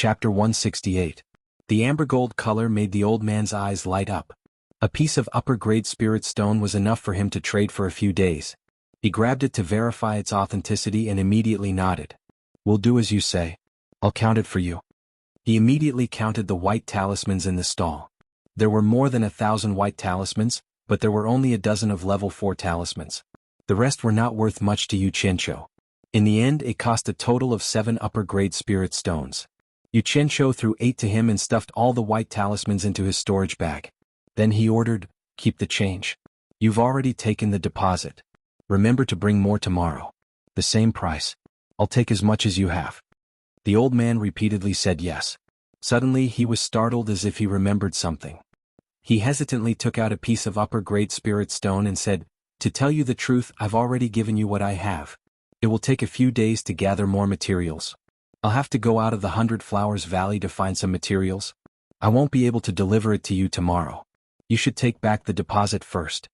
Chapter 168. The amber gold color made the old man's eyes light up. A piece of upper-grade spirit stone was enough for him to trade for a few days. He grabbed it to verify its authenticity and immediately nodded. "We'll do as you say. I'll count it for you." He immediately counted the white talismans in the stall. There were more than 1,000 white talismans, but there were only a dozen of level 4 talismans. The rest were not worth much to Xianxia. In the end, it cost a total of 7 upper-grade spirit stones. Xianxia threw 8 to him and stuffed all the white talismans into his storage bag. Then he ordered, "Keep the change. You've already taken the deposit. Remember to bring more tomorrow. The same price. I'll take as much as you have." The old man repeatedly said yes. Suddenly he was startled as if he remembered something. He hesitantly took out a piece of upper-grade spirit stone and said, "To tell you the truth, I've already given you what I have. It will take a few days to gather more materials. I'll have to go out of the 100 Flowers Valley to find some materials. I won't be able to deliver it to you tomorrow. You should take back the deposit first."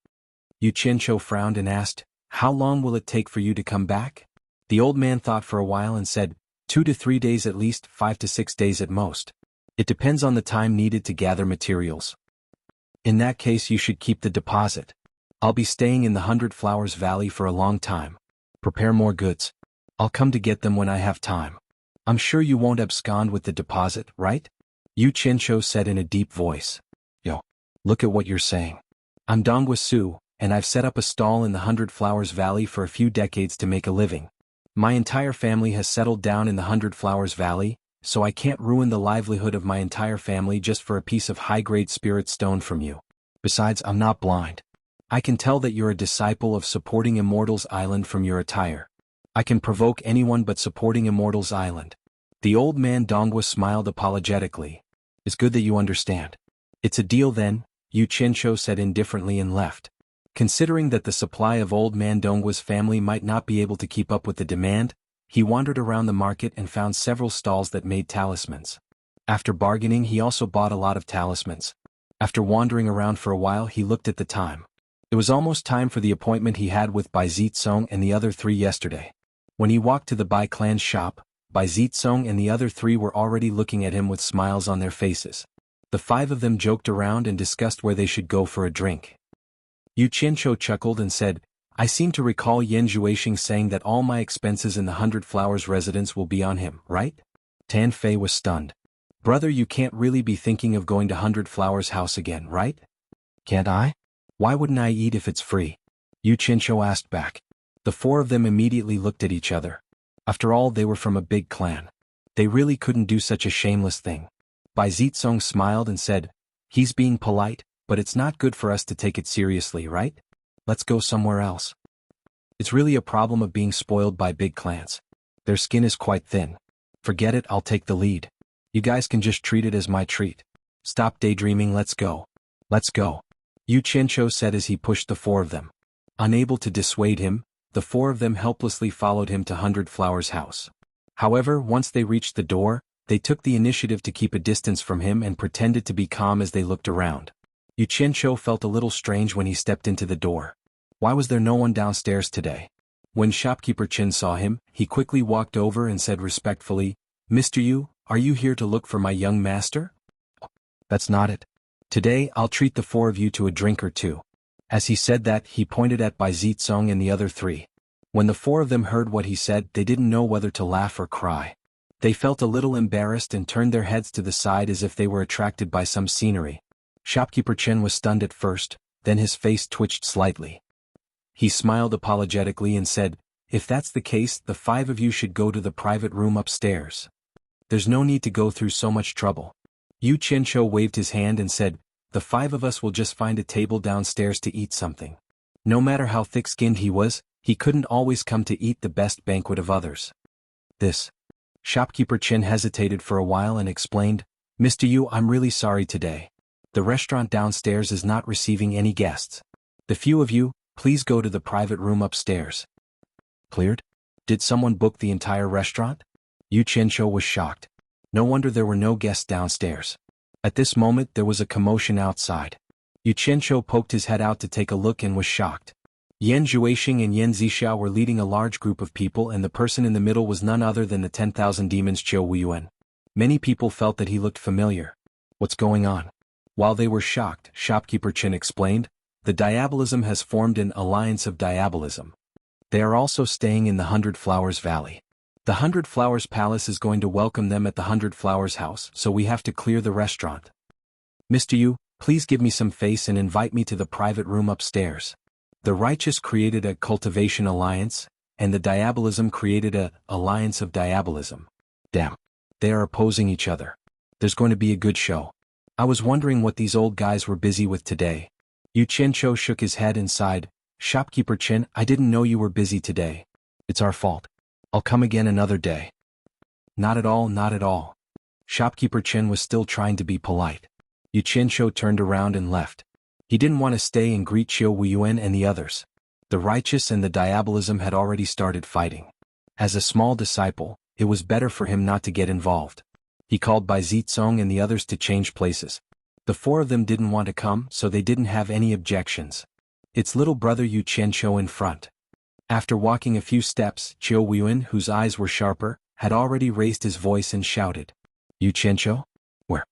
Xianxia frowned and asked, "How long will it take for you to come back?" The old man thought for a while and said, 2 to 3 days at least, 5 to 6 days at most. It depends on the time needed to gather materials. In that case you should keep the deposit. I'll be staying in the 100 Flowers Valley for a long time. Prepare more goods. I'll come to get them when I have time. I'm sure you won't abscond with the deposit, right? Xianxia said in a deep voice. "Yo, look at what you're saying. I'm Dongwa Su, and I've set up a stall in the 100 Flowers Valley for a few decades to make a living. My entire family has settled down in the 100 Flowers Valley, so I can't ruin the livelihood of my entire family just for a piece of high-grade spirit stone from you. Besides, I'm not blind. I can tell that you're a disciple of supporting Immortal's Island from your attire. I can provoke anyone but supporting Immortal's Island." The old man Dongwa smiled apologetically. "It's good that you understand. It's a deal then," Xianxia said indifferently and left. Considering that the supply of old man Dongwa's family might not be able to keep up with the demand, he wandered around the market and found several stalls that made talismans. After bargaining, he also bought a lot of talismans. After wandering around for a while, he looked at the time. It was almost time for the appointment he had with Bai Zitsong and the other 3 yesterday. When he walked to the Bai clan's shop, Bai Zitsong and the other 3 were already looking at him with smiles on their faces. The 5 of them joked around and discussed where they should go for a drink. Xianxia chuckled and said, "I seem to recall Yan Zhuixing saying that all my expenses in the 100 Flowers residence will be on him, right?" Tan Fei was stunned. "Brother, you can't really be thinking of going to 100 Flowers house again, right?" "Can't I? Why wouldn't I eat if it's free?" Xianxia asked back. The 4 of them immediately looked at each other. After all, they were from a big clan. They really couldn't do such a shameless thing. Bai Zitsong smiled and said, "He's being polite, but it's not good for us to take it seriously, right? Let's go somewhere else." It's really a problem of being spoiled by big clans. Their skin is quite thin. Forget it, I'll take the lead. You guys can just treat it as my treat. Stop daydreaming, let's go. Let's go. Xianxia said as he pushed the 4 of them. Unable to dissuade him, the 4 of them helplessly followed him to 100 Flowers house. However, once they reached the door, they took the initiative to keep a distance from him and pretended to be calm as they looked around. Xianxia felt a little strange when he stepped into the door. Why was there no one downstairs today? When shopkeeper Chen saw him, he quickly walked over and said respectfully, "Mr. Yu, are you here to look for my young master?" "Oh, that's not it. Today I'll treat the 4 of you to a drink or 2. As he said that, he pointed at Bai Zitsong and the other 3. When the 4 of them heard what he said, they didn't know whether to laugh or cry. They felt a little embarrassed and turned their heads to the side as if they were attracted by some scenery. Shopkeeper Chen was stunned at first, then his face twitched slightly. He smiled apologetically and said, "If that's the case, the 5 of you should go to the private room upstairs. There's no need to go through so much trouble." Xianxia waved his hand and said, "The 5 of us will just find a table downstairs to eat something." No matter how thick-skinned he was, he couldn't always come to eat the best banquet of others. This. Shopkeeper Chen hesitated for a while and explained, "Mr. Yu, I'm really sorry today. The restaurant downstairs is not receiving any guests. The few of you, please go to the private room upstairs." Cleared? Did someone book the entire restaurant? Xianxia was shocked. No wonder there were no guests downstairs. At this moment there was a commotion outside. Xianxia poked his head out to take a look and was shocked. Yan Zhuixing and Yan Zixia were leading a large group of people, and the person in the middle was none other than the 10,000 demons Qiu Wuyuan. Many people felt that he looked familiar. What's going on? While they were shocked, shopkeeper Chen explained, the diabolism has formed an alliance of diabolism. They are also staying in the 100 Flowers Valley. The 100 Flowers Palace is going to welcome them at the 100 Flowers House, so we have to clear the restaurant. Mr. Yu, please give me some face and invite me to the private room upstairs. The righteous created a cultivation alliance, and the diabolism created a alliance of diabolism. Damn. They are opposing each other. There's going to be a good show. I was wondering what these old guys were busy with today. Yu Qianqiu shook his head and sighed. Shopkeeper Chen, I didn't know you were busy today. It's our fault. I'll come again another day. Not at all, not at all. Shopkeeper Chen was still trying to be polite. Yu Qianqiu turned around and left. He didn't want to stay and greet Xiao Wuyuan and the others. The righteous and the diabolism had already started fighting. As a small disciple, it was better for him not to get involved. He called Bai Zitsong and the others to change places. The four of them didn't want to come, so they didn't have any objections. It's little brother Yu Qianqiu in front. After walking a few steps, Xiao Wuyuan, whose eyes were sharper, had already raised his voice and shouted. Yu Qianqiu? Where?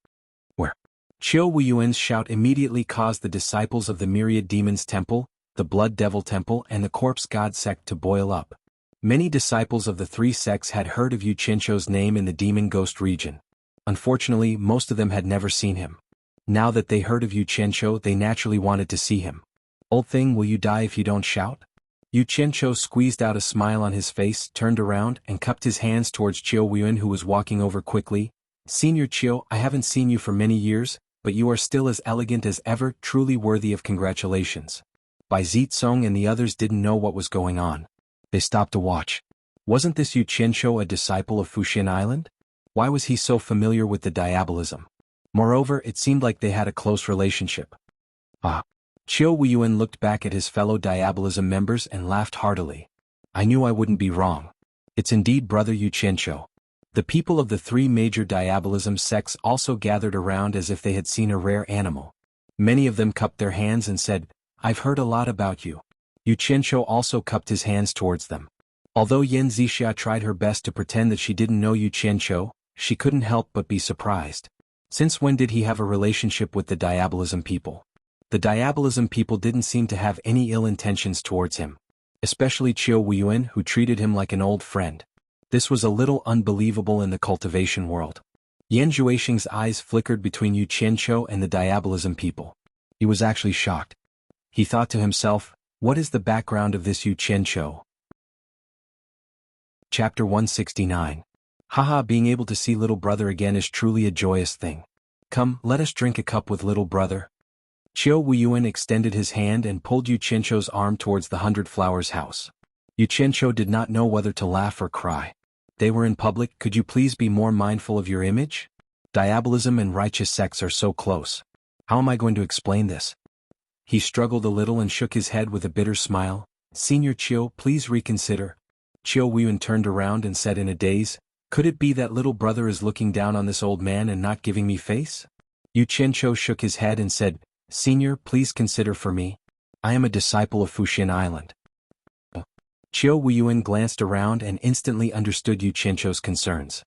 Xiao Wuyuan's shout immediately caused the disciples of the Myriad Demons Temple, the Blood Devil Temple and the Corpse God sect to boil up. Many disciples of the three sects had heard of Yu Qianqiu's name in the Demon Ghost region. Unfortunately, most of them had never seen him. Now that they heard of Yu Qianqiu, they naturally wanted to see him. Old thing, will you die if you don't shout? Yu Qianqiu squeezed out a smile on his face, turned around, and cupped his hands towards Qiao Wuyuan, who was walking over quickly. Senior Qiao, I haven't seen you for many years, but you are still as elegant as ever, truly worthy of congratulations. Bai Zitsong and the others didn't know what was going on. They stopped to watch. Wasn't this Yu Qianqiu a disciple of Fuxian Island? Why was he so familiar with the diabolism? Moreover, it seemed like they had a close relationship. Qiao Wuyuan looked back at his fellow diabolism members and laughed heartily. I knew I wouldn't be wrong. It's indeed brother Yu Qianqiu. The people of the three major diabolism sects also gathered around as if they had seen a rare animal. Many of them cupped their hands and said, I've heard a lot about you. Yu Qianqiu also cupped his hands towards them. Although Yan Zixia tried her best to pretend that she didn't know Yu Qianqiu, she couldn't help but be surprised. Since when did he have a relationship with the diabolism people? The diabolism people didn't seem to have any ill intentions towards him. Especially Qiao Wuyuan, who treated him like an old friend. This was a little unbelievable in the cultivation world. Yan Zhuixing's eyes flickered between Yu Qianqiu and the diabolism people. He was actually shocked. He thought to himself, what is the background of this Yu Qianqiu? Chapter 169. Haha, being able to see little brother again is truly a joyous thing. Come, let us drink a cup with little brother. Qiao Wuyuan extended his hand and pulled Yu Qianqiu's arm towards the 100 Flowers house. Yu Qianqiu did not know whether to laugh or cry. They were in public, could you please be more mindful of your image? Diabolism and righteous sects are so close. How am I going to explain this? He struggled a little and shook his head with a bitter smile. Senior Qiao, please reconsider. Qiao Wuyuan turned around and said in a daze, could it be that little brother is looking down on this old man and not giving me face? Yu Qianqiu shook his head and said, Senior, please consider for me. I am a disciple of Fuxian Island. Qiao Wuyuan glanced around and instantly understood Yu Qianqiu's concerns.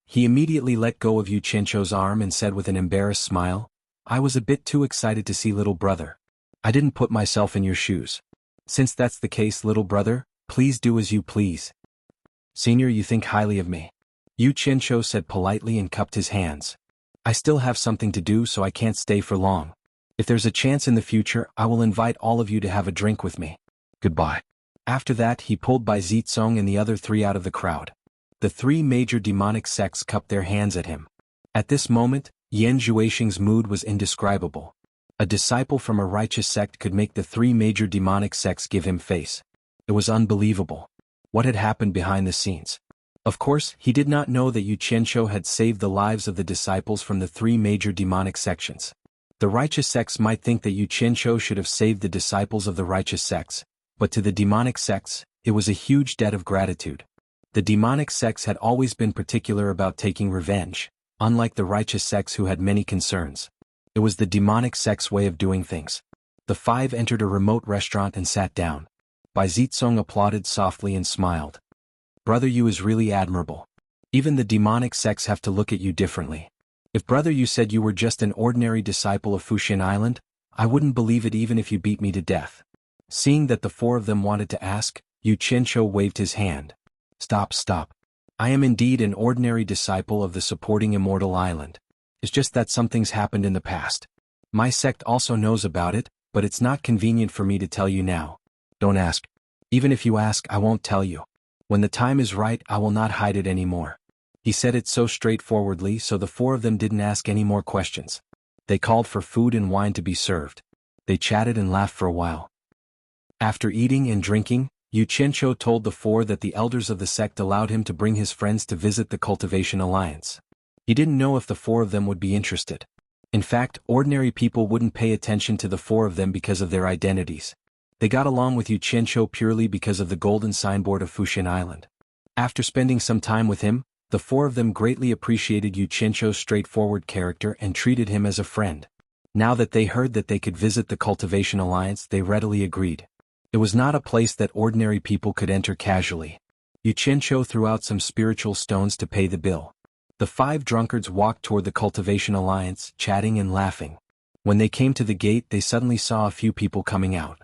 He immediately let go of Yu Qianqiu's arm and said with an embarrassed smile, I was a bit too excited to see little brother. I didn't put myself in your shoes. Since that's the case, little brother, please do as you please. Senior, you think highly of me. Yu Qianqiu said politely and cupped his hands. I still have something to do, so I can't stay for long. If there's a chance in the future, I will invite all of you to have a drink with me. Goodbye. After that, he pulled Bai Zitsong and the other three out of the crowd. The three major demonic sects cupped their hands at him. At this moment, Yan Zhuixing's mood was indescribable. A disciple from a righteous sect could make the three major demonic sects give him face. It was unbelievable. What had happened behind the scenes? Of course, he did not know that Yu Qianqiu had saved the lives of the disciples from the three major demonic sections. The righteous sects might think that Yu Qianqiu should have saved the disciples of the righteous sects, but to the demonic sects, it was a huge debt of gratitude. The demonic sects had always been particular about taking revenge, unlike the righteous sects who had many concerns. It was the demonic sects' way of doing things. The five entered a remote restaurant and sat down. Bai Zitsong applauded softly and smiled. Brother Yu is really admirable. Even the demonic sects have to look at you differently. If brother you said you were just an ordinary disciple of Fuxian Island, I wouldn't believe it even if you beat me to death. Seeing that the four of them wanted to ask, Yu Qianqiu waved his hand. Stop. I am indeed an ordinary disciple of the supporting immortal island. It's just that something's happened in the past. My sect also knows about it, but it's not convenient for me to tell you now. Don't ask. Even if you ask, I won't tell you. When the time is right, I will not hide it anymore. He said it so straightforwardly, so the four of them didn't ask any more questions. They called for food and wine to be served. They chatted and laughed for a while. After eating and drinking, Yu Qianqiu told the four that the elders of the sect allowed him to bring his friends to visit the Cultivation Alliance. He didn't know if the four of them would be interested. In fact, ordinary people wouldn't pay attention to the four of them because of their identities. They got along with Yu Qianqiu purely because of the golden signboard of Fuxian Island. After spending some time with him, the four of them greatly appreciated Yu Qianqiu's straightforward character and treated him as a friend. Now that they heard that they could visit the Cultivation Alliance, they readily agreed. It was not a place that ordinary people could enter casually. Yu Qianqiu threw out some spiritual stones to pay the bill. The five drunkards walked toward the Cultivation Alliance, chatting and laughing. When they came to the gate, they suddenly saw a few people coming out.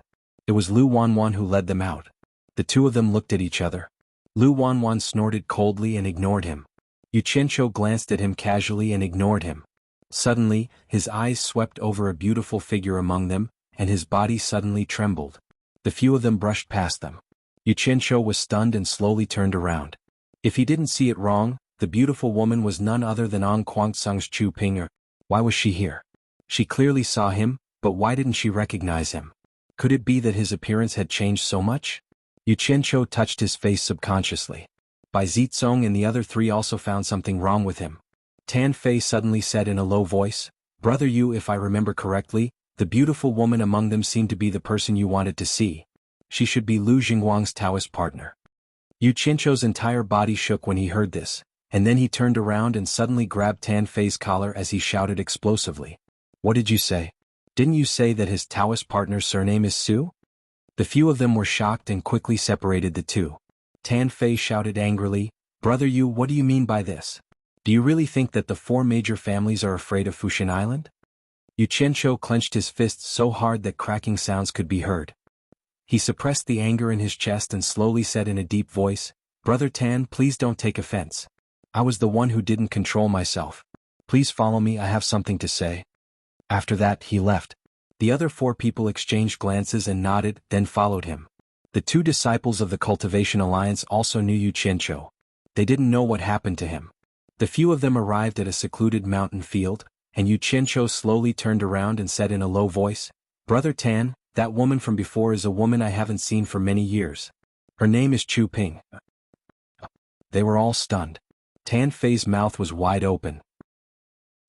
It was xuanhuan who led them out. The two of them looked at each other. Xuanhuan snorted coldly and ignored him. Yu Qianqiu glanced at him casually and ignored him. Suddenly, his eyes swept over a beautiful figure among them, and his body suddenly trembled. The few of them brushed past them. Yu Qianqiu was stunned and slowly turned around. If he didn't see it wrong, the beautiful woman was none other than Kuangsung's Chu Ping. Why was she here? She clearly saw him, but why didn't she recognize him? Could it be that his appearance had changed so much? Yu Qianqiu touched his face subconsciously. Bai Zizong and the other three also found something wrong with him. Tan Fei suddenly said in a low voice, Brother Yu, if I remember correctly, the beautiful woman among them seemed to be the person you wanted to see. She should be Lu Jingguang's Taoist partner. Yu Qianqiu's entire body shook when he heard this, and then he turned around and suddenly grabbed Tan Fei's collar as he shouted explosively. What did you say? Didn't you say that his Taoist partner's surname is Su? The few of them were shocked and quickly separated the two. Tan Fei shouted angrily, Brother Yu, what do you mean by this? Do you really think that the four major families are afraid of Fuxian Island? Yu Qianqiu clenched his fists so hard that cracking sounds could be heard. He suppressed the anger in his chest and slowly said in a deep voice, Brother Tan, please don't take offense. I was the one who didn't control myself. Please follow me, I have something to say. After that, he left. The other four people exchanged glances and nodded, then followed him. The two disciples of the Cultivation Alliance also knew Yu Qianqiu. They didn't know what happened to him. The few of them arrived at a secluded mountain field, and Yu Qianqiu slowly turned around and said in a low voice, Brother Tan, that woman from before is a woman I haven't seen for many years. Her name is Chu Ping. They were all stunned. Tan Fei's mouth was wide open.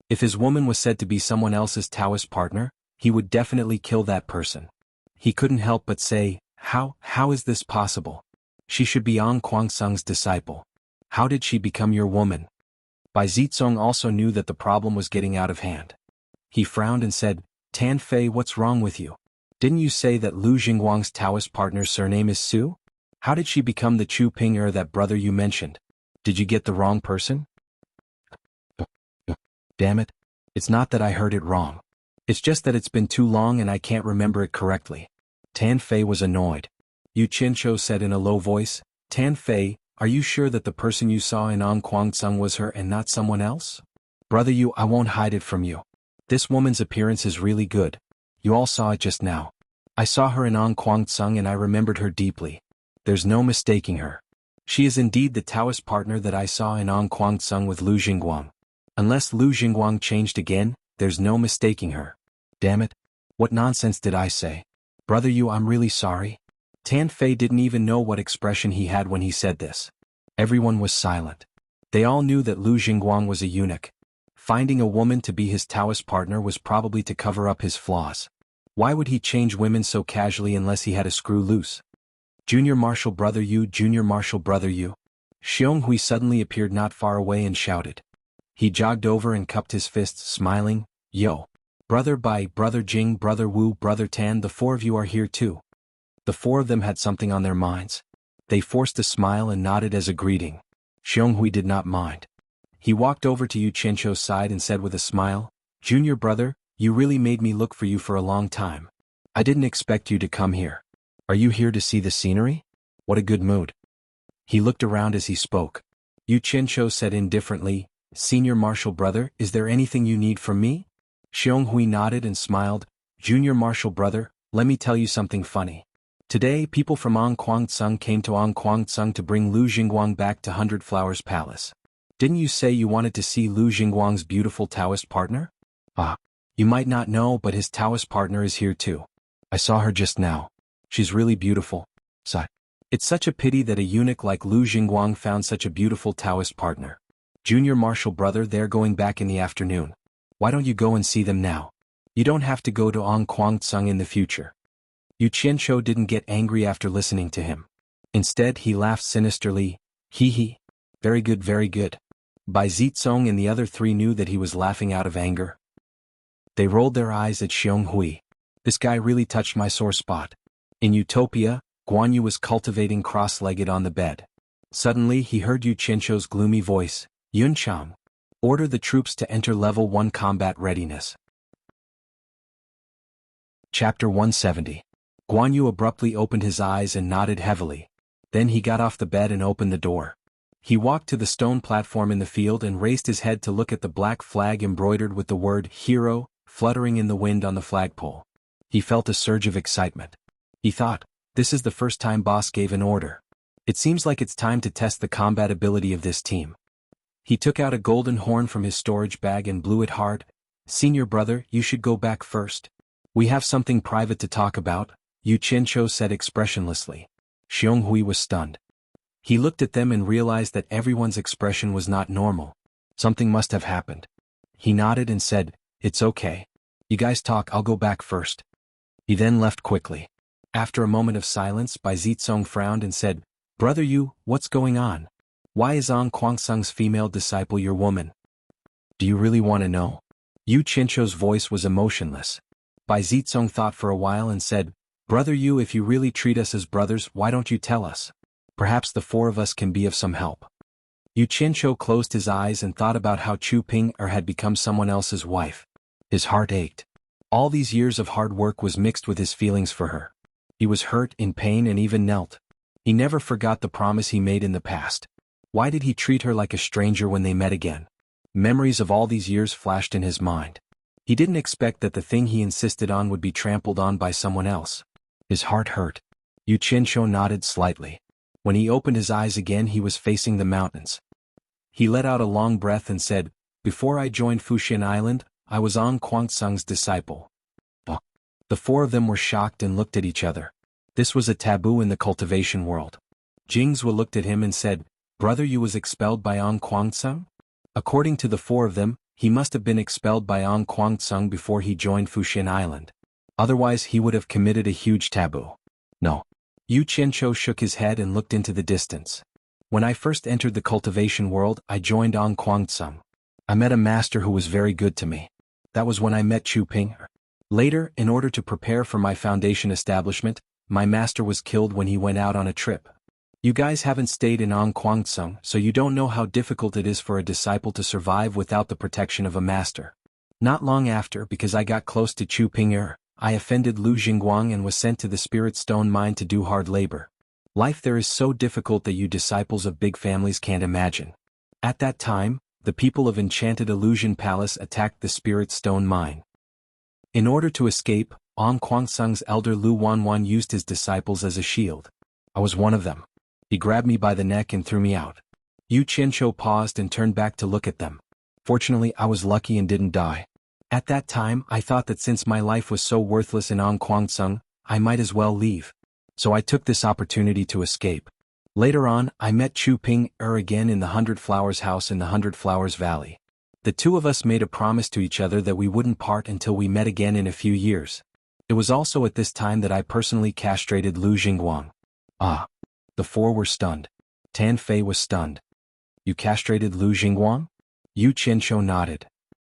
If his woman was said to be someone else's Taoist partner, he would definitely kill that person. He couldn't help but say, How is this possible? She should be Kuangsung's disciple. How did she become your woman? Bai Zizong also knew that the problem was getting out of hand. He frowned and said, Tan Fei, what's wrong with you? Didn't you say that Lu Jingguang's Taoist partner's surname is Su? How did she become the Chu Ping that brother you mentioned? Did you get the wrong person? Damn it. It's not that I heard it wrong. It's just that it's been too long and I can't remember it correctly. Tan Fei was annoyed. Yu Qianqiu said in a low voice, Tan Fei, are you sure that the person you saw in Kuangsung was her and not someone else? Brother Yu, I won't hide it from you. This woman's appearance is really good. You all saw it just now. I saw her in Kuangsung and I remembered her deeply. There's no mistaking her. She is indeed the Taoist partner that I saw in Kuangsung with Lu Jingguang. Unless Lu Jingguang changed again, there's no mistaking her. Damn it. What nonsense did I say? Brother Yu, I'm really sorry. Tan Fei didn't even know what expression he had when he said this. Everyone was silent. They all knew that Lu Jingguang was a eunuch. Finding a woman to be his Taoist partner was probably to cover up his flaws. Why would he change women so casually unless he had a screw loose? Junior Martial Brother Yu, Junior Martial Brother Yu. Xianhui suddenly appeared not far away and shouted. He jogged over and cupped his fists, smiling, Yo. Brother Bai, Brother Jing, Brother Wu, Brother Tan, the four of you are here too. The four of them had something on their minds. They forced a smile and nodded as a greeting. Xianhui did not mind. He walked over to Yu Qianzhou's side and said with a smile, "Junior brother, you really made me look for you for a long time. I didn't expect you to come here. Are you here to see the scenery? What a good mood." He looked around as he spoke. Yu Qianzhou said indifferently, "Senior martial brother, is there anything you need from me?" Xianhui nodded and smiled, "Junior martial brother, let me tell you something funny. Today people from Anquangtsung came to Anquangtsung to bring Lu Jingguang back to Hundred Flowers Palace. Didn't you say you wanted to see Lu Jingguang's beautiful Taoist partner? Ah, you might not know, but his Taoist partner is here too. I saw her just now. She's really beautiful. Sigh. It's such a pity that a eunuch like Lu Jingguang found such a beautiful Taoist partner. Junior martial brother, they're going back in the afternoon. Why don't you go and see them now? You don't have to go to Anquangtsung in the future." Yu Qianzhou didn't get angry after listening to him. Instead he laughed sinisterly, "Hee hee. Very good, very good." Bai Zitsong and the other three knew that he was laughing out of anger. They rolled their eyes at Xianhui. This guy really touched my sore spot. In Utopia, Guan Yu was cultivating cross-legged on the bed. Suddenly he heard Yu Qianzhou's gloomy voice, "Yunchang. Order the troops to enter level 1 combat readiness." Chapter 170. Guan Yu abruptly opened his eyes and nodded heavily. Then he got off the bed and opened the door. He walked to the stone platform in the field and raised his head to look at the black flag embroidered with the word "Hero" fluttering in the wind on the flagpole. He felt a surge of excitement. He thought, this is the first time boss gave an order. It seems like it's time to test the combat ability of this team. He took out a golden horn from his storage bag and blew it hard. "Senior brother, you should go back first. We have something private to talk about," Yu Qianzhou said expressionlessly. Xianhui was stunned. He looked at them and realized that everyone's expression was not normal. Something must have happened. He nodded and said, "It's okay. You guys talk, I'll go back first." He then left quickly. After a moment of silence, Bai Zitsong frowned and said, "Brother Yu, what's going on? Why is Anquangtsung's female disciple your woman?" "Do you really want to know?" Yu Qianzhou's voice was emotionless. Bai Zitsong thought for a while and said, "Brother Yu, if you really treat us as brothers, why don't you tell us? Perhaps the four of us can be of some help." Yu Qianzhou closed his eyes and thought about how Chu Ping-er had become someone else's wife. His heart ached. All these years of hard work was mixed with his feelings for her. He was hurt, in pain, and even knelt. He never forgot the promise he made in the past. Why did he treat her like a stranger when they met again? Memories of all these years flashed in his mind. He didn't expect that the thing he insisted on would be trampled on by someone else. His heart hurt. Yu Qianzhou nodded slightly. When he opened his eyes again, he was facing the mountains. He let out a long breath and said, "Before I joined Fuxian Island, I was Anquangtsung's disciple." The four of them were shocked and looked at each other. This was a taboo in the cultivation world. Jingzhou looked at him and said, "Brother Yu was expelled by Anquangtsung?" According to the four of them, he must have been expelled by Anquangtsung before he joined Fuxian Island. Otherwise he would have committed a huge taboo. No. Yu Qianzhou shook his head and looked into the distance. "When I first entered the cultivation world, I joined Anquangtsung. I met a master who was very good to me. That was when I met Chu Ping-er. Later, in order to prepare for my foundation establishment, my master was killed when he went out on a trip. You guys haven't stayed in Anquangtsung, so you don't know how difficult it is for a disciple to survive without the protection of a master. Not long after, because I got close to Chu Ping-er, I offended Lu Jingguang and was sent to the Spirit Stone Mine to do hard labor. Life there is so difficult that you disciples of big families can't imagine. At that time, the people of Enchanted Illusion Palace attacked the Spirit Stone Mine. In order to escape, Anquangtsung's elder Lu Xuanhuan used his disciples as a shield. I was one of them. He grabbed me by the neck and threw me out." Yu Qianzhou paused and turned back to look at them. "Fortunately, I was lucky and didn't die. At that time, I thought that since my life was so worthless in Anquangtsung, I might as well leave. So I took this opportunity to escape. Later on, I met Chu Ping-er again in the 100 Flowers house in the 100 Flowers Valley. The two of us made a promise to each other that we wouldn't part until we met again in a few years. It was also at this time that I personally castrated Lu Jingguang." Ah. The four were stunned. Tan Fei was stunned. "You castrated Lu Jingguang?" Yu Qianzhou nodded.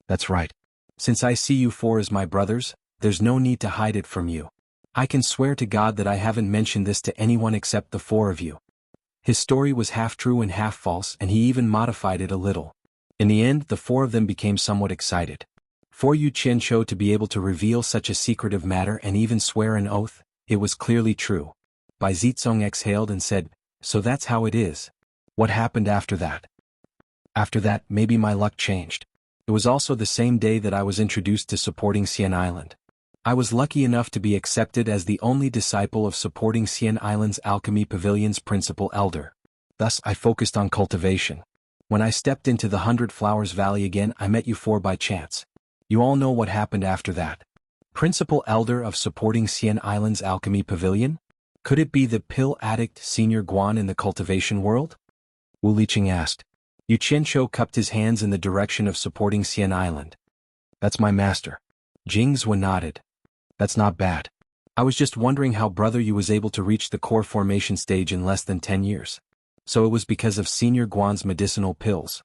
"That's right. Since I see you four as my brothers, there's no need to hide it from you. I can swear to God that I haven't mentioned this to anyone except the four of you." His story was half true and half false, and he even modified it a little. In the end, the four of them became somewhat excited. For Yu Qianzhou to be able to reveal such a secretive matter and even swear an oath, it was clearly true. Bai Zizong exhaled and said, "So that's how it is. What happened after that?" "After that, maybe my luck changed. It was also the same day that I was introduced to supporting Xian Island. I was lucky enough to be accepted as the only disciple of supporting Xian Island's Alchemy Pavilion's principal elder. Thus, I focused on cultivation. When I stepped into the 100 Flowers Valley again, I met you four by chance. You all know what happened after that. Principal elder of supporting Xian Island's Alchemy Pavilion? Could it be the pill addict Senior Guan in the cultivation world?" Wu Liqing asked. Yu Qianzhou cupped his hands in the direction of supporting Xian Island. "That's my master." Jingzhou nodded. "That's not bad. I was just wondering how Brother Yu was able to reach the core formation stage in less than 10 years. So it was because of Senior Guan's medicinal pills."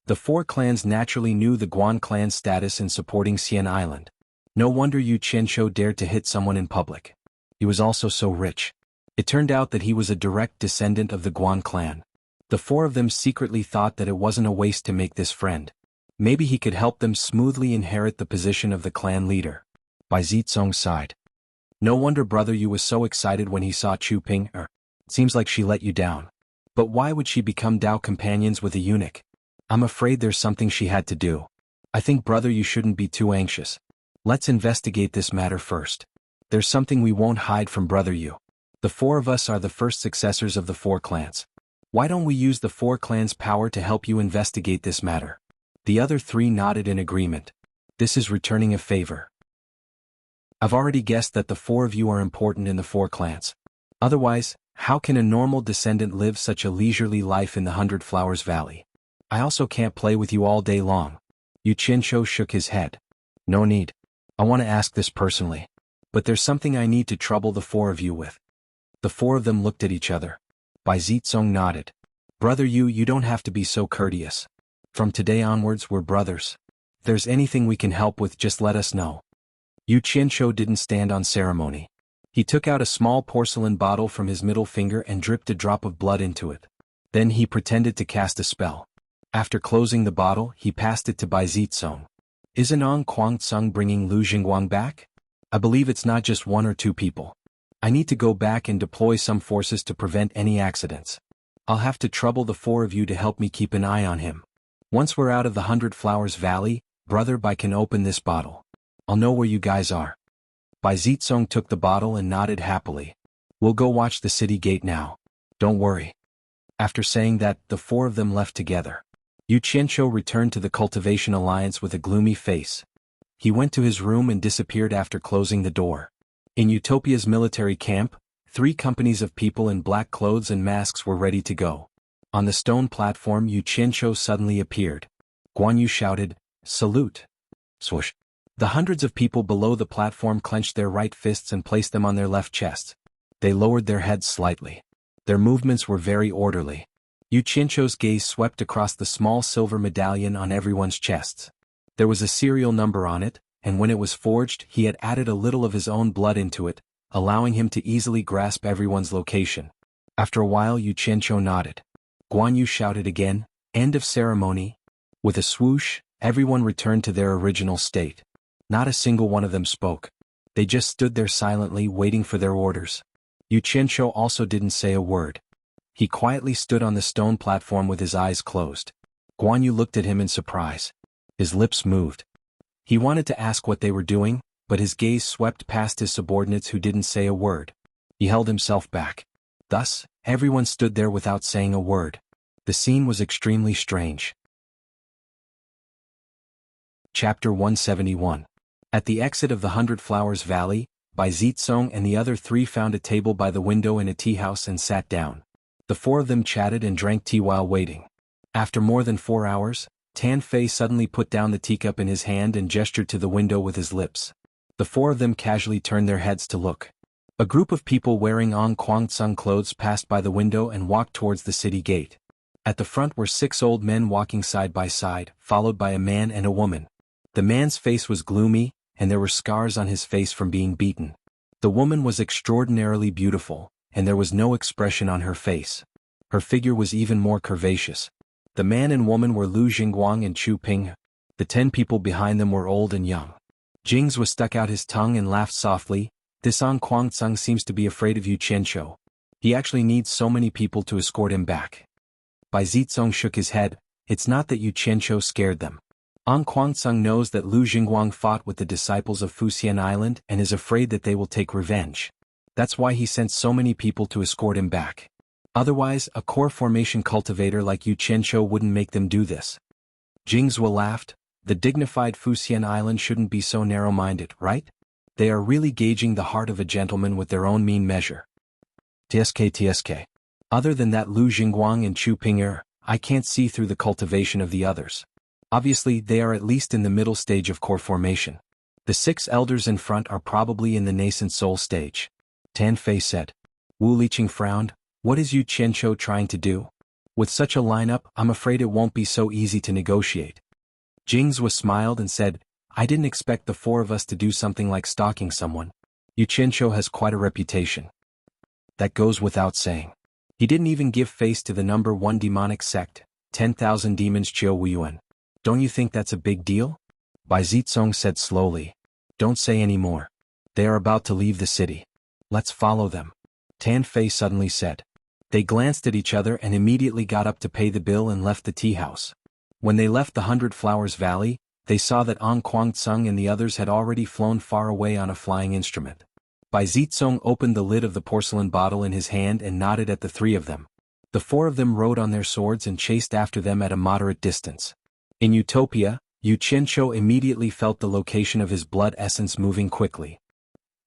The four clans naturally knew the Guan clan's status in supporting Xian Island. No wonder Yu Qianzhou dared to hit someone in public. He was also so rich. It turned out that he was a direct descendant of the Guan clan. The four of them secretly thought that it wasn't a waste to make this friend. Maybe he could help them smoothly inherit the position of the clan leader. Bai Zizong sighed. "No wonder Brother Yu was so excited when he saw Chu Ping. Seems like she let you down. But why would she become Dao companions with a eunuch? I'm afraid there's something she had to do. I think Brother Yu shouldn't be too anxious. Let's investigate this matter first. There's something we won't hide from Brother Yu. The four of us are the first successors of the four clans. Why don't we use the four clans' power to help you investigate this matter?" The other three nodded in agreement. "This is returning a favor. I've already guessed that the four of you are important in the four clans. Otherwise, how can a normal descendant live such a leisurely life in the 100 Flowers Valley? I also can't play with you all day long." Yu Qianzhou shook his head. "No need. I want to ask this personally. But there's something I need to trouble the four of you with." The four of them looked at each other. Bai Zizong nodded. "Brother Yu, you don't have to be so courteous. From today onwards we're brothers. If there's anything we can help with, just let us know." Yu Qianzhou didn't stand on ceremony. He took out a small porcelain bottle from his middle finger and dripped a drop of blood into it. Then he pretended to cast a spell. After closing the bottle, he passed it to Bai Zizong. "Isn't Ong Kwangtsung bringing Lu Jingguang back? I believe it's not just one or two people. I need to go back and deploy some forces to prevent any accidents. I'll have to trouble the four of you to help me keep an eye on him. Once we're out of the 100 Flowers Valley, Brother Bai can open this bottle. I'll know where you guys are." Bai Zizong took the bottle and nodded happily. "We'll go watch the city gate now. Don't worry." After saying that, the four of them left together. Yu Qianzhou returned to the Cultivation Alliance with a gloomy face. He went to his room and disappeared after closing the door. In Utopia's military camp, 3 companies of people in black clothes and masks were ready to go. On the stone platform, Yu Qianzhou suddenly appeared. Guan Yu shouted, "Salute!" Swoosh! The hundreds of people below the platform clenched their right fists and placed them on their left chests. They lowered their heads slightly. Their movements were very orderly. Yu Qianzhou's gaze swept across the small silver medallion on everyone's chests. There was a serial number on it, and when it was forged, he had added a little of his own blood into it, allowing him to easily grasp everyone's location. After a while, Yu Qianzhou nodded. Guan Yu shouted again, "End of ceremony." With a swoosh, everyone returned to their original state. Not a single one of them spoke. They just stood there silently waiting for their orders. Yu Qianzhou also didn't say a word. He quietly stood on the stone platform with his eyes closed. Guan Yu looked at him in surprise. His lips moved. He wanted to ask what they were doing, but his gaze swept past his subordinates who didn't say a word. He held himself back. Thus, everyone stood there without saying a word. The scene was extremely strange. Chapter 171. At the exit of the 100 Flowers Valley, Bai Zizong and the other 3 found a table by the window in a tea house and sat down. The 4 of them chatted and drank tea while waiting. After more than 4 hours, Tan Fei suddenly put down the teacup in his hand and gestured to the window with his lips. The 4 of them casually turned their heads to look. A group of people wearing Ong Kwangtsung clothes passed by the window and walked towards the city gate. At the front were 6 old men walking side by side, followed by a man and a woman. The man's face was gloomy, and there were scars on his face from being beaten. The woman was extraordinarily beautiful, and there was no expression on her face. Her figure was even more curvaceous. The man and woman were Lu Jingguang and Chu Ping. The 10 people behind them were old and young. Jing's was stuck out his tongue and laughed softly. This An Kuang-tsung seems to be afraid of Yu Qianqiu. He actually needs so many people to escort him back. Bai Zizong shook his head. It's not that Yu Qianqiu scared them. An Kuang-tsung knows that Lu Jingguang fought with the disciples of Fuxian Island and is afraid that they will take revenge. That's why he sent so many people to escort him back. Otherwise, a core formation cultivator like Yu Qianqiu wouldn't make them do this. Jingzhou laughed. The dignified Fuxian Island shouldn't be so narrow-minded, right? They are really gauging the heart of a gentleman with their own mean measure. TSK. Other than that Lu Jingguang and Chu Ping'er, I can't see through the cultivation of the others. Obviously, they are at least in the middle stage of core formation. The 6 elders in front are probably in the nascent soul stage. Tan Fei said. Wu Liqing frowned. What is Yu Qianqiu trying to do? With such a lineup, I'm afraid it won't be so easy to negotiate. Jingzhou smiled and said, I didn't expect the 4 of us to do something like stalking someone. Yu Qianqiu has quite a reputation. That goes without saying. He didn't even give face to the number 1 demonic sect, 10,000 demons Qiu Wuyuan. Don't you think that's a big deal? Bai Zizong said slowly. Don't say any more. They are about to leave the city. Let's follow them. Tan Fei suddenly said. They glanced at each other and immediately got up to pay the bill and left the tea house. When they left the 100 Flowers Valley, they saw that An Kuang-tsung and the others had already flown far away on a flying instrument. Bai Zizong opened the lid of the porcelain bottle in his hand and nodded at the 3 of them. The 4 of them rode on their swords and chased after them at a moderate distance. In Utopia, Yu Qianqiu immediately felt the location of his blood essence moving quickly.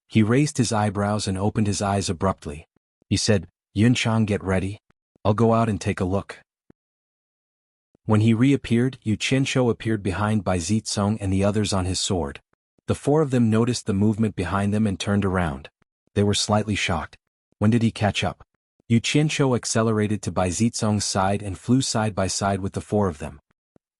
He raised his eyebrows and opened his eyes abruptly. He said, Yunchang, get ready. I'll go out and take a look. When he reappeared, Yu Qianqiu appeared behind Bai Zizong and the others on his sword. The 4 of them noticed the movement behind them and turned around. They were slightly shocked. When did he catch up? Yu Qianqiu accelerated to Bai Zizong's side and flew side by side with the 4 of them.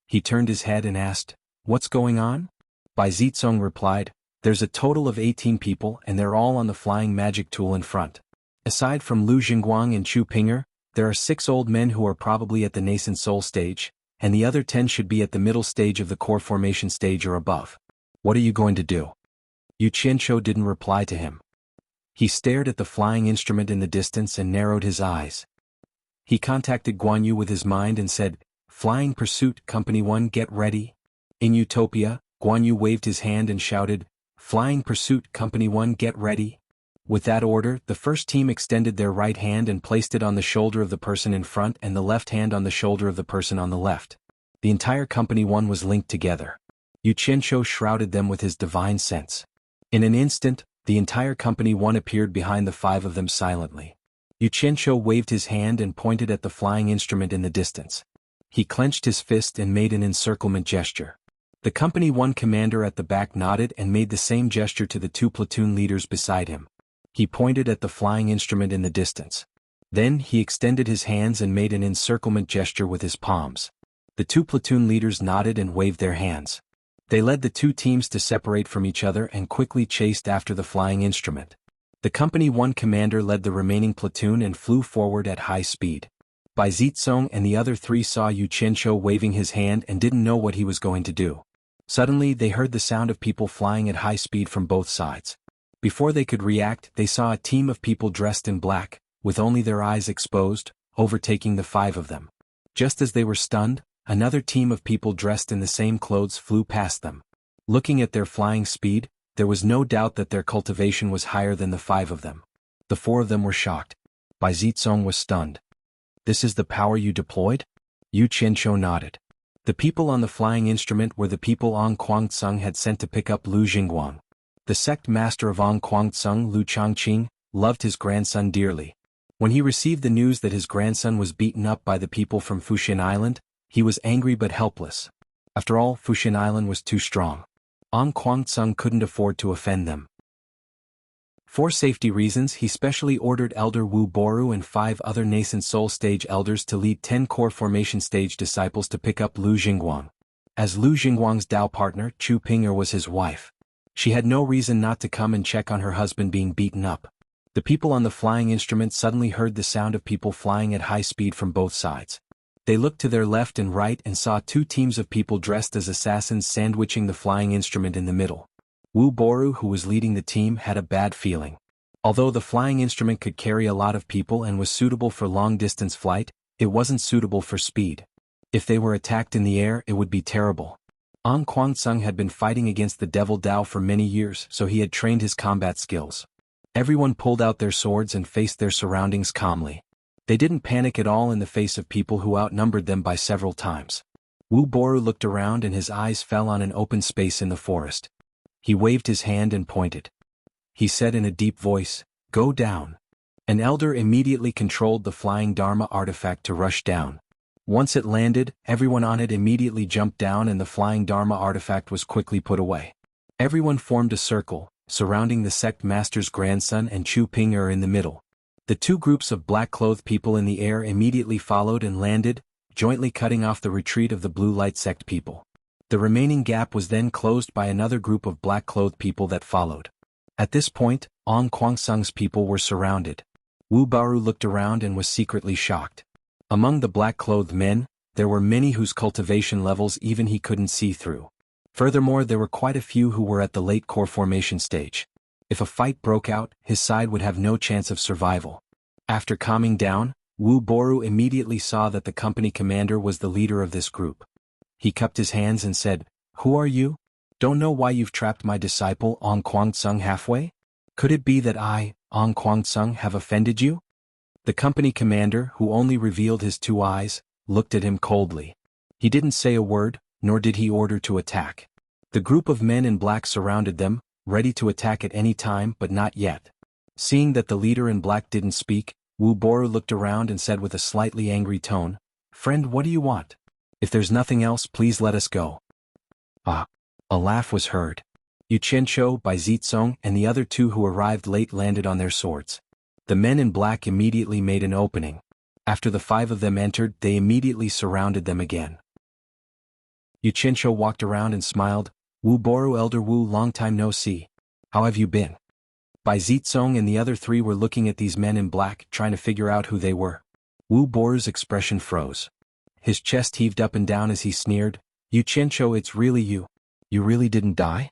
He turned his head and asked, What's going on? Bai Zizong replied, There's a total of 18 people and they're all on the flying magic tool in front. Aside from Lu Jingguang and Chu Ping'er, there are 6 old men who are probably at the nascent soul stage, and the other 10 should be at the middle stage of the core formation stage or above. What are you going to do? Yu Qianqiu didn't reply to him. He stared at the flying instrument in the distance and narrowed his eyes. He contacted Guan Yu with his mind and said, Flying Pursuit Company 1, get ready. In Utopia, Guan Yu waved his hand and shouted, Flying Pursuit Company 1, get ready. With that order, the first team extended their right hand and placed it on the shoulder of the person in front and the left hand on the shoulder of the person on the left. The entire Company 1 was linked together. Yu Qianqiu shrouded them with his divine sense. In an instant, the entire Company 1 appeared behind the 5 of them silently. Yu Qianqiu waved his hand and pointed at the flying instrument in the distance. He clenched his fist and made an encirclement gesture. The Company 1 commander at the back nodded and made the same gesture to the 2 platoon leaders beside him. He pointed at the flying instrument in the distance. Then he extended his hands and made an encirclement gesture with his palms. The 2 platoon leaders nodded and waved their hands. They led the 2 teams to separate from each other and quickly chased after the flying instrument. The Company 1 commander led the remaining platoon and flew forward at high speed. Bai Zizong and the other 3 saw Yu Qianqiu waving his hand and didn't know what he was going to do. Suddenly they heard the sound of people flying at high speed from both sides. Before they could react, they saw a team of people dressed in black, with only their eyes exposed, overtaking the 5 of them. Just as they were stunned, another team of people dressed in the same clothes flew past them. Looking at their flying speed, there was no doubt that their cultivation was higher than the 5 of them. The 4 of them were shocked. Bai Zizong was stunned. This is the power you deployed? Yu Qianqiu nodded. The people on the flying instrument were the people An Kuang-tsung had sent to pick up Lu Jingguang. The sect master of An Kuang-tsung, Lu Changqing, loved his grandson dearly. When he received the news that his grandson was beaten up by the people from Fuxian Island, he was angry but helpless. After all, Fuxian Island was too strong. An Kuang-tsung couldn't afford to offend them. For safety reasons, he specially ordered Elder Wu Boru and 5 other nascent soul stage elders to lead 10 core formation stage disciples to pick up Lu Jingguang. As Lu Jingguang's Dao partner, Chu Ping'er was his wife. She had no reason not to come and check on her husband being beaten up. The people on the flying instrument suddenly heard the sound of people flying at high speed from both sides. They looked to their left and right and saw two teams of people dressed as assassins sandwiching the flying instrument in the middle. Wu Boru, who was leading the team, had a bad feeling. Although the flying instrument could carry a lot of people and was suitable for long-distance flight, it wasn't suitable for speed. If they were attacked in the air, it would be terrible. An Kuang-tsung had been fighting against the Devil Dao for many years, so he had trained his combat skills. Everyone pulled out their swords and faced their surroundings calmly. They didn't panic at all in the face of people who outnumbered them by several times. Wu Boru looked around and his eyes fell on an open space in the forest. He waved his hand and pointed. He said in a deep voice, "Go down." An elder immediately controlled the flying Dharma artifact to rush down. Once it landed, everyone on it immediately jumped down and the flying Dharma artifact was quickly put away. Everyone formed a circle, surrounding the sect master's grandson and Chu Ping-er in the middle. The two groups of black-clothed people in the air immediately followed and landed, jointly cutting off the retreat of the blue light sect people. The remaining gap was then closed by another group of black-clothed people that followed. At this point, An Kuang-tsung's people were surrounded. Wu Baru looked around and was secretly shocked. Among the black-clothed men, there were many whose cultivation levels even he couldn't see through. Furthermore, there were quite a few who were at the late core formation stage. If a fight broke out, his side would have no chance of survival. After calming down, Wu Boru immediately saw that the company commander was the leader of this group. He cupped his hands and said, "Who are you? Don't know why you've trapped my disciple An Kuang-tsung halfway? Could it be that I, An Kuang-tsung, have offended you?" The company commander, who only revealed his two eyes, looked at him coldly. He didn't say a word, nor did he order to attack. The group of men in black surrounded them, ready to attack at any time but not yet. Seeing that the leader in black didn't speak, Wu Boru looked around and said with a slightly angry tone, "Friend, what do you want? If there's nothing else, please let us go." Ah! A laugh was heard. Yu Qianzhou, Bai Zitsong, and the other two who arrived late landed on their swords. The men in black immediately made an opening. After the five of them entered, they immediately surrounded them again. Yu Qianzhou walked around and smiled. "Wu Boru, Elder Wu, long time no see. How have you been?" Bai Zitsong and the other three were looking at these men in black, trying to figure out who they were. Wu Boru's expression froze. His chest heaved up and down as he sneered, "Yu Qianzhou, it's really you. You really didn't die?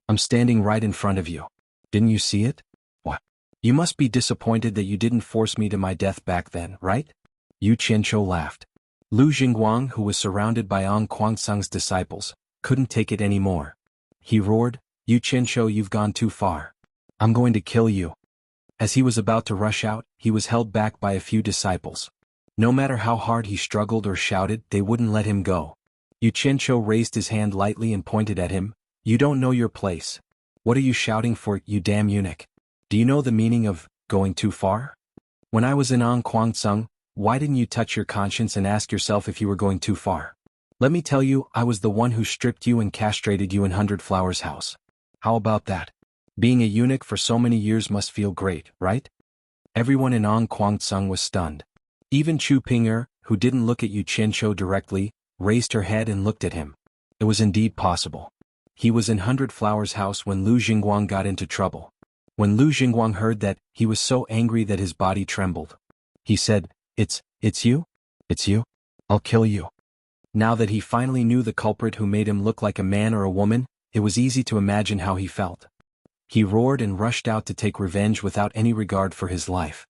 I'm standing right in front of you. Didn't you see it? What? You must be disappointed that you didn't force me to my death back then, right?" Yu Qianzhou laughed. Lu Jingguang, who was surrounded by An Kuang-tsung's disciples, couldn't take it anymore. He roared, "Yu Qianzhou, you've gone too far. I'm going to kill you." As he was about to rush out, he was held back by a few disciples. No matter how hard he struggled or shouted, they wouldn't let him go. Yu Qianzhou raised his hand lightly and pointed at him. "You don't know your place. What are you shouting for, you damn eunuch? Do you know the meaning of going too far? When I was in An Kuang-tsung, why didn't you touch your conscience and ask yourself if you were going too far? Let me tell you, I was the one who stripped you and castrated you in 100 Flowers House. How about that? Being a eunuch for so many years must feel great, right?" Everyone in An Kuang-tsung was stunned. Even Chu Ping-er, who didn't look at Yu Qianzhou directly, raised her head and looked at him. It was indeed possible. He was in 100 Flowers House when Lu Jingguang got into trouble. When Lu Jingguang heard that, he was so angry that his body trembled. He said, It's you? It's you? I'll kill you." Now that he finally knew the culprit who made him look like a man or a woman, it was easy to imagine how he felt. He roared and rushed out to take revenge without any regard for his life.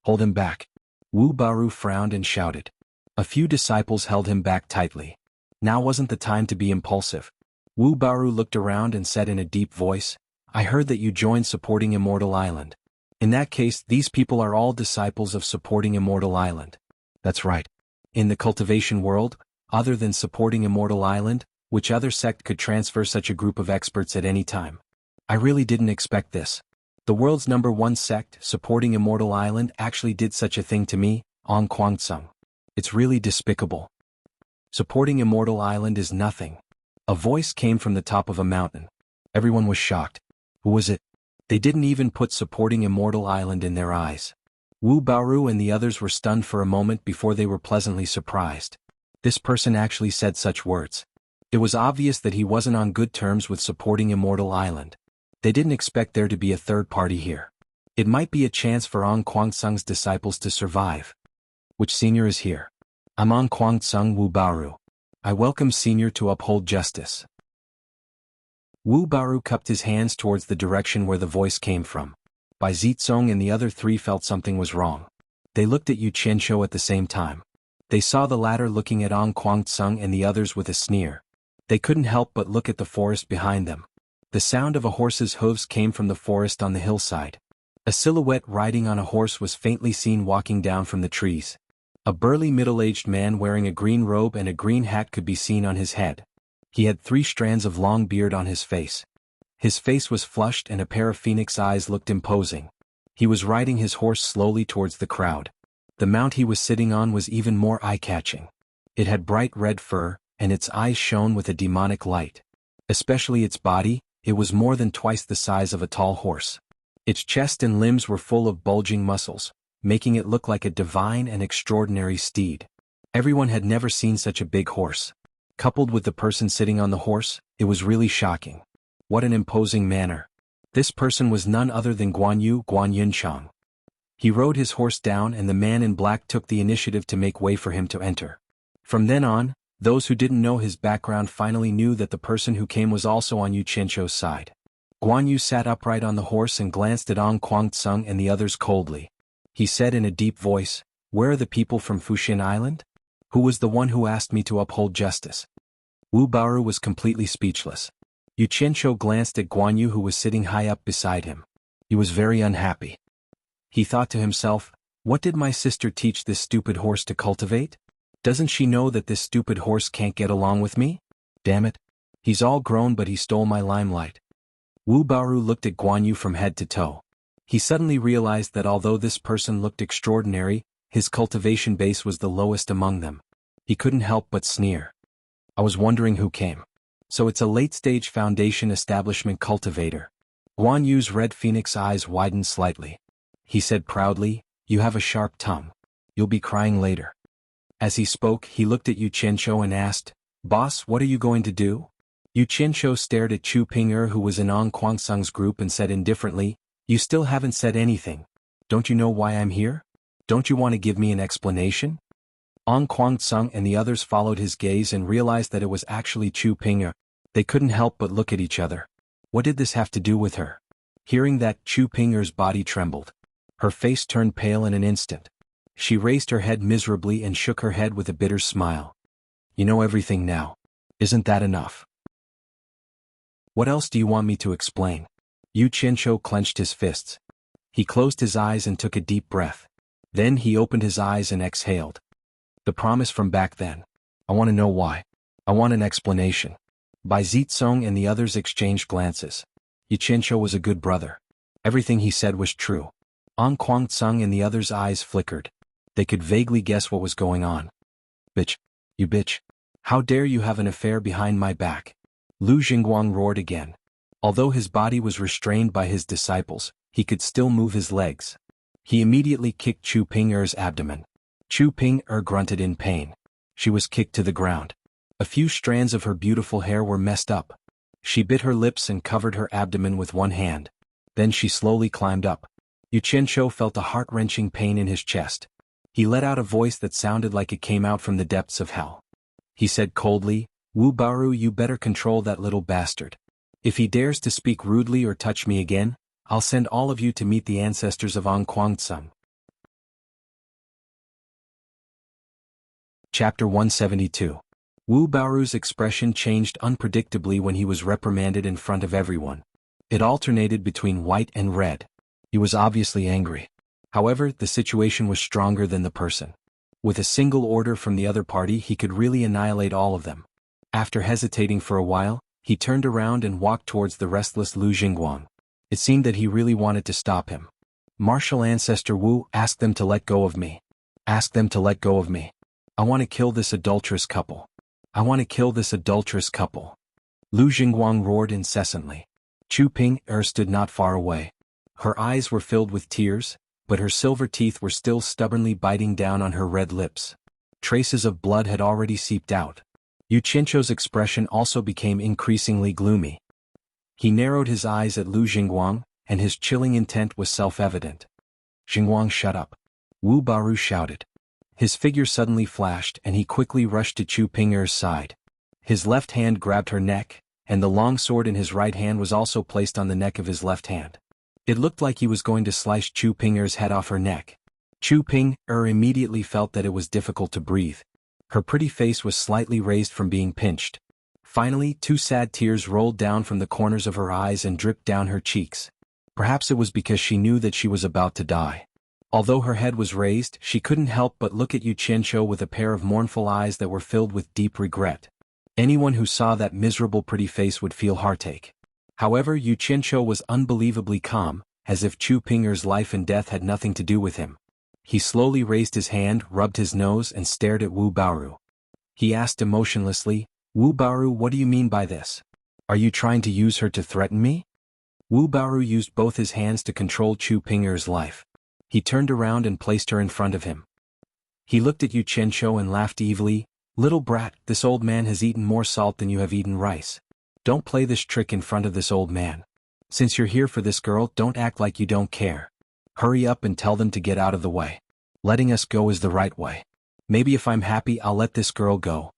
"Hold him back." Wu Baru frowned and shouted. A few disciples held him back tightly. Now wasn't the time to be impulsive. Wu Baru looked around and said in a deep voice, "I heard that you joined supporting Immortal Island. In that case, these people are all disciples of supporting Immortal Island." "That's right. In the cultivation world, other than supporting Immortal Island, which other sect could transfer such a group of experts at any time? I really didn't expect this. The world's #1 sect, supporting Immortal Island, actually did such a thing to me, An Kuang-tsung. It's really despicable. Supporting Immortal Island is nothing." A voice came from the top of a mountain. Everyone was shocked. Who was it? They didn't even put supporting Immortal Island in their eyes. Wu Baru and the others were stunned for a moment before they were pleasantly surprised. This person actually said such words. It was obvious that he wasn't on good terms with supporting Immortal Island. They didn't expect there to be a third party here. It might be a chance for Ong Kwangsung's disciples to survive. Which senior is here? I'm Ong Kwangsung Wu Baoru. I welcome senior to uphold justice. Wu Baoru cupped his hands towards the direction where the voice came from. Bai Zitsong and the other three felt something was wrong. They looked at Yu Qianqiu at the same time. They saw the latter looking at Ong Kwangsung and the others with a sneer. They couldn't help but look at the forest behind them. The sound of a horse's hooves came from the forest on the hillside. A silhouette riding on a horse was faintly seen walking down from the trees. A burly middle-aged man wearing a green robe and a green hat could be seen on his head. He had 3 strands of long beard on his face. His face was flushed and a pair of phoenix eyes looked imposing. He was riding his horse slowly towards the crowd. The mount he was sitting on was even more eye-catching. It had bright red fur, and its eyes shone with a demonic light. Especially its body, it was more than twice the size of a tall horse. Its chest and limbs were full of bulging muscles, making it look like a divine and extraordinary steed. Everyone had never seen such a big horse. Coupled with the person sitting on the horse, it was really shocking. What an imposing manner. This person was none other than Guan Yunchang. He rode his horse down and the man in black took the initiative to make way for him to enter. From then on, those who didn't know his background finally knew that the person who came was also on Yu Qianqiu's side. Guan Yu sat upright on the horse and glanced at Ong Kwangsung and the others coldly. He said in a deep voice, "Where are the people from Fuxian Island? Who was the one who asked me to uphold justice?" Wu Baoru was completely speechless. Yu Qianqiu glanced at Guan Yu who was sitting high up beside him. He was very unhappy. He thought to himself, what did my sister teach this stupid horse to cultivate? Doesn't she know that this stupid horse can't get along with me? Damn it. He's all grown but he stole my limelight. Wu Baoru looked at Guan Yu from head to toe. He suddenly realized that although this person looked extraordinary, his cultivation base was the lowest among them. He couldn't help but sneer. I was wondering who came. So it's a late-stage foundation establishment cultivator. Guan Yu's red phoenix eyes widened slightly. He said proudly, "You have a sharp tongue. You'll be crying later." As he spoke, he looked at Yu Qianqiu and asked, "Boss, what are you going to do?" Yu Qianqiu stared at Chu Ping'er who was in Ong Kwangsung's group and said indifferently, "You still haven't said anything. Don't you know why I'm here? Don't you want to give me an explanation?" Ong Kwangsung and the others followed his gaze and realized that it was actually Chu Ping'er. They couldn't help but look at each other. What did this have to do with her? Hearing that, Chu Ping'er's body trembled. Her face turned pale in an instant. She raised her head miserably and shook her head with a bitter smile. "You know everything now. Isn't that enough? What else do you want me to explain?" Yu Qianqiu clenched his fists. He closed his eyes and took a deep breath. Then he opened his eyes and exhaled. "The promise from back then. I want to know why. I want an explanation." Bai Zitsong and the others exchanged glances. Yu Qianqiu was a good brother. Everything he said was true. Ong Kwangsung and the others' eyes flickered. They could vaguely guess what was going on. "Bitch. You bitch. How dare you have an affair behind my back?" Lu Jingguang roared again. Although his body was restrained by his disciples, he could still move his legs. He immediately kicked Chu Ping'er's abdomen. Chu Ping'er grunted in pain. She was kicked to the ground. A few strands of her beautiful hair were messed up. She bit her lips and covered her abdomen with one hand. Then she slowly climbed up. Yu Qianqiu felt a heart-wrenching pain in his chest. He let out a voice that sounded like it came out from the depths of hell. He said coldly, "Wu Baoru, you better control that little bastard. If he dares to speak rudely or touch me again, I'll send all of you to meet the ancestors of Ong Kwangsung." Chapter 172. Wu Baoru's expression changed unpredictably when he was reprimanded in front of everyone. It alternated between white and red. He was obviously angry. However, the situation was stronger than the person. With a single order from the other party, he could really annihilate all of them. After hesitating for a while, he turned around and walked towards the restless Lu Jingguang. It seemed that he really wanted to stop him. "Martial Ancestor Wu, ask them to let go of me. Ask them to let go of me. I want to kill this adulterous couple. I want to kill this adulterous couple." Lu Jingguang roared incessantly. Chu Ping'er stood not far away. Her eyes were filled with tears, but her silver teeth were still stubbornly biting down on her red lips. Traces of blood had already seeped out. Yu Qianqiu's expression also became increasingly gloomy. He narrowed his eyes at Lu Jingguang, and his chilling intent was self-evident. "Xinguang, shut up!" Wu Baru shouted. His figure suddenly flashed and he quickly rushed to Chu Ping'er's side. His left hand grabbed her neck, and the long sword in his right hand was also placed on the neck of his left hand. It looked like he was going to slice Chu Ping'er's head off her neck. Chu Ping'er immediately felt that it was difficult to breathe. Her pretty face was slightly raised from being pinched. Finally, 2 sad tears rolled down from the corners of her eyes and dripped down her cheeks. Perhaps it was because she knew that she was about to die. Although her head was raised, she couldn't help but look at Yu Qianqiu with a pair of mournful eyes that were filled with deep regret. Anyone who saw that miserable pretty face would feel heartache. However, Yu Qianqiu was unbelievably calm, as if Chu Ping'er's life and death had nothing to do with him. He slowly raised his hand, rubbed his nose and stared at Wu Baoru. He asked emotionlessly, "Wu Baoru, what do you mean by this? Are you trying to use her to threaten me?" Wu Baoru used both his hands to control Chu Ping'er's life. He turned around and placed her in front of him. He looked at Yu Qianqiu and laughed evilly. "Little brat, this old man has eaten more salt than you have eaten rice. Don't play this trick in front of this old man. Since you're here for this girl, don't act like you don't care. Hurry up and tell them to get out of the way. Letting us go is the right way. Maybe if I'm happy I'll let this girl go."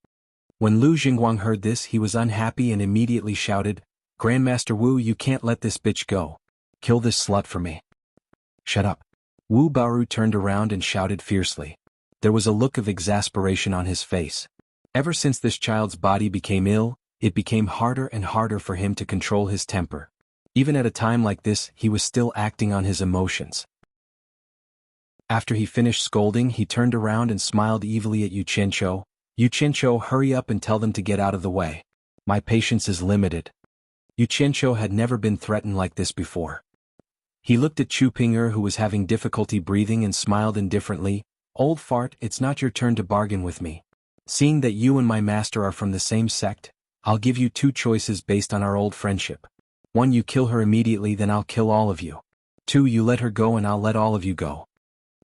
When Lu Xingguang heard this, he was unhappy and immediately shouted, "Grandmaster Wu, you can't let this bitch go. Kill this slut for me." "Shut up." Wu Baoru turned around and shouted fiercely. There was a look of exasperation on his face. Ever since this child's body became ill, it became harder and harder for him to control his temper. Even at a time like this, he was still acting on his emotions. After he finished scolding, he turned around and smiled evilly at Yu Qianqiu. "Yu Qianqiu, hurry up and tell them to get out of the way. My patience is limited." Yu Qianqiu had never been threatened like this before. He looked at Chu Ping'er, who was having difficulty breathing, and smiled indifferently. "Old fart, it's not your turn to bargain with me. Seeing that you and my master are from the same sect, I'll give you 2 choices based on our old friendship. 1, you kill her immediately, then I'll kill all of you. 2, you let her go and I'll let all of you go."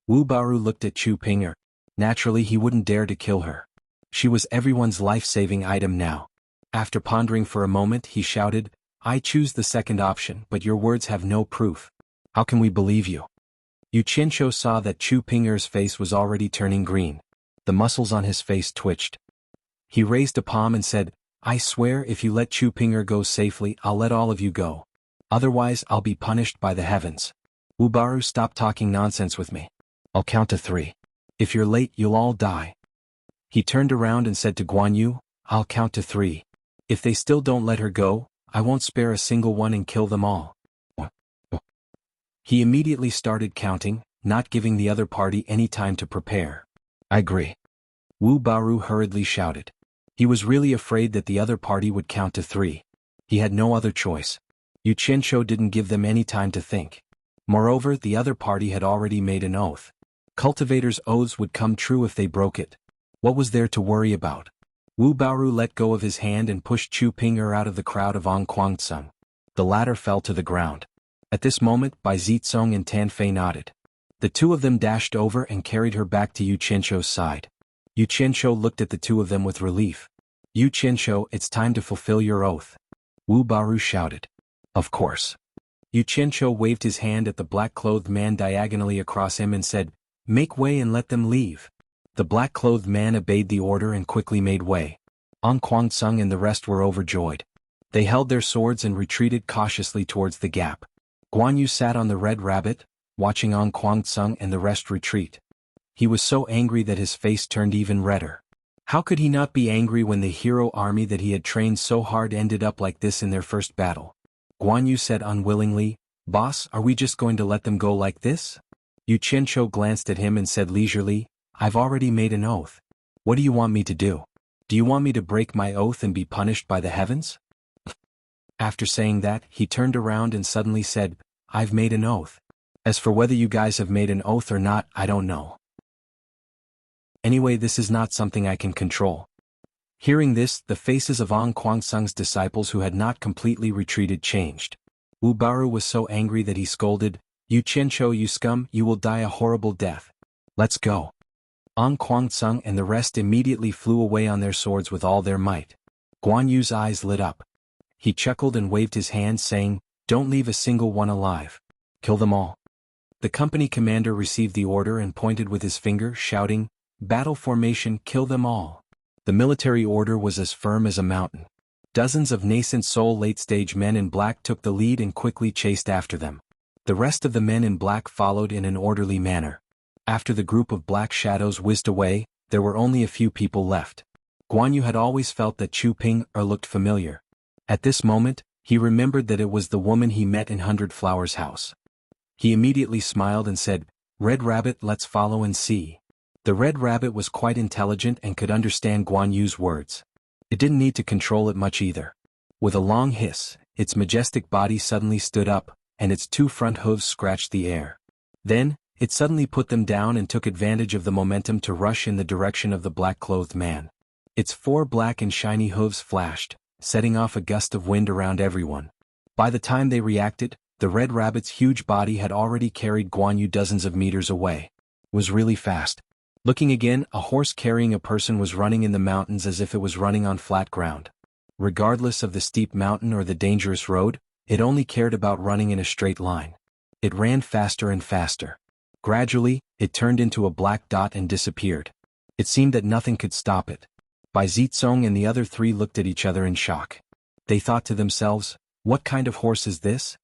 Wu Baoru looked at Chu Ping'er. Naturally, he wouldn't dare to kill her. She was everyone's life-saving item now. After pondering for a moment, he shouted, "I choose the second option, but your words have no proof. How can we believe you?" Yu Qianqiu saw that Chu Ping'er's face was already turning green. The muscles on his face twitched. He raised a palm and said, "I swear if you let Chu Ping'er go safely, I'll let all of you go. Otherwise, I'll be punished by the heavens. Wu Baoru, stop talking nonsense with me. I'll count to 3. If you're late, you'll all die." He turned around and said to Guan Yu, "I'll count to 3. If they still don't let her go, I won't spare a single one and kill them all." He immediately started counting, not giving the other party any time to prepare. "I agree." Wu Baoru hurriedly shouted. He was really afraid that the other party would count to 3. He had no other choice. Yu Qianqiu didn't give them any time to think. Moreover, the other party had already made an oath. Cultivators' oaths would come true if they broke it. What was there to worry about? Wu Baoru let go of his hand and pushed Chu Ping'er out of the crowd of Onquangsung. The latter fell to the ground. At this moment, Bai Zitsong and Tan Fei nodded. The 2 of them dashed over and carried her back to Yu Qianqiu's side. Yu Qianqiu looked at the 2 of them with relief. "Yu Qianqiu, it's time to fulfill your oath." Wu Baoru shouted. "Of course." Yu Qianqiu waved his hand at the black-clothed man diagonally across him and said, "Make way and let them leave." The black-clothed man obeyed the order and quickly made way. Onquangsung and the rest were overjoyed. They held their swords and retreated cautiously towards the gap. Guan Yu sat on the red rabbit, watching Onquangsung and the rest retreat. He was so angry that his face turned even redder. How could he not be angry when the hero army that he had trained so hard ended up like this in their first battle? Guan Yu said unwillingly, "Boss, are we just going to let them go like this?" Yu Qianqiu glanced at him and said leisurely, "I've already made an oath. What do you want me to do? Do you want me to break my oath and be punished by the heavens?" After saying that, he turned around and suddenly said, "I've made an oath. As for whether you guys have made an oath or not, I don't know. Anyway, this is not something I can control." Hearing this, the faces of Onquangsung's disciples who had not completely retreated changed. Wu Baoru was so angry that he scolded, "Yu Qianqiu, you scum, you will die a horrible death. Let's go." Onquangsung and the rest immediately flew away on their swords with all their might. Guan Yu's eyes lit up. He chuckled and waved his hand saying, Don't leave a single one alive. Kill them all. The company commander received the order and pointed with his finger, shouting, "Battle formation, kill them all." The military order was as firm as a mountain. Dozens of nascent soul late-stage men in black took the lead and quickly chased after them. The rest of the men in black followed in an orderly manner. After the group of black shadows whizzed away, there were only a few people left. Guan Yu had always felt that Chu Ping looked familiar. At this moment, he remembered that it was the woman he met in 100 Flowers House. He immediately smiled and said, "Red Rabbit, let's follow and see." The Red Rabbit was quite intelligent and could understand Guan Yu's words. It didn't need to control it much either. With a long hiss, its majestic body suddenly stood up, and its two front hooves scratched the air. Then, it suddenly put them down and took advantage of the momentum to rush in the direction of the black-clothed man. Its four black and shiny hooves flashed, setting off a gust of wind around everyone. By the time they reacted, the Red Rabbit's huge body had already carried Guan Yu dozens of meters away. It was really fast. Looking again, a horse carrying a person was running in the mountains as if it was running on flat ground. Regardless of the steep mountain or the dangerous road, it only cared about running in a straight line. It ran faster and faster. Gradually, it turned into a black dot and disappeared. It seemed that nothing could stop it. Bai Zizong and the other three looked at each other in shock. They thought to themselves, what kind of horse is this?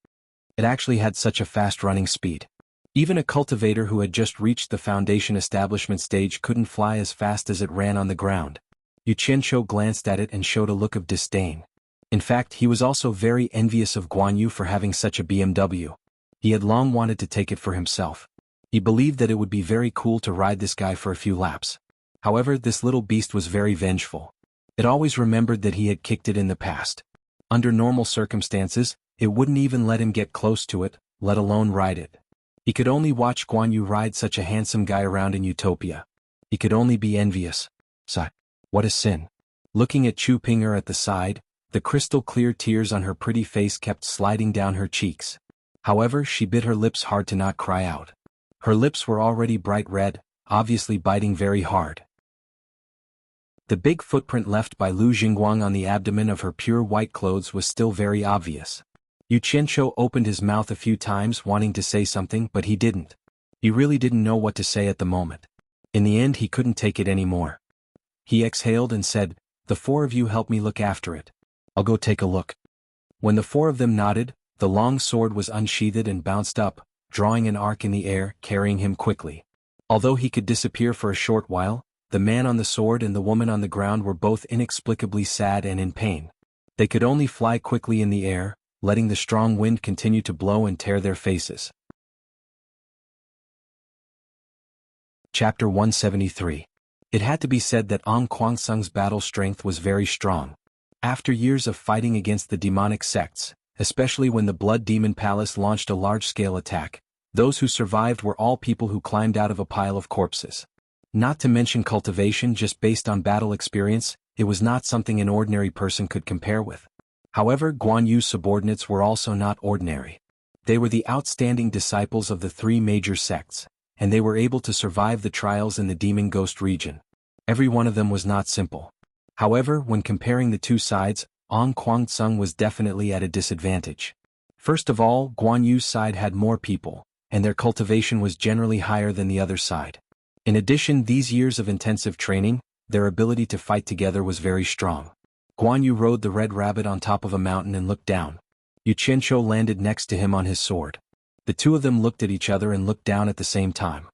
It actually had such a fast running speed. Even a cultivator who had just reached the foundation establishment stage couldn't fly as fast as it ran on the ground. Yu Qianzhou glanced at it and showed a look of disdain. In fact, he was also very envious of Guan Yu for having such a BMW. He had long wanted to take it for himself. He believed that it would be very cool to ride this guy for a few laps. However, this little beast was very vengeful. It always remembered that he had kicked it in the past. Under normal circumstances, it wouldn't even let him get close to it, let alone ride it. He could only watch Guan Yu ride such a handsome guy around in Utopia. He could only be envious. Sigh. What a sin. Looking at Chu Pinger at the side, the crystal-clear tears on her pretty face kept sliding down her cheeks. However, she bit her lips hard to not cry out. Her lips were already bright red, obviously biting very hard. The big footprint left by Lu Jingguang on the abdomen of her pure white clothes was still very obvious. Yu Qianzhou opened his mouth a few times wanting to say something, but he didn't. He really didn't know what to say at the moment. In the end, he couldn't take it anymore. He exhaled and said, "The four of you help me look after it. I'll go take a look." When the four of them nodded, the long sword was unsheathed and bounced up, drawing an arc in the air, carrying him quickly. Although he could disappear for a short while, the man on the sword and the woman on the ground were both inexplicably sad and in pain. They could only fly quickly in the air, letting the strong wind continue to blow and tear their faces. Chapter 173. It had to be said that Ong Kwangsung's battle strength was very strong. After years of fighting against the demonic sects, especially when the Blood Demon Palace launched a large-scale attack, those who survived were all people who climbed out of a pile of corpses. Not to mention cultivation just based on battle experience, it was not something an ordinary person could compare with. However, Guan Yu's subordinates were also not ordinary. They were the outstanding disciples of the three major sects, and they were able to survive the trials in the Demon Ghost region. Every one of them was not simple. However, when comparing the two sides, Ong Kwangsung was definitely at a disadvantage. First of all, Guan Yu's side had more people, and their cultivation was generally higher than the other side. In addition, these years of intensive training, their ability to fight together was very strong. Guan Yu rode the Red Rabbit on top of a mountain and looked down. Yu Qianzhou landed next to him on his sword. The two of them looked at each other and looked down at the same time.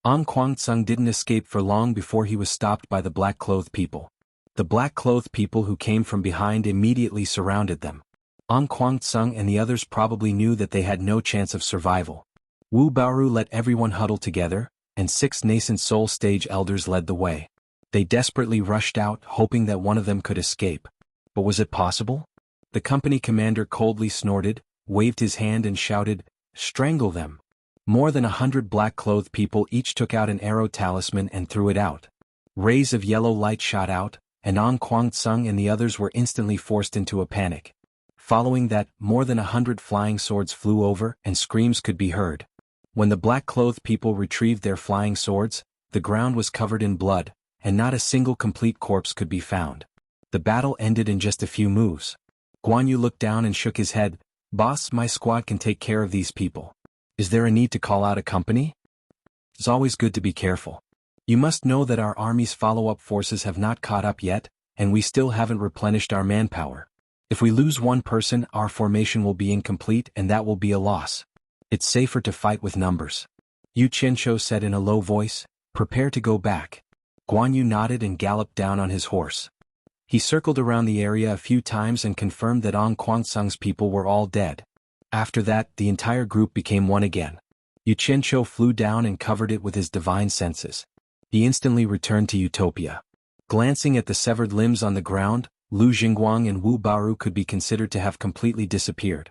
Ong Kwangsung didn't escape for long before he was stopped by the black-clothed people. The black-clothed people who came from behind immediately surrounded them. Ong Kwangsung and the others probably knew that they had no chance of survival. Wu Baoru let everyone huddle together, and 6 nascent soul stage elders led the way. They desperately rushed out, hoping that one of them could escape. But was it possible? The company commander coldly snorted, waved his hand and shouted, "Strangle them!" More than 100 black-clothed people each took out an arrow talisman and threw it out. Rays of yellow light shot out, and Ong Kwangsung and the others were instantly forced into a panic. Following that, more than 100 flying swords flew over, and screams could be heard. When the black-clothed people retrieved their flying swords, the ground was covered in blood, and not a single complete corpse could be found. The battle ended in just a few moves. Guan Yu looked down and shook his head. "Boss, my squad can take care of these people. Is there a need to call out a company?" "It's always good to be careful. You must know that our army's follow-up forces have not caught up yet, and we still haven't replenished our manpower. If we lose one person, our formation will be incomplete and that will be a loss. It's safer to fight with numbers." Xianxia said in a low voice, "Prepare to go back." Guanyu nodded and galloped down on his horse. He circled around the area a few times and confirmed that Quangsung's people were all dead. After that, the entire group became one again. Xianxia flew down and covered it with his divine senses. He instantly returned to Utopia. Glancing at the severed limbs on the ground, Lu Jingguang and Wu Baoru could be considered to have completely disappeared.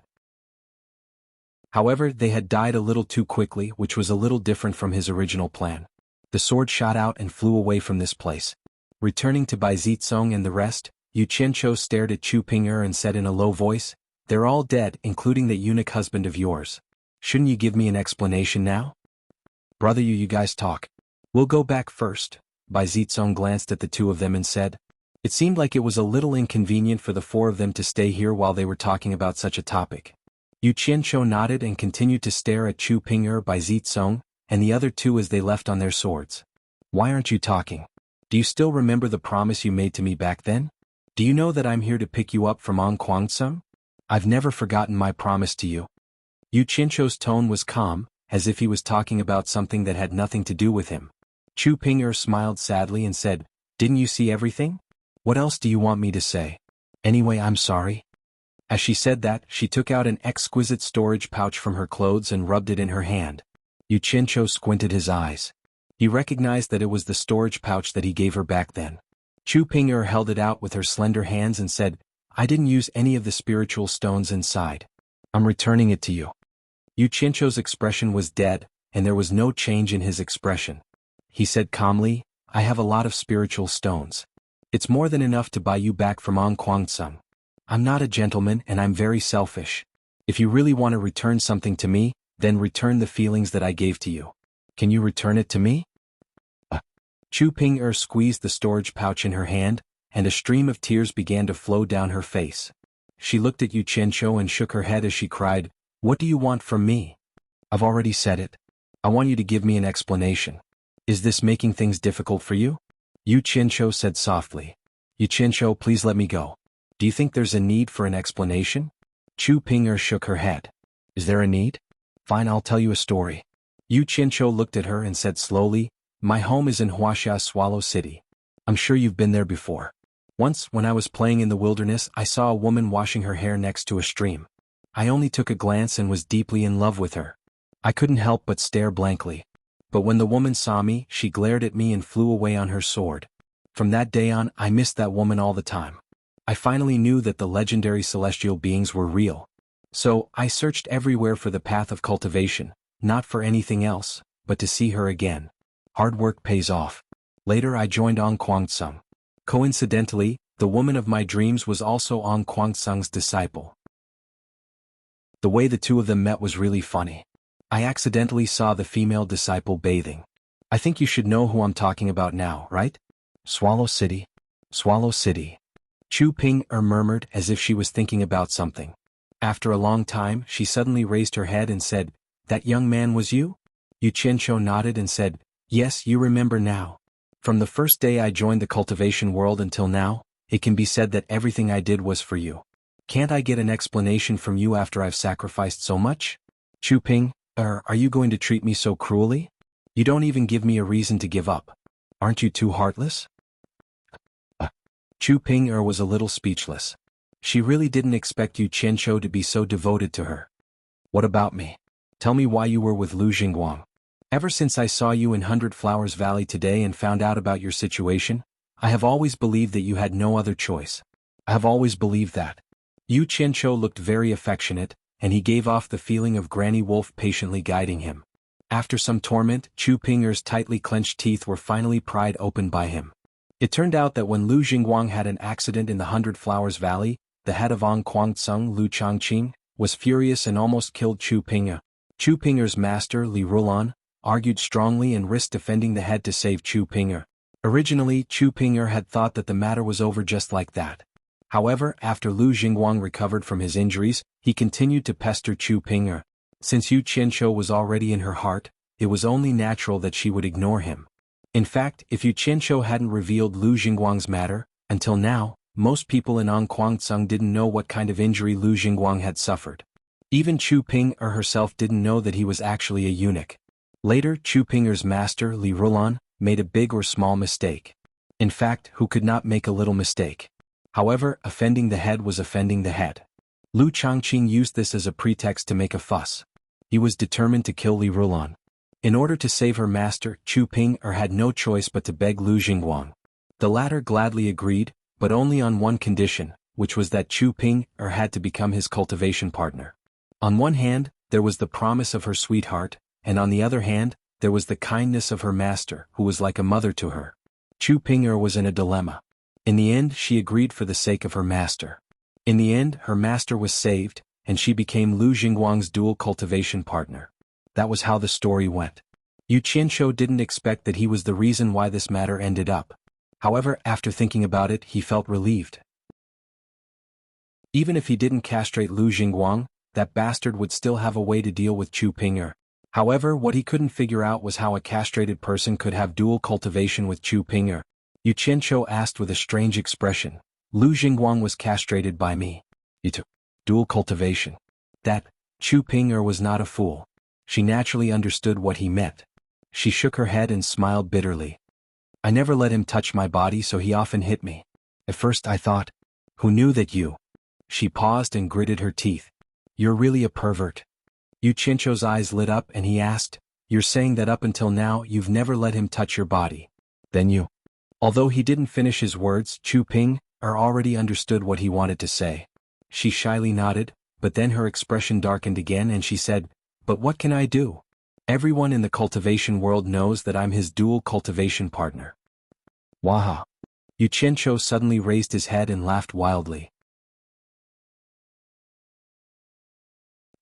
However, they had died a little too quickly, which was a little different from his original plan. The sword shot out and flew away from this place. Returning to Bai Zitsong and the rest, Xianxia stared at Chu Ping'er and said in a low voice, "They're all dead, including that eunuch husband of yours. Shouldn't you give me an explanation now?" "Brother, you guys talk. We'll go back first." Bai Zitsong glanced at the two of them and said. It seemed like it was a little inconvenient for the four of them to stay here while they were talking about such a topic. Xianxia nodded and continued to stare at Chu Ping'er, Bai Zitsong, and the other two as they left on their swords. "Why aren't you talking? Do you still remember the promise you made to me back then? Do you know that I'm here to pick you up from Quangsung? I've never forgotten my promise to you." Xianxia's tone was calm, as if he was talking about something that had nothing to do with him. Chu Ping'er smiled sadly and said, "Didn't you see everything? What else do you want me to say? Anyway, I'm sorry." As she said that, she took out an exquisite storage pouch from her clothes and rubbed it in her hand. Xianxia squinted his eyes. He recognized that it was the storage pouch that he gave her back then. Chu Ping'er held it out with her slender hands and said, "I didn't use any of the spiritual stones inside. I'm returning it to you." Xianxia's expression was dead, and there was no change in his expression. He said calmly, "I have a lot of spiritual stones. It's more than enough to buy you back from Quangsung. I'm not a gentleman and I'm very selfish. If you really want to return something to me, then return the feelings that I gave to you. Can you return it to me?" Chu Ping'er squeezed the storage pouch in her hand, and a stream of tears began to flow down her face. She looked at Xianxia and shook her head as she cried, "What do you want from me?" "I've already said it. I want you to give me an explanation. Is this making things difficult for you?" Xianxia said softly. "Xianxia, please let me go. Do you think there's a need for an explanation?" Chu Ping'er shook her head. "Is there a need? Fine, I'll tell you a story." Xianxia looked at her and said slowly, "My home is in Huaxia Swallow City. I'm sure you've been there before. Once, when I was playing in the wilderness, I saw a woman washing her hair next to a stream. I only took a glance and was deeply in love with her. I couldn't help but stare blankly. But when the woman saw me, she glared at me and flew away on her sword. From that day on, I missed that woman all the time. I finally knew that the legendary celestial beings were real. So, I searched everywhere for the path of cultivation, not for anything else, but to see her again. Hard work pays off. Later I joined Quangsung. Coincidentally, the woman of my dreams was also Quangsung's disciple. The way the two of them met was really funny. I accidentally saw the female disciple bathing. I think you should know who I'm talking about now, right? Swallow City. Swallow City. Chu Ping'er murmured as if she was thinking about something. After a long time, she suddenly raised her head and said, "That young man was you?" Xianxia nodded and said, "Yes, you remember now. From the first day I joined the cultivation world until now, it can be said that everything I did was for you. Can't I get an explanation from you after I've sacrificed so much? Chu Ping'er, are you going to treat me so cruelly? You don't even give me a reason to give up. Aren't you too heartless?" Chu Ping'er was a little speechless. She really didn't expect Xianxia to be so devoted to her. "What about me? Tell me why you were with Lu Jingguang. Ever since I saw you in Hundred Flowers Valley today and found out about your situation, I have always believed that you had no other choice. I have always believed that." Xianxia looked very affectionate, and he gave off the feeling of Granny Wolf patiently guiding him. After some torment, Chu Ping'er's tightly clenched teeth were finally pried open by him. It turned out that when Lu Jingguang had an accident in the Hundred Flowers Valley, the head of Quangsung, Lu Changqing, was furious and almost killed Chu Ping'er. Chu Ping'er's master, Li Rulan, argued strongly and risked defending the head to save Chu Ping'er. Originally, Chu Ping'er had thought that the matter was over just like that. However, after Lu Jingguang recovered from his injuries, he continued to pester Chu Ping'er. Since Yu Qianqiu was already in her heart, it was only natural that she would ignore him. In fact, if Yu Qianqiu hadn't revealed Lu Jingguang's matter, until now, most people in Anquangceng didn't know what kind of injury Lu Jingguang had suffered. Even Chu Ping'er herself didn't know that he was actually a eunuch. Later, Chu Ping'er's master, Li Rulan, made a big or small mistake. In fact, who could not make a little mistake? However, offending the head was offending the head. Lu Changqing used this as a pretext to make a fuss. He was determined to kill Li Rulan. In order to save her master, Chu Ping'er had no choice but to beg Lu Jingguang. The latter gladly agreed, but only on one condition, which was that Chu Ping'er had to become his cultivation partner. On one hand, there was the promise of her sweetheart, and on the other hand, there was the kindness of her master, who was like a mother to her. Chu Ping'er was in a dilemma. In the end, she agreed for the sake of her master. In the end, her master was saved, and she became Lu Jingguang's dual cultivation partner. That was how the story went. Yu Qianqiu didn't expect that he was the reason why this matter ended up. However, after thinking about it, he felt relieved. Even if he didn't castrate Lu Jingguang, that bastard would still have a way to deal with Chu Ping'er. However, what he couldn't figure out was how a castrated person could have dual cultivation with Chu Ping'er. Yu Qianqiu asked with a strange expression. Lu Jingguang was castrated by me. Dual cultivation. That, Chu Ping'er was not a fool. She naturally understood what he meant. She shook her head and smiled bitterly. I never let him touch my body, so he often hit me. At first I thought, who knew that you? She paused and gritted her teeth. You're really a pervert. Yu Qianqiu's eyes lit up and he asked, you're saying that up until now you've never let him touch your body. Then you. Although he didn't finish his words, Chu Ping'er already understood what he wanted to say. She shyly nodded, but then her expression darkened again and she said, but what can I do? Everyone in the cultivation world knows that I'm his dual cultivation partner. Waha. Yu Qianqiu suddenly raised his head and laughed wildly.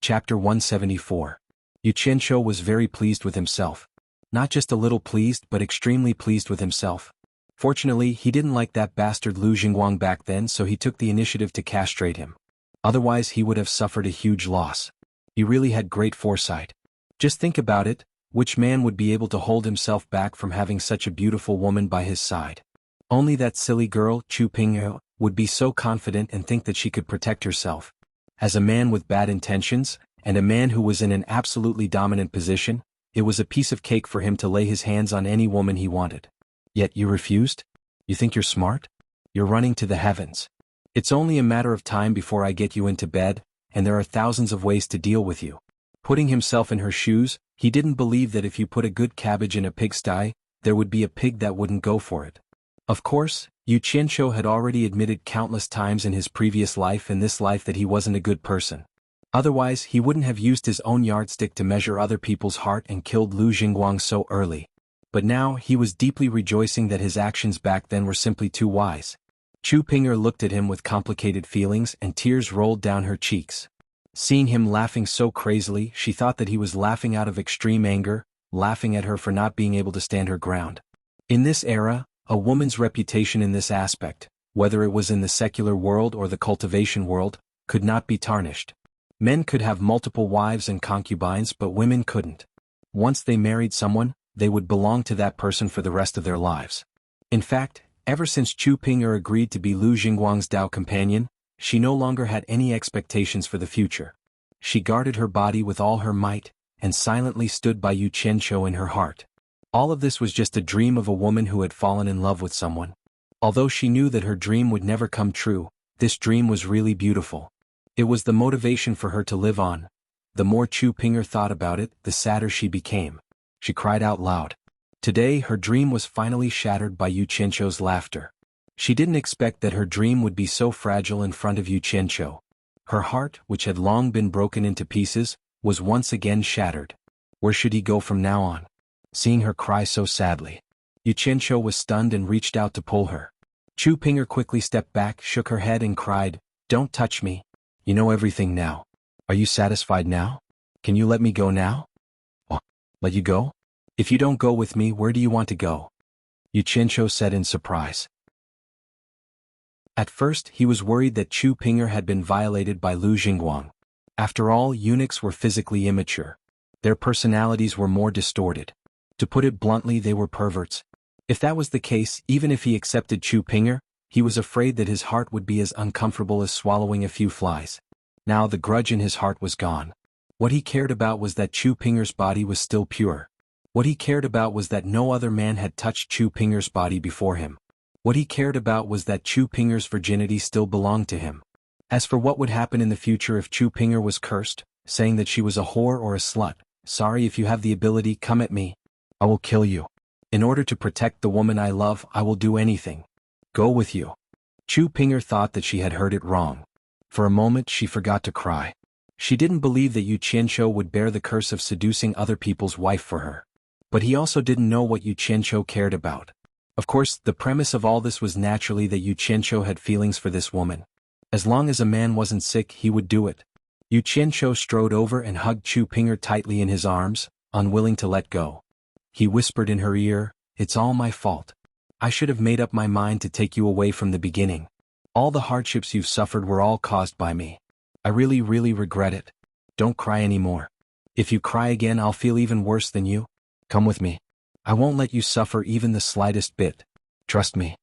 Chapter 174. Yu Qianqiu was very pleased with himself. Not just a little pleased but extremely pleased with himself. Fortunately, he didn't like that bastard Lu Jingguang back then, so he took the initiative to castrate him. Otherwise he would have suffered a huge loss. He really had great foresight. Just think about it, which man would be able to hold himself back from having such a beautiful woman by his side? Only that silly girl, Chu Ping'er, would be so confident and think that she could protect herself. As a man with bad intentions, and a man who was in an absolutely dominant position, it was a piece of cake for him to lay his hands on any woman he wanted. Yet you refused? You think you're smart? You're running to the heavens. It's only a matter of time before I get you into bed, and there are thousands of ways to deal with you. Putting himself in her shoes, he didn't believe that if you put a good cabbage in a pigsty, there would be a pig that wouldn't go for it. Of course, Yu Qianqiu had already admitted countless times in his previous life and this life that he wasn't a good person. Otherwise, he wouldn't have used his own yardstick to measure other people's heart and killed Lu Jingguang so early. But now, he was deeply rejoicing that his actions back then were simply too wise. Chu Ping'er looked at him with complicated feelings and tears rolled down her cheeks. Seeing him laughing so crazily, she thought that he was laughing out of extreme anger, laughing at her for not being able to stand her ground. In this era, a woman's reputation in this aspect, whether it was in the secular world or the cultivation world, could not be tarnished. Men could have multiple wives and concubines, but women couldn't. Once they married someone, they would belong to that person for the rest of their lives. In fact, ever since Chu Ping'er agreed to be Lu Jingguang's Dao companion, she no longer had any expectations for the future. She guarded her body with all her might, and silently stood by Yu Qianqiu in her heart. All of this was just a dream of a woman who had fallen in love with someone. Although she knew that her dream would never come true, this dream was really beautiful. It was the motivation for her to live on. The more Chu Ping'er thought about it, the sadder she became. She cried out loud. Today her dream was finally shattered by Yu Qianqiu's laughter. She didn't expect that her dream would be so fragile in front of Yu Qianqiu. Her heart, which had long been broken into pieces, was once again shattered. Where should he go from now on? Seeing her cry so sadly, Yu Qianqiu was stunned and reached out to pull her. Chu Ping'er quickly stepped back, shook her head and cried, "Don't touch me. You know everything now. Are you satisfied now? Can you let me go now?" "Oh, let you go? If you don't go with me, where do you want to go?" Yu Qianqiu said in surprise. At first, he was worried that Chu Ping'er had been violated by Lu Jingguang. After all, eunuchs were physically immature. Their personalities were more distorted. To put it bluntly, they were perverts. If that was the case, even if he accepted Chu Pinger, he was afraid that his heart would be as uncomfortable as swallowing a few flies. Now the grudge in his heart was gone. What he cared about was that Chu Pinger's body was still pure. What he cared about was that no other man had touched Chu Pinger's body before him. What he cared about was that Chu Pinger's virginity still belonged to him. As for what would happen in the future if Chu Pinger was cursed, saying that she was a whore or a slut, sorry, if you have the ability, come at me. I will kill you. In order to protect the woman I love, I will do anything. Go with you. Chu Pinger thought that she had heard it wrong. For a moment she forgot to cry. She didn't believe that Xianxia would bear the curse of seducing other people's wife for her. But he also didn't know what Xianxia cared about. Of course, the premise of all this was naturally that Xianxia had feelings for this woman. As long as a man wasn't sick, he would do it. Xianxia strode over and hugged Chu Pinger tightly in his arms, unwilling to let go. He whispered in her ear, "It's all my fault. I should have made up my mind to take you away from the beginning. All the hardships you've suffered were all caused by me. I really, really regret it. Don't cry anymore. If you cry again, I'll feel even worse than you. Come with me. I won't let you suffer even the slightest bit. Trust me."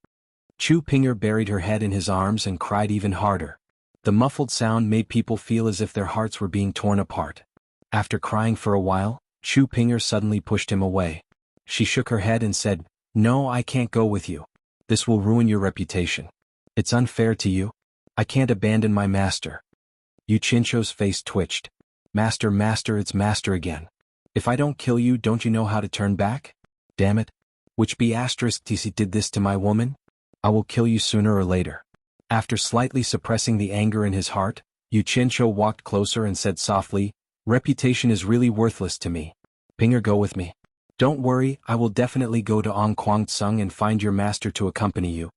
Chu Pinger buried her head in his arms and cried even harder. The muffled sound made people feel as if their hearts were being torn apart. After crying for a while, Chu Pinger suddenly pushed him away. She shook her head and said, "No, I can't go with you. This will ruin your reputation. It's unfair to you. I can't abandon my master." Xianxia's face twitched. Master, it's master again. If I don't kill you, don't you know how to turn back? Damn it. Which be TC did this to my woman? I will kill you sooner or later. After slightly suppressing the anger in his heart, Xianxia walked closer and said softly, "Reputation is really worthless to me. Pinger, go with me. Don't worry, I will definitely go to Onquangsung and find your master to accompany you.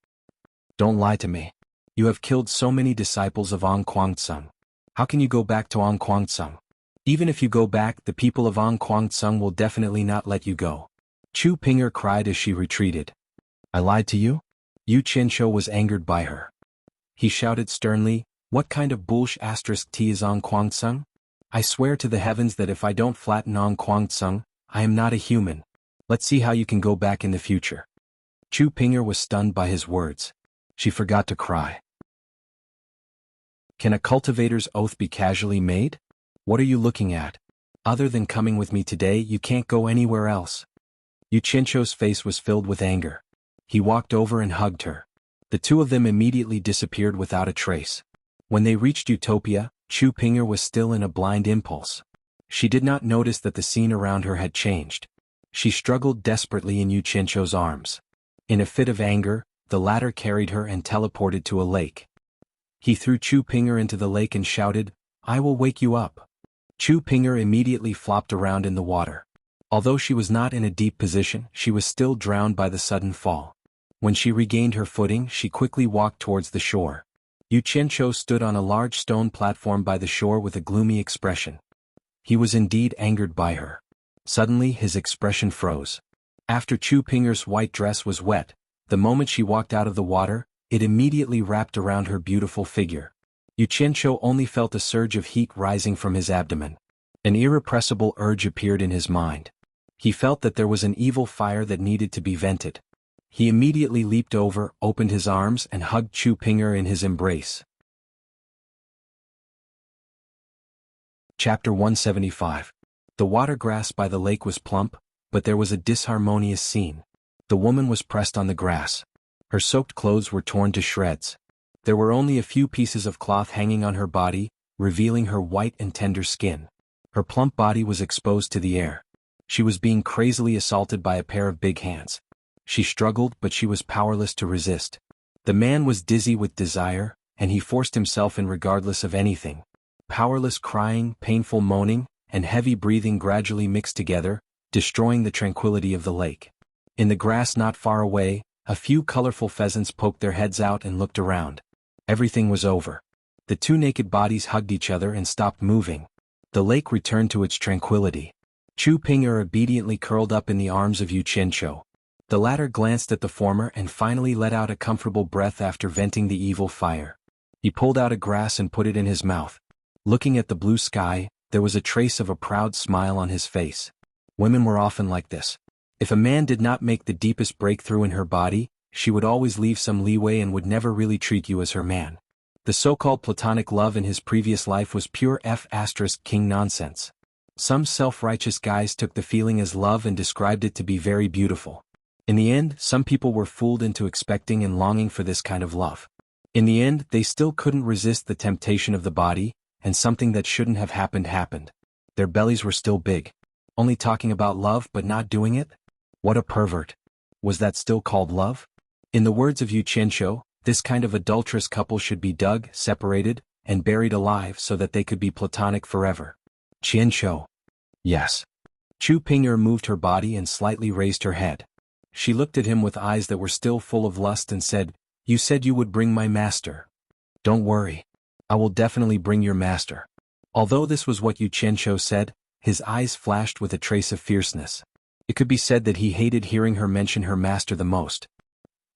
Don't lie to me. You have killed so many disciples of Onquangsung. How can you go back to Onquangsung? Even if you go back, the people of Onquangsung will definitely not let you go." Chu Pinger cried as she retreated. "I lied to you?" Xianxia was angered by her. He shouted sternly, "What kind of bullsh*t is Onquangsung? I swear to the heavens that if I don't flatten Onquangsung, I am not a human. Let's see how you can go back in the future." Chu Pinger was stunned by his words. She forgot to cry. Can a cultivator's oath be casually made? What are you looking at? Other than coming with me today, you can't go anywhere else. Xianxia's face was filled with anger. He walked over and hugged her. The two of them immediately disappeared without a trace. When they reached Utopia, Chu Pinger was still in a blind impulse. She did not notice that the scene around her had changed. She struggled desperately in Xianxia's arms. In a fit of anger, the latter carried her and teleported to a lake. He threw Chu Pinger into the lake and shouted, "I will wake you up." Chu Pinger immediately flopped around in the water. Although she was not in a deep position, she was still drowned by the sudden fall. When she regained her footing, she quickly walked towards the shore. Xianxia stood on a large stone platform by the shore with a gloomy expression. He was indeed angered by her. Suddenly his expression froze. After Chu Pinger's white dress was wet, the moment she walked out of the water, it immediately wrapped around her beautiful figure. Xianxia only felt a surge of heat rising from his abdomen. An irrepressible urge appeared in his mind. He felt that there was an evil fire that needed to be vented. He immediately leaped over, opened his arms and hugged Chu Pinger in his embrace. Chapter 175. The water grass by the lake was plump, but there was a disharmonious scene. The woman was pressed on the grass. Her soaked clothes were torn to shreds. There were only a few pieces of cloth hanging on her body, revealing her white and tender skin. Her plump body was exposed to the air. She was being crazily assaulted by a pair of big hands. She struggled, but she was powerless to resist. The man was dizzy with desire, and he forced himself in regardless of anything. Powerless crying, painful moaning, and heavy breathing gradually mixed together, destroying the tranquility of the lake. In the grass not far away, a few colorful pheasants poked their heads out and looked around. Everything was over. The two naked bodies hugged each other and stopped moving. The lake returned to its tranquility. Chu Pinger obediently curled up in the arms of Xianxia. The latter glanced at the former and finally let out a comfortable breath after venting the evil fire. He pulled out a grass and put it in his mouth. Looking at the blue sky, there was a trace of a proud smile on his face. Women were often like this. If a man did not make the deepest breakthrough in her body, she would always leave some leeway and would never really treat you as her man. The so-called platonic love in his previous life was pure F***king nonsense. Some self-righteous guys took the feeling as love and described it to be very beautiful. In the end, some people were fooled into expecting and longing for this kind of love. In the end, they still couldn't resist the temptation of the body, and something that shouldn't have happened. Their bellies were still big. Only talking about love but not doing it? What a pervert. Was that still called love? In the words of xianxia, this kind of adulterous couple should be dug, separated, and buried alive so that they could be platonic forever. Xianxia. Yes. Chu Ping'er moved her body and slightly raised her head. She looked at him with eyes that were still full of lust and said, "You said you would bring my master. Don't worry. I will definitely bring your master." Although this was what Xianxia said, his eyes flashed with a trace of fierceness. It could be said that he hated hearing her mention her master the most.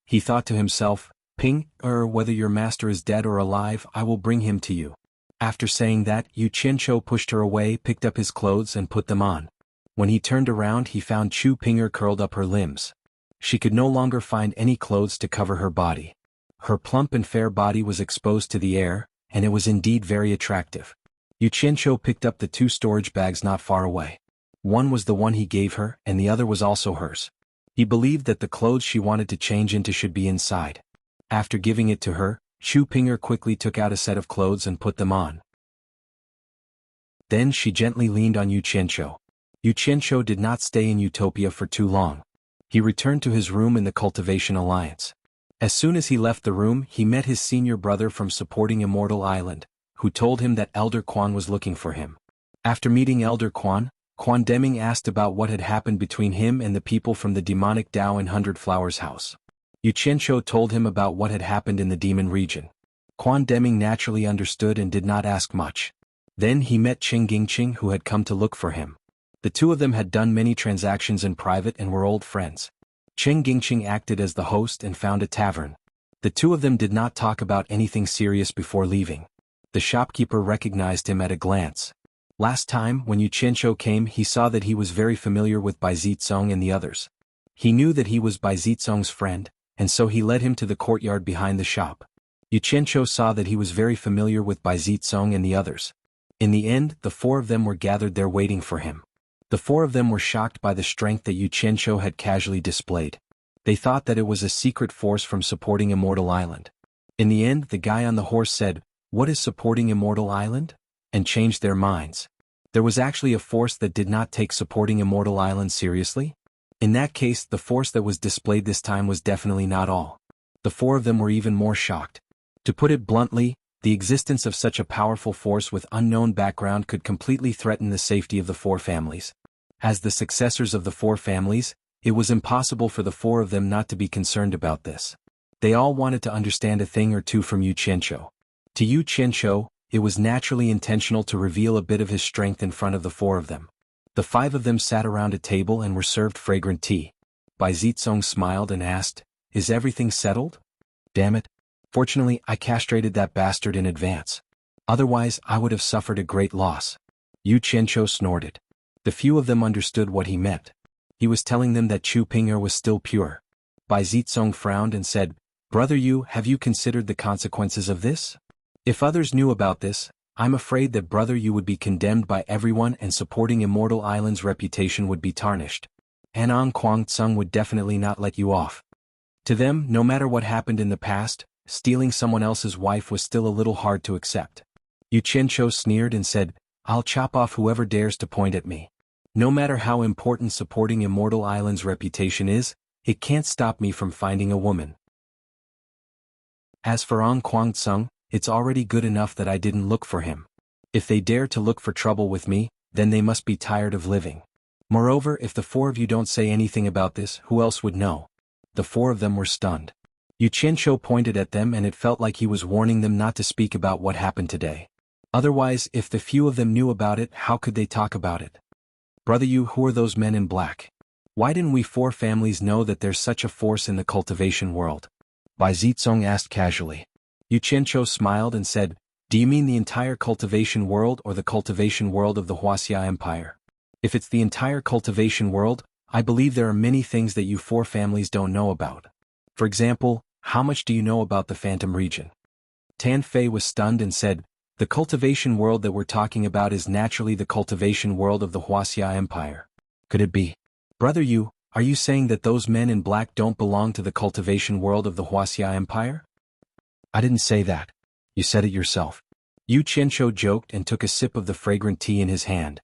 He thought to himself, whether your master is dead or alive, I will bring him to you." After saying that, Xianxia pushed her away, picked up his clothes and put them on. When he turned around, he found Chu Ping'er curled up her limbs. She could no longer find any clothes to cover her body. Her plump and fair body was exposed to the air, and it was indeed very attractive. Xianxia picked up the 2 storage bags not far away. One was the one he gave her, and the other was also hers. He believed that the clothes she wanted to change into should be inside. After giving it to her, Chu Ping'er quickly took out a set of clothes and put them on. Then she gently leaned on Xianxia. Xianxia did not stay in Utopia for too long. He returned to his room in the Cultivation Alliance. As soon as he left the room, he met his senior brother from supporting Immortal Island, who told him that Elder Quan was looking for him. After meeting Elder Quan Deming asked about what had happened between him and the people from the demonic Tao in 100 Flowers house. Xianxia told him about what had happened in the demon region. Quan Deming naturally understood and did not ask much. Then he met Cheng Gingqing, who had come to look for him. The two of them had done many transactions in private and were old friends. Cheng Gingqing acted as the host and found a tavern. The two of them did not talk about anything serious before leaving. The shopkeeper recognized him at a glance. Last time, when Xianxia came, he saw that he was very familiar with Bai Zitsong and the others. He knew that he was Bai Zitsong's friend, and so he led him to the courtyard behind the shop. Xianxia saw that he was very familiar with Bai Zitsong and the others. In the end, the 4 of them were gathered there waiting for him. The 4 of them were shocked by the strength that Xianxia had casually displayed. They thought that it was a secret force from supporting Immortal Island. In the end, the guy on the horse said, "What is supporting Immortal Island?" and changed their minds. There was actually a force that did not take supporting Immortal Island seriously? In that case, the force that was displayed this time was definitely not all. The 4 of them were even more shocked. To put it bluntly, the existence of such a powerful force with unknown background could completely threaten the safety of the 4 families. As the successors of the 4 families, it was impossible for the 4 of them not to be concerned about this. They all wanted to understand a thing or two from Xianxia. To Xianxia, it was naturally intentional to reveal a bit of his strength in front of the 4 of them. The 5 of them sat around a table and were served fragrant tea. Bai Zitsong smiled and asked, "Is everything settled?" "Damn it. Fortunately, I castrated that bastard in advance. Otherwise, I would have suffered a great loss." Xianxia snorted. The few of them understood what he meant. He was telling them that Chu Ping'er was still pure. Bai Zitsong frowned and said, "Brother Yu, have you considered the consequences of this? If others knew about this, I'm afraid that Brother Yu would be condemned by everyone and supporting Immortal Island's reputation would be tarnished. Anong Kwang Tsung would definitely not let you off." To them, no matter what happened in the past, stealing someone else's wife was still a little hard to accept. Xianxia sneered and said, "I'll chop off whoever dares to point at me. No matter how important supporting Immortal Island's reputation is, it can't stop me from finding a woman. As for Ong Kwang Tsung, it's already good enough that I didn't look for him. If they dare to look for trouble with me, then they must be tired of living. Moreover, if the 4 of you don't say anything about this, who else would know?" The 4 of them were stunned. Xianxia pointed at them and it felt like he was warning them not to speak about what happened today. Otherwise, if the few of them knew about it, how could they talk about it? "Brother Yu, who are those men in black? Why didn't we 4 families know that there's such a force in the cultivation world?" Bai Zitsong asked casually. Xianxia smiled and said, Do you mean the entire cultivation world or the cultivation world of the Wuxia Empire? If it's the entire cultivation world, I believe there are many things that you four families don't know about. For example, how much do you know about the Phantom region? Tan Fei was stunned and said, the cultivation world that we're talking about is naturally the cultivation world of the Wuxia Empire. Could it be? Brother Yu, are you saying that those men in black don't belong to the cultivation world of the Wuxia Empire? I didn't say that. You said it yourself. Yu Qianzhou joked and took a sip of the fragrant tea in his hand.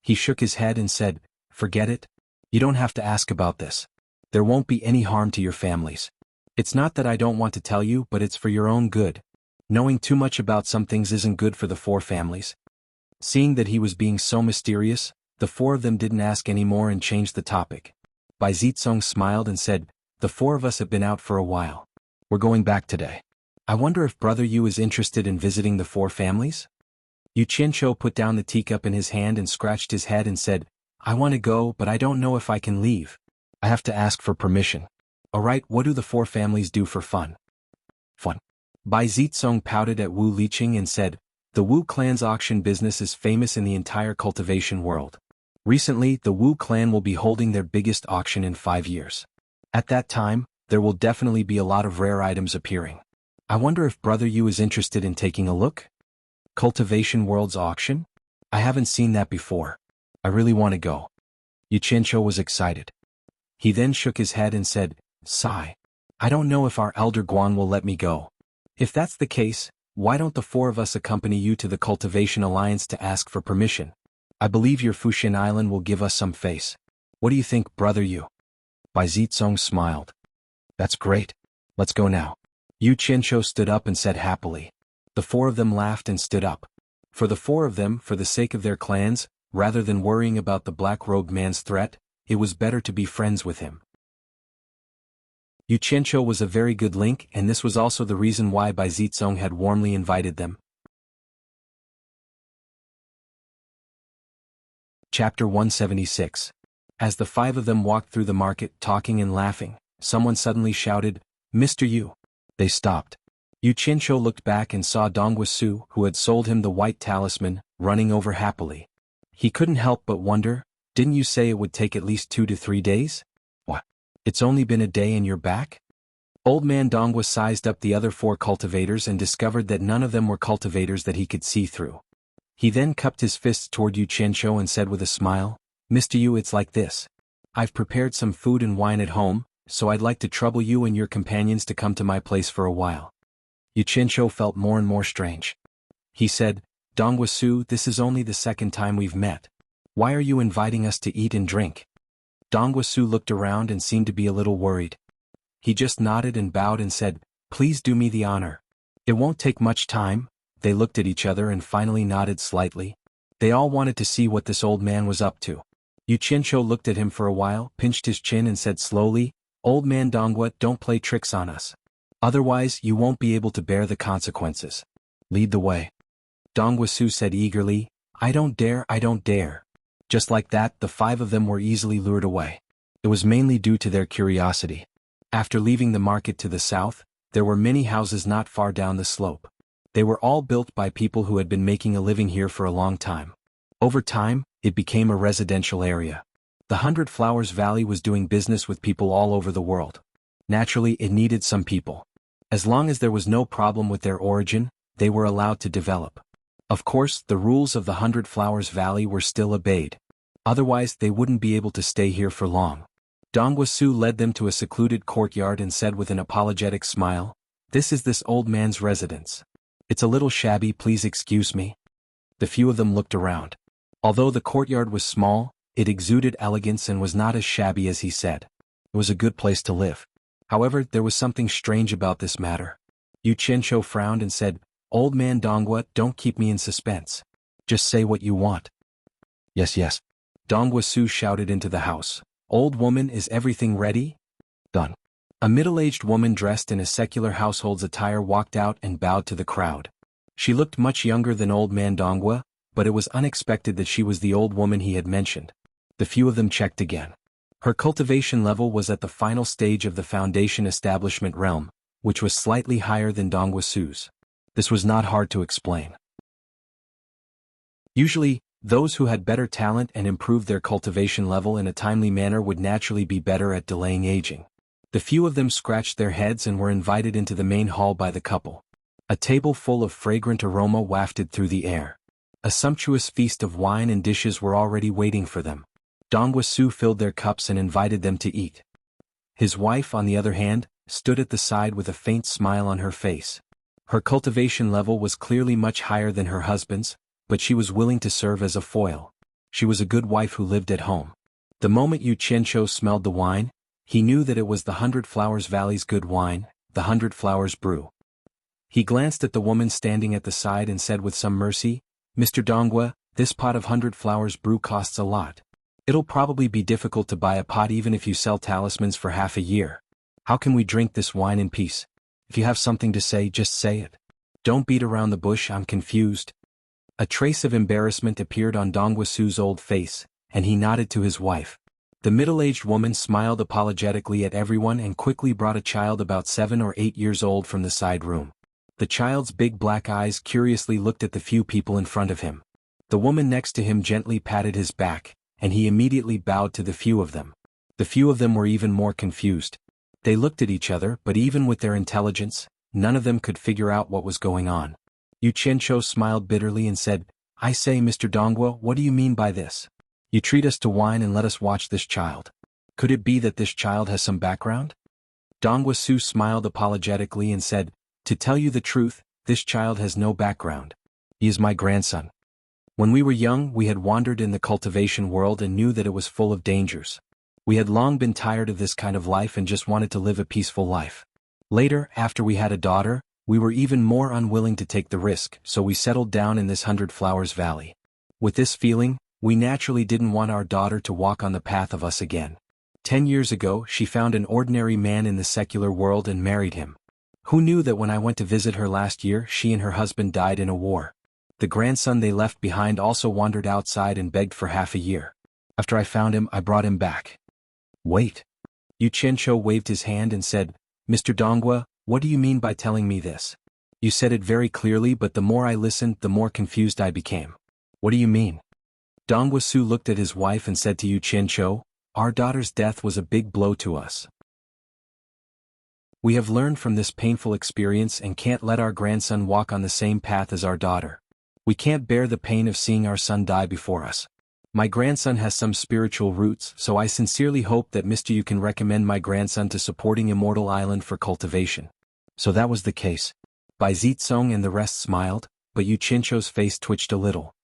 He shook his head and said, forget it. You don't have to ask about this. There won't be any harm to your families. It's not that I don't want to tell you, but it's for your own good. Knowing too much about some things isn't good for the four families. Seeing that he was being so mysterious, the four of them didn't ask any more and changed the topic. Bai Zitsong smiled and said, the four of us have been out for a while. We're going back today. I wonder if Brother Yu is interested in visiting the four families? Yu Qianzhou put down the teacup in his hand and scratched his head and said, I want to go, but I don't know if I can leave. I have to ask for permission. Alright, what do the four families do for fun? Fun. Bai Zitsong pouted at Wu Liqing and said, the Wu clan's auction business is famous in the entire cultivation world. Recently, the Wu clan will be holding their biggest auction in 5 years. At that time, there will definitely be a lot of rare items appearing. I wonder if Brother Yu is interested in taking a look? Cultivation World's auction? I haven't seen that before. I really want to go. Yu Qianzhou was excited. He then shook his head and said, sigh. I don't know if our elder Guan will let me go. If that's the case, why don't the four of us accompany you to the Cultivation Alliance to ask for permission? I believe your Fuxian Island will give us some face. What do you think, Brother Yu? Bai Zitsong smiled. That's great. Let's go now. Yu Qianzhou stood up and said happily. The four of them laughed and stood up. For the four of them, for the sake of their clans, rather than worrying about the black-robed man's threat, it was better to be friends with him. Yu Qianzhou was a very good link, and this was also the reason why Bai Zitsong had warmly invited them. Chapter 176. As the five of them walked through the market talking and laughing, someone suddenly shouted, Mr. Yu. They stopped. Yu Qianzhou looked back and saw Dongguasu, who had sold him the white talisman, running over happily. He couldn't help but wonder, didn't you say it would take at least 2 to 3 days? What? It's only been a day and you're back? Old man Dongguas sized up the other 4 cultivators and discovered that none of them were cultivators that he could see through. He then cupped his fists toward Yu Qianzhou and said with a smile, Mr. Yu, it's like this. I've prepared some food and wine at home, so I'd like to trouble you and your companions to come to my place for a while. Yu Qianzhou felt more and more strange. He said, Dongguasu, this is only the second time we've met. Why are you inviting us to eat and drink? Dongguasu looked around and seemed to be a little worried. He just nodded and bowed and said, please do me the honor. It won't take much time. They looked at each other and finally nodded slightly. They all wanted to see what this old man was up to. Yu Qianzhou looked at him for a while, pinched his chin and said slowly, Old man Donggua, don't play tricks on us. Otherwise, you won't be able to bear the consequences. Lead the way. Dongguasu said eagerly, I don't dare, I don't dare. Just like that, the 5 of them were easily lured away. It was mainly due to their curiosity. After leaving the market to the south, there were many houses not far down the slope. They were all built by people who had been making a living here for a long time. Over time, it became a residential area. The 100 Flowers Valley was doing business with people all over the world. Naturally, it needed some people. As long as there was no problem with their origin, they were allowed to develop. Of course, the rules of the 100 Flowers Valley were still obeyed. Otherwise, they wouldn't be able to stay here for long. Dongguasu led them to a secluded courtyard and said with an apologetic smile, This is this old man's residence. It's a little shabby, please excuse me. The few of them looked around. Although the courtyard was small, it exuded elegance and was not as shabby as he said. It was a good place to live. However, there was something strange about this matter. Yu Qianzhou frowned and said, Old man Donggua, don't keep me in suspense. Just say what you want. Yes, yes. Dongguasu shouted into the house. Old woman, is everything ready? Done. A middle-aged woman dressed in a secular household's attire walked out and bowed to the crowd. She looked much younger than old man Donggua, but it was unexpected that she was the old woman he had mentioned. The few of them checked again. Her cultivation level was at the final stage of the foundation establishment realm, which was slightly higher than Dongguasu's. This was not hard to explain. Usually, those who had better talent and improved their cultivation level in a timely manner would naturally be better at delaying aging. The few of them scratched their heads and were invited into the main hall by the couple. A table full of fragrant aroma wafted through the air. A sumptuous feast of wine and dishes were already waiting for them. Dongwu Su filled their cups and invited them to eat. His wife, on the other hand, stood at the side with a faint smile on her face. Her cultivation level was clearly much higher than her husband's, but she was willing to serve as a foil. She was a good wife who lived at home. The moment Yu Qianqiu smelled the wine, he knew that it was the 100 Flowers Valley's good wine, the 100 Flowers brew. He glanced at the woman standing at the side and said with some mercy, "Mr. Dongwu, this pot of 100 Flowers brew costs a lot. It'll probably be difficult to buy a pot even if you sell talismans for half a year. How can we drink this wine in peace? If you have something to say, just say it. Don't beat around the bush, I'm confused." A trace of embarrassment appeared on Dongwu Su's old face, and he nodded to his wife. The middle-aged woman smiled apologetically at everyone and quickly brought a child about 7 or 8 years old from the side room. The child's big black eyes curiously looked at the few people in front of him. The woman next to him gently patted his back, and he immediately bowed to the few of them. The few of them were even more confused. They looked at each other, but even with their intelligence, none of them could figure out what was going on. Yu Qianqiu smiled bitterly and said, "I say, Mr. Dongwu, what do you mean by this? You treat us to wine and let us watch this child. Could it be that this child has some background?" Dongwu Su smiled apologetically and said, "To tell you the truth, this child has no background. He is my grandson. When we were young, we had wandered in the cultivation world and knew that it was full of dangers. We had long been tired of this kind of life and just wanted to live a peaceful life. Later, after we had a daughter, we were even more unwilling to take the risk, so we settled down in this 100 Flowers Valley. With this feeling, we naturally didn't want our daughter to walk on the path of us again. 10 years ago, she found an ordinary man in the secular world and married him. Who knew that when I went to visit her last year, she and her husband died in a war? The grandson they left behind also wandered outside and begged for half a year. After I found him, I brought him back." "Wait." Yu Qianqiu waved his hand and said, "Mr. Dongwu, what do you mean by telling me this? You said it very clearly, but the more I listened, the more confused I became. What do you mean?" Dongwu Su looked at his wife and said to Yu Qianqiu, "Our daughter's death was a big blow to us. We have learned from this painful experience and can't let our grandson walk on the same path as our daughter. We can't bear the pain of seeing our son die before us. My grandson has some spiritual roots, so I sincerely hope that Mr. Yu can recommend my grandson to supporting Immortal Island for cultivation." So that was the case. Bai Zitsong and the rest smiled, but Yu Qianqiu's face twitched a little.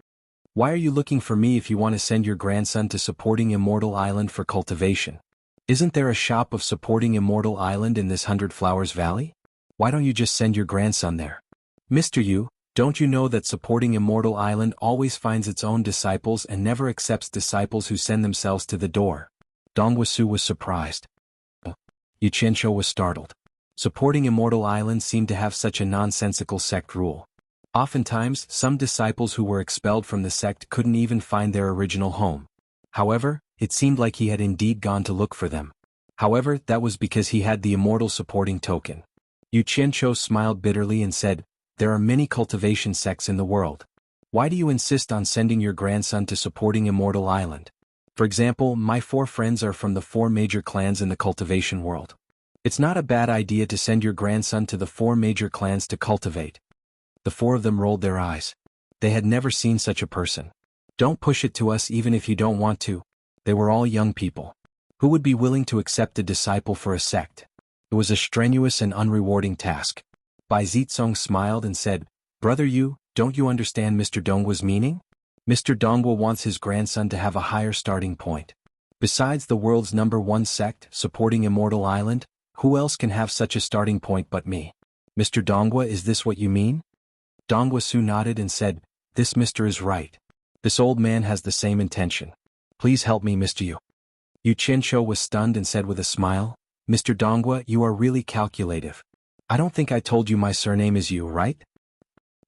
"Why are you looking for me if you want to send your grandson to supporting Immortal Island for cultivation? Isn't there a shop of supporting Immortal Island in this 100 Flowers Valley? Why don't you just send your grandson there? Mr. Yu, don't you know that supporting Immortal Island always finds its own disciples and never accepts disciples who send themselves to the door?" Dongwu Su was surprised. Yu Qianqiu was startled. Supporting Immortal Island seemed to have such a nonsensical sect rule. Oftentimes, some disciples who were expelled from the sect couldn't even find their original home. However, it seemed like he had indeed gone to look for them. However, that was because he had the immortal supporting token. Yu Qianqiu smiled bitterly and said, "There are many cultivation sects in the world. Why do you insist on sending your grandson to supporting Immortal Island? For example, my 4 friends are from the 4 major clans in the cultivation world. It's not a bad idea to send your grandson to the 4 major clans to cultivate." The 4 of them rolled their eyes. They had never seen such a person. "Don't push it to us even if you don't want to." They were all young people. Who would be willing to accept a disciple for a sect? It was a strenuous and unrewarding task. Bai Zitsong smiled and said, "Brother Yu, don't you understand Mr. Dongwu's meaning? Mr. Dongwu wants his grandson to have a higher starting point. Besides the world's #1 sect supporting Immortal Island, who else can have such a starting point but me? Mr. Dongwu, is this what you mean?" Dongwu Su nodded and said, "This Mr. is right. This old man has the same intention. Please help me, Mr. Yu." Yu Qianqiu was stunned and said with a smile, "Mr. Dongwu, you are really calculative. I don't think I told you my surname is Yu, right?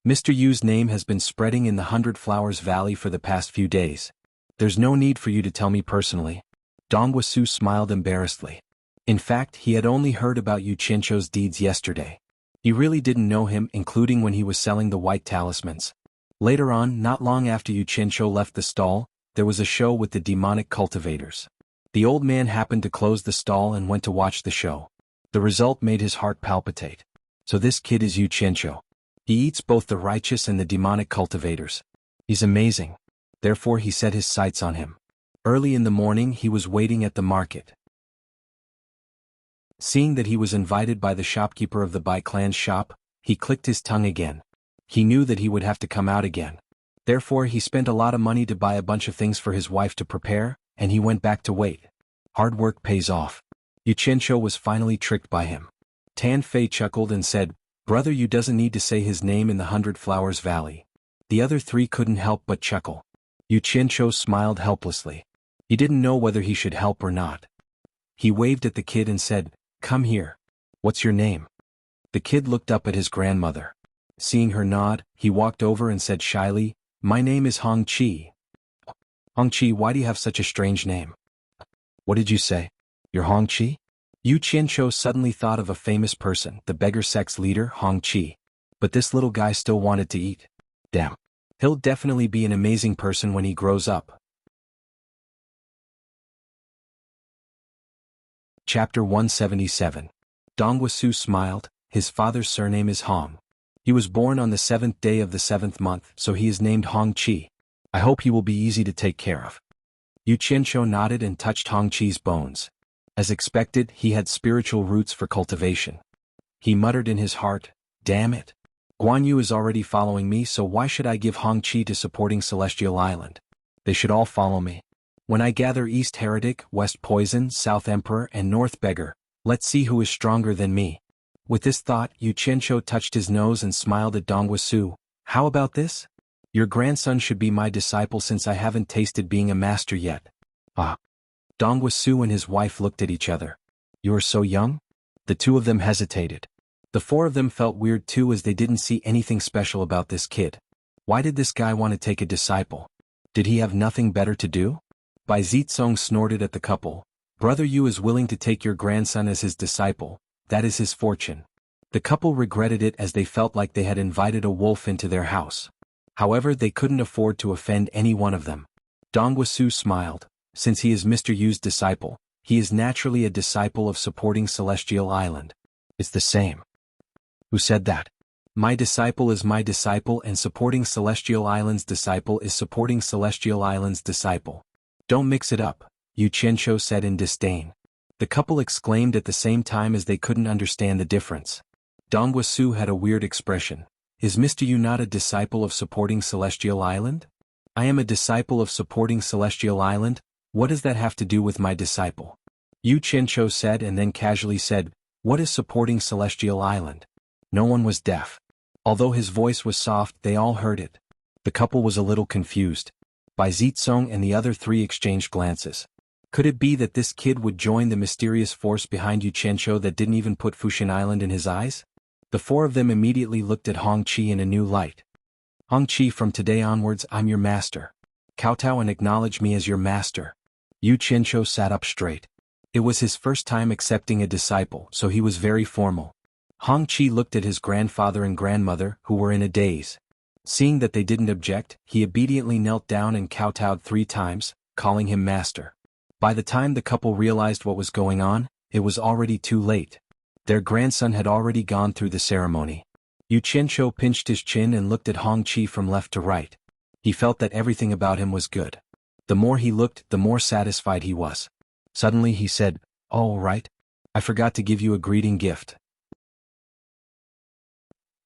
Mr. Yu's name has been spreading in the 100 Flowers Valley for the past few days. There's no need for you to tell me personally." Dongwu Su smiled embarrassedly. In fact, he had only heard about Yu Qianqiu's deeds yesterday. He really didn't know him, including when he was selling the white talismans. Later on, not long after Xianxia left the stall, there was a show with the demonic cultivators. The old man happened to close the stall and went to watch the show. The result made his heart palpitate. So this kid is Xianxia. He eats both the righteous and the demonic cultivators. He's amazing. Therefore he set his sights on him. Early in the morning he was waiting at the market. Seeing that he was invited by the shopkeeper of the Bai clan's shop, he clicked his tongue again. He knew that he would have to come out again. Therefore he spent a lot of money to buy a bunch of things for his wife to prepare, and he went back to wait. Hard work pays off. Xianxia was finally tricked by him. Tan Fei chuckled and said, "Brother, you doesn't need to say his name in the 100 Flowers Valley." The other three couldn't help but chuckle. Xianxia smiled helplessly. He didn't know whether he should help or not. He waved at the kid and said, "Come here. What's your name?" The kid looked up at his grandmother. Seeing her nod, he walked over and said shyly, "My name is Hongqi." "Hongqi, why do you have such a strange name?" "What did you say? You're Hongqi?" Xianxia suddenly thought of a famous person, the beggar sect's leader, Hongqi. But this little guy still wanted to eat. Damn. He'll definitely be an amazing person when he grows up. Chapter 177. Dongguasu smiled. His father's surname is Hong. He was born on the 7th day of the 7th month, so he is named Hongqi. I hope he will be easy to take care of. Xianxia nodded and touched Hongqi's bones. As expected, he had spiritual roots for cultivation. He muttered in his heart, "Damn it. Guanyu is already following me, so why should I give Hongqi to supporting Celestial Island? They should all follow me. When I gather East Heretic, West Poison, South Emperor and North Beggar, let's see who is stronger than me." With this thought, Xianxia touched his nose and smiled at Dongguasu. "How about this? Your grandson should be my disciple since I haven't tasted being a master yet." Ah. Dongguasu and his wife looked at each other. "You are so young?" The two of them hesitated. The four of them felt weird too, as they didn't see anything special about this kid. Why did this guy want to take a disciple? Did he have nothing better to do? Bai Zitsong snorted at the couple. "Brother Yu is willing to take your grandson as his disciple. That is his fortune." The couple regretted it, as they felt like they had invited a wolf into their house. However, they couldn't afford to offend any one of them. Dongguasu smiled. Since he is Mr. Yu's disciple, he is naturally a disciple of supporting Celestial Island. It's the same. Who said that? My disciple is my disciple, and supporting Celestial Island's disciple is supporting Celestial Island's disciple. Don't mix it up, Xianxia said in disdain. The couple exclaimed at the same time, as they couldn't understand the difference. Dongguasu had a weird expression. "Is Mr. Yu not a disciple of supporting Celestial Island?" "I am a disciple of supporting Celestial Island. What does that have to do with my disciple?" Xianxia said, and then casually said, "What is supporting Celestial Island?" No one was deaf. Although his voice was soft, they all heard it. The couple was a little confused. Bai Zitsong and the other three exchanged glances. Could it be that this kid would join the mysterious force behind Xianxia that didn't even put Fushin Island in his eyes? The four of them immediately looked at Hongqi in a new light. "Hongqi, from today onwards I'm your master. Kowtow and acknowledge me as your master." Xianxia sat up straight. It was his first time accepting a disciple, so he was very formal. Hongqi looked at his grandfather and grandmother, who were in a daze. Seeing that they didn't object, he obediently knelt down and kowtowed 3 times, calling him master. By the time the couple realized what was going on, it was already too late. Their grandson had already gone through the ceremony. Xianxia pinched his chin and looked at Hongqi from left to right. He felt that everything about him was good. The more he looked, the more satisfied he was. Suddenly he said, "Oh, right. I forgot to give you a greeting gift."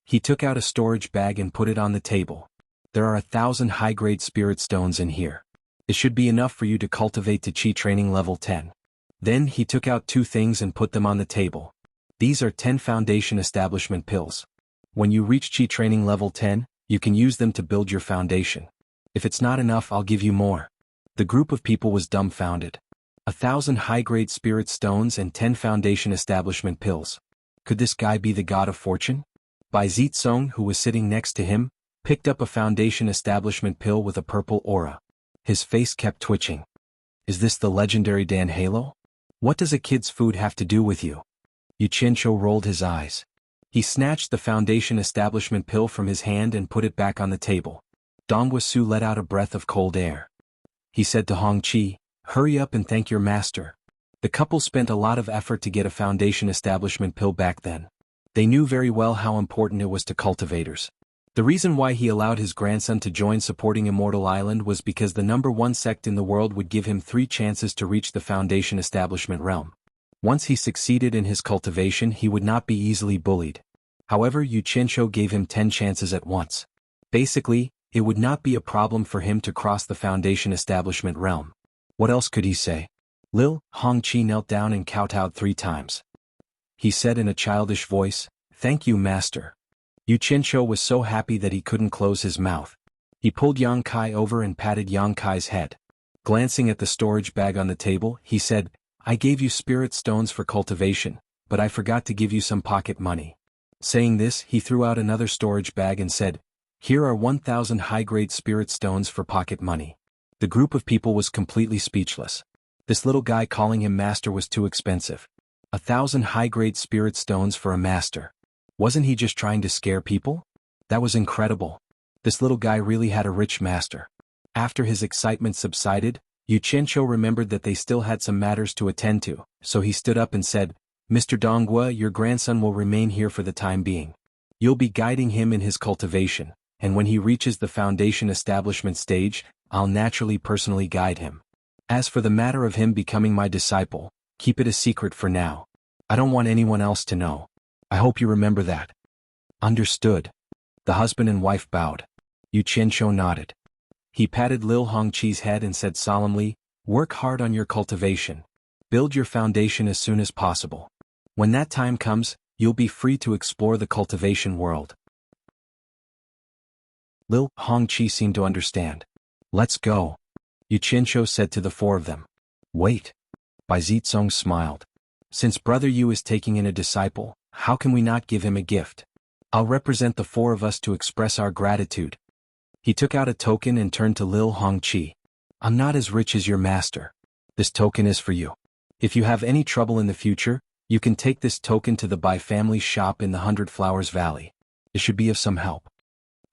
He took out a storage bag and put it on the table. "There are 1,000 high-grade spirit stones in here. It should be enough for you to cultivate to Qi training level 10. Then he took out 2 things and put them on the table. "These are 10 foundation establishment pills. When you reach Qi training level 10, you can use them to build your foundation. If it's not enough, I'll give you more." The group of people was dumbfounded. 1,000 high-grade spirit stones and 10 foundation establishment pills. Could this guy be the god of fortune? Bai Zitsong, who was sitting next to him, picked up a foundation establishment pill with a purple aura. His face kept twitching. "Is this the legendary Dan Halo? What does a kid's food have to do with you?" Xianxia rolled his eyes. He snatched the foundation establishment pill from his hand and put it back on the table. Dongwu Su let out a breath of cold air. He said to Hongqi, "Hurry up and thank your master." The couple spent a lot of effort to get a foundation establishment pill back then. They knew very well how important it was to cultivators. The reason why he allowed his grandson to join supporting Immortal Island was because the #1 sect in the world would give him 3 chances to reach the foundation establishment realm. Once he succeeded in his cultivation, he would not be easily bullied. However, Yu Qianqiu gave him 10 chances at once. Basically, it would not be a problem for him to cross the foundation establishment realm. What else could he say? Lil Hongqi knelt down and kowtowed 3 times. He said in a childish voice, "Thank you, master." Yu Qianqiu was so happy that he couldn't close his mouth. He pulled Yang Kai over and patted Yang Kai's head. Glancing at the storage bag on the table, he said, "I gave you spirit stones for cultivation, but I forgot to give you some pocket money." Saying this, he threw out another storage bag and said, "Here are 1,000 high-grade spirit stones for pocket money." The group of people was completely speechless. This little guy calling him master was too expensive. 1,000 high-grade spirit stones for a master. Wasn't he just trying to scare people? That was incredible. This little guy really had a rich master. After his excitement subsided, Yu Qianqiu remembered that they still had some matters to attend to, so he stood up and said, "Mr. Dongwu, your grandson will remain here for the time being. You'll be guiding him in his cultivation, and when he reaches the foundation establishment stage, I'll naturally personally guide him. As for the matter of him becoming my disciple, keep it a secret for now. I don't want anyone else to know. I hope you remember that." Understood. The husband and wife bowed. Yu Qianqiu nodded. He patted Lil Hongqi's head and said solemnly, "Work hard on your cultivation. Build your foundation as soon as possible. When that time comes, you'll be free to explore the cultivation world." Lil Hongqi seemed to understand. "Let's go," Yu Qianqiu said to the 4 of them. "Wait." Bai Zizong smiled. "Since Brother Yu is taking in a disciple, how can we not give him a gift? I'll represent the 4 of us to express our gratitude." He took out a token and turned to Lil Hongqi. "I'm not as rich as your master. This token is for you. If you have any trouble in the future, you can take this token to the Bai family's shop in the 100 Flowers Valley. It should be of some help."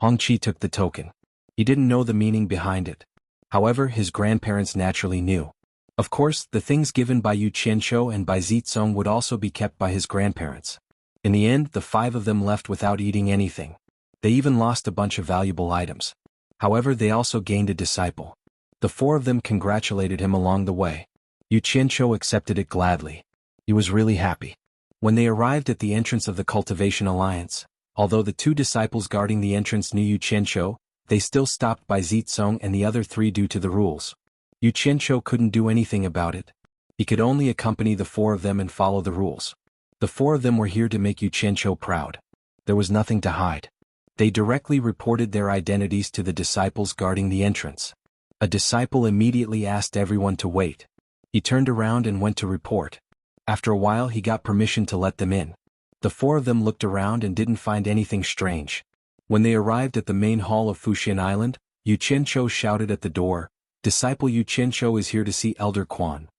Hongqi took the token. He didn't know the meaning behind it. However, his grandparents naturally knew. Of course, the things given by Yu Qianqiu and Bai Zizong would also be kept by his grandparents. In the end, the 5 of them left without eating anything. They even lost a bunch of valuable items. However, they also gained a disciple. The 4 of them congratulated him along the way. Yu Qianqiu accepted it gladly. He was really happy. When they arrived at the entrance of the Cultivation Alliance, although the 2 disciples guarding the entrance knew Yu Qianqiu, they still stopped Bai Zizong and the other 3 due to the rules. Yu Qianqiu couldn't do anything about it. He could only accompany the 4 of them and follow the rules. The 4 of them were here to make Yu Qianqiu proud. There was nothing to hide. They directly reported their identities to the disciples guarding the entrance. A disciple immediately asked everyone to wait. He turned around and went to report. After a while he got permission to let them in. The 4 of them looked around and didn't find anything strange. When they arrived at the main hall of Fuxian Island, Yu Qianqiu shouted at the door, "Disciple Yu Qianqiu is here to see Elder Quan."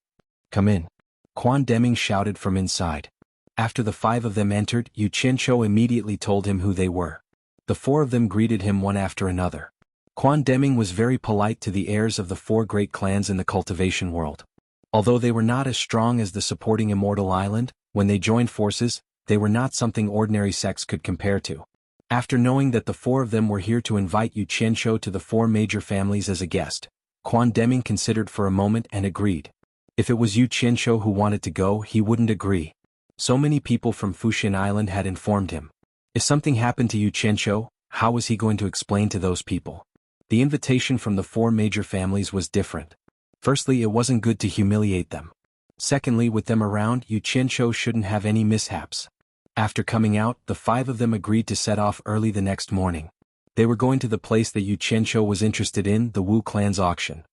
"Come in." Quan Deming shouted from inside. After the 5 of them entered, Yu Qianqiu immediately told him who they were. The 4 of them greeted him one after another. Quan Deming was very polite to the heirs of the 4 great clans in the cultivation world. Although they were not as strong as the supporting Immortal Island, when they joined forces, they were not something ordinary sects could compare to. After knowing that the 4 of them were here to invite Yu Qianqiu to the 4 major families as a guest, Quan Deming considered for a moment and agreed. If it was Yu Qianqiu who wanted to go, he wouldn't agree. So many people from Fuxian Island had informed him. If something happened to Yu Qianqiu, how was he going to explain to those people? The invitation from the 4 major families was different. Firstly, it wasn't good to humiliate them. Secondly, with them around, Yu Qianqiu shouldn't have any mishaps. After coming out, the 5 of them agreed to set off early the next morning. They were going to the place that Yu Qianqiu was interested in, the Wu clan's auction.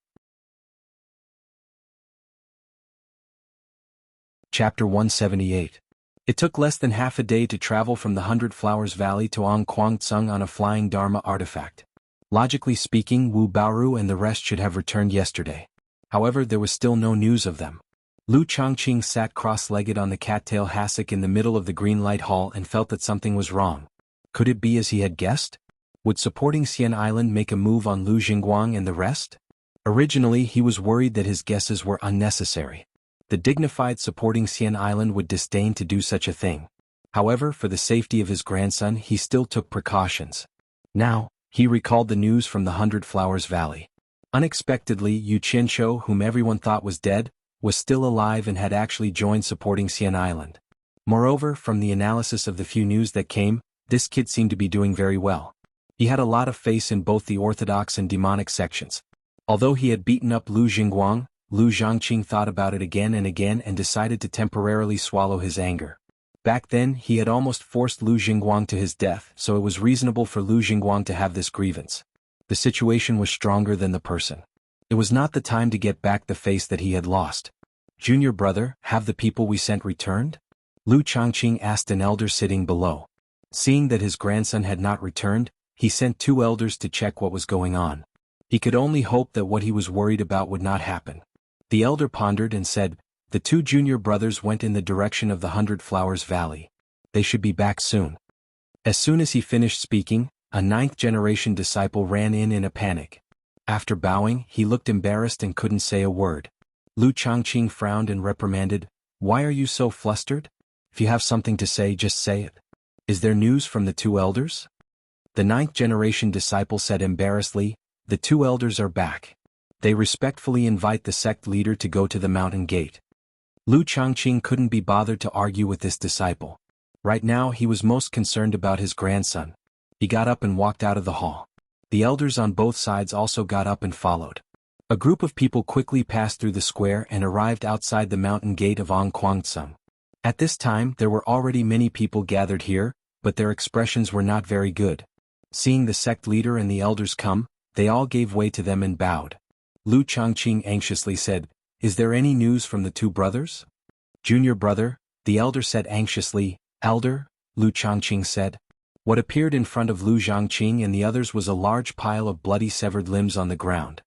Chapter 178. It took less than half a day to travel from the 100 Flowers Valley to Angquangtsung on a flying Dharma artifact. Logically speaking, Wu Baoru and the rest should have returned yesterday. However, there was still no news of them. Lu Changqing sat cross-legged on the cattail hassock in the middle of the green light hall and felt that something was wrong. Could it be as he had guessed? Would supporting Xian Island make a move on Lu Jingguang and the rest? Originally he was worried that his guesses were unnecessary. The dignified supporting Xian Island would disdain to do such a thing. However, for the safety of his grandson he still took precautions. Now, he recalled the news from the 100 Flowers Valley. Unexpectedly, Yu Qianshou, whom everyone thought was dead, was still alive and had actually joined supporting Xian Island. Moreover, from the analysis of the few news that came, this kid seemed to be doing very well. He had a lot of faith in both the orthodox and demonic sections. Although he had beaten up Lu Jingguang, Lu Zhangqing thought about it again and decided to temporarily swallow his anger. Back then he had almost forced Lu Jingguang to his death, so it was reasonable for Lu Jingguang to have this grievance. The situation was stronger than the person. It was not the time to get back the face that he had lost. "Junior brother, have the people we sent returned?" Lu Changqing asked an elder sitting below. Seeing that his grandson had not returned, he sent 2 elders to check what was going on. He could only hope that what he was worried about would not happen. The elder pondered and said, "The 2 junior brothers went in the direction of the 100 Flowers Valley. They should be back soon." As soon as he finished speaking, a 9th-generation disciple ran in a panic. After bowing, he looked embarrassed and couldn't say a word. Lu Changqing frowned and reprimanded, "Why are you so flustered? If you have something to say, just say it. Is there news from the 2 elders?" The 9th-generation disciple said embarrassedly, "The 2 elders are back. They respectfully invite the sect leader to go to the mountain gate." Lu Changqing couldn't be bothered to argue with this disciple. Right now he was most concerned about his grandson. He got up and walked out of the hall. The elders on both sides also got up and followed. A group of people quickly passed through the square and arrived outside the mountain gate of Onquangsum. At this time there were already many people gathered here, but their expressions were not very good. Seeing the sect leader and the elders come, they all gave way to them and bowed. Lu Changqing anxiously said, "Is there any news from the 2 brothers?" "Junior brother," the elder said anxiously. "Elder," Lu Changqing said. What appeared in front of Lu Zhangqing and the others was a large pile of bloody severed limbs on the ground.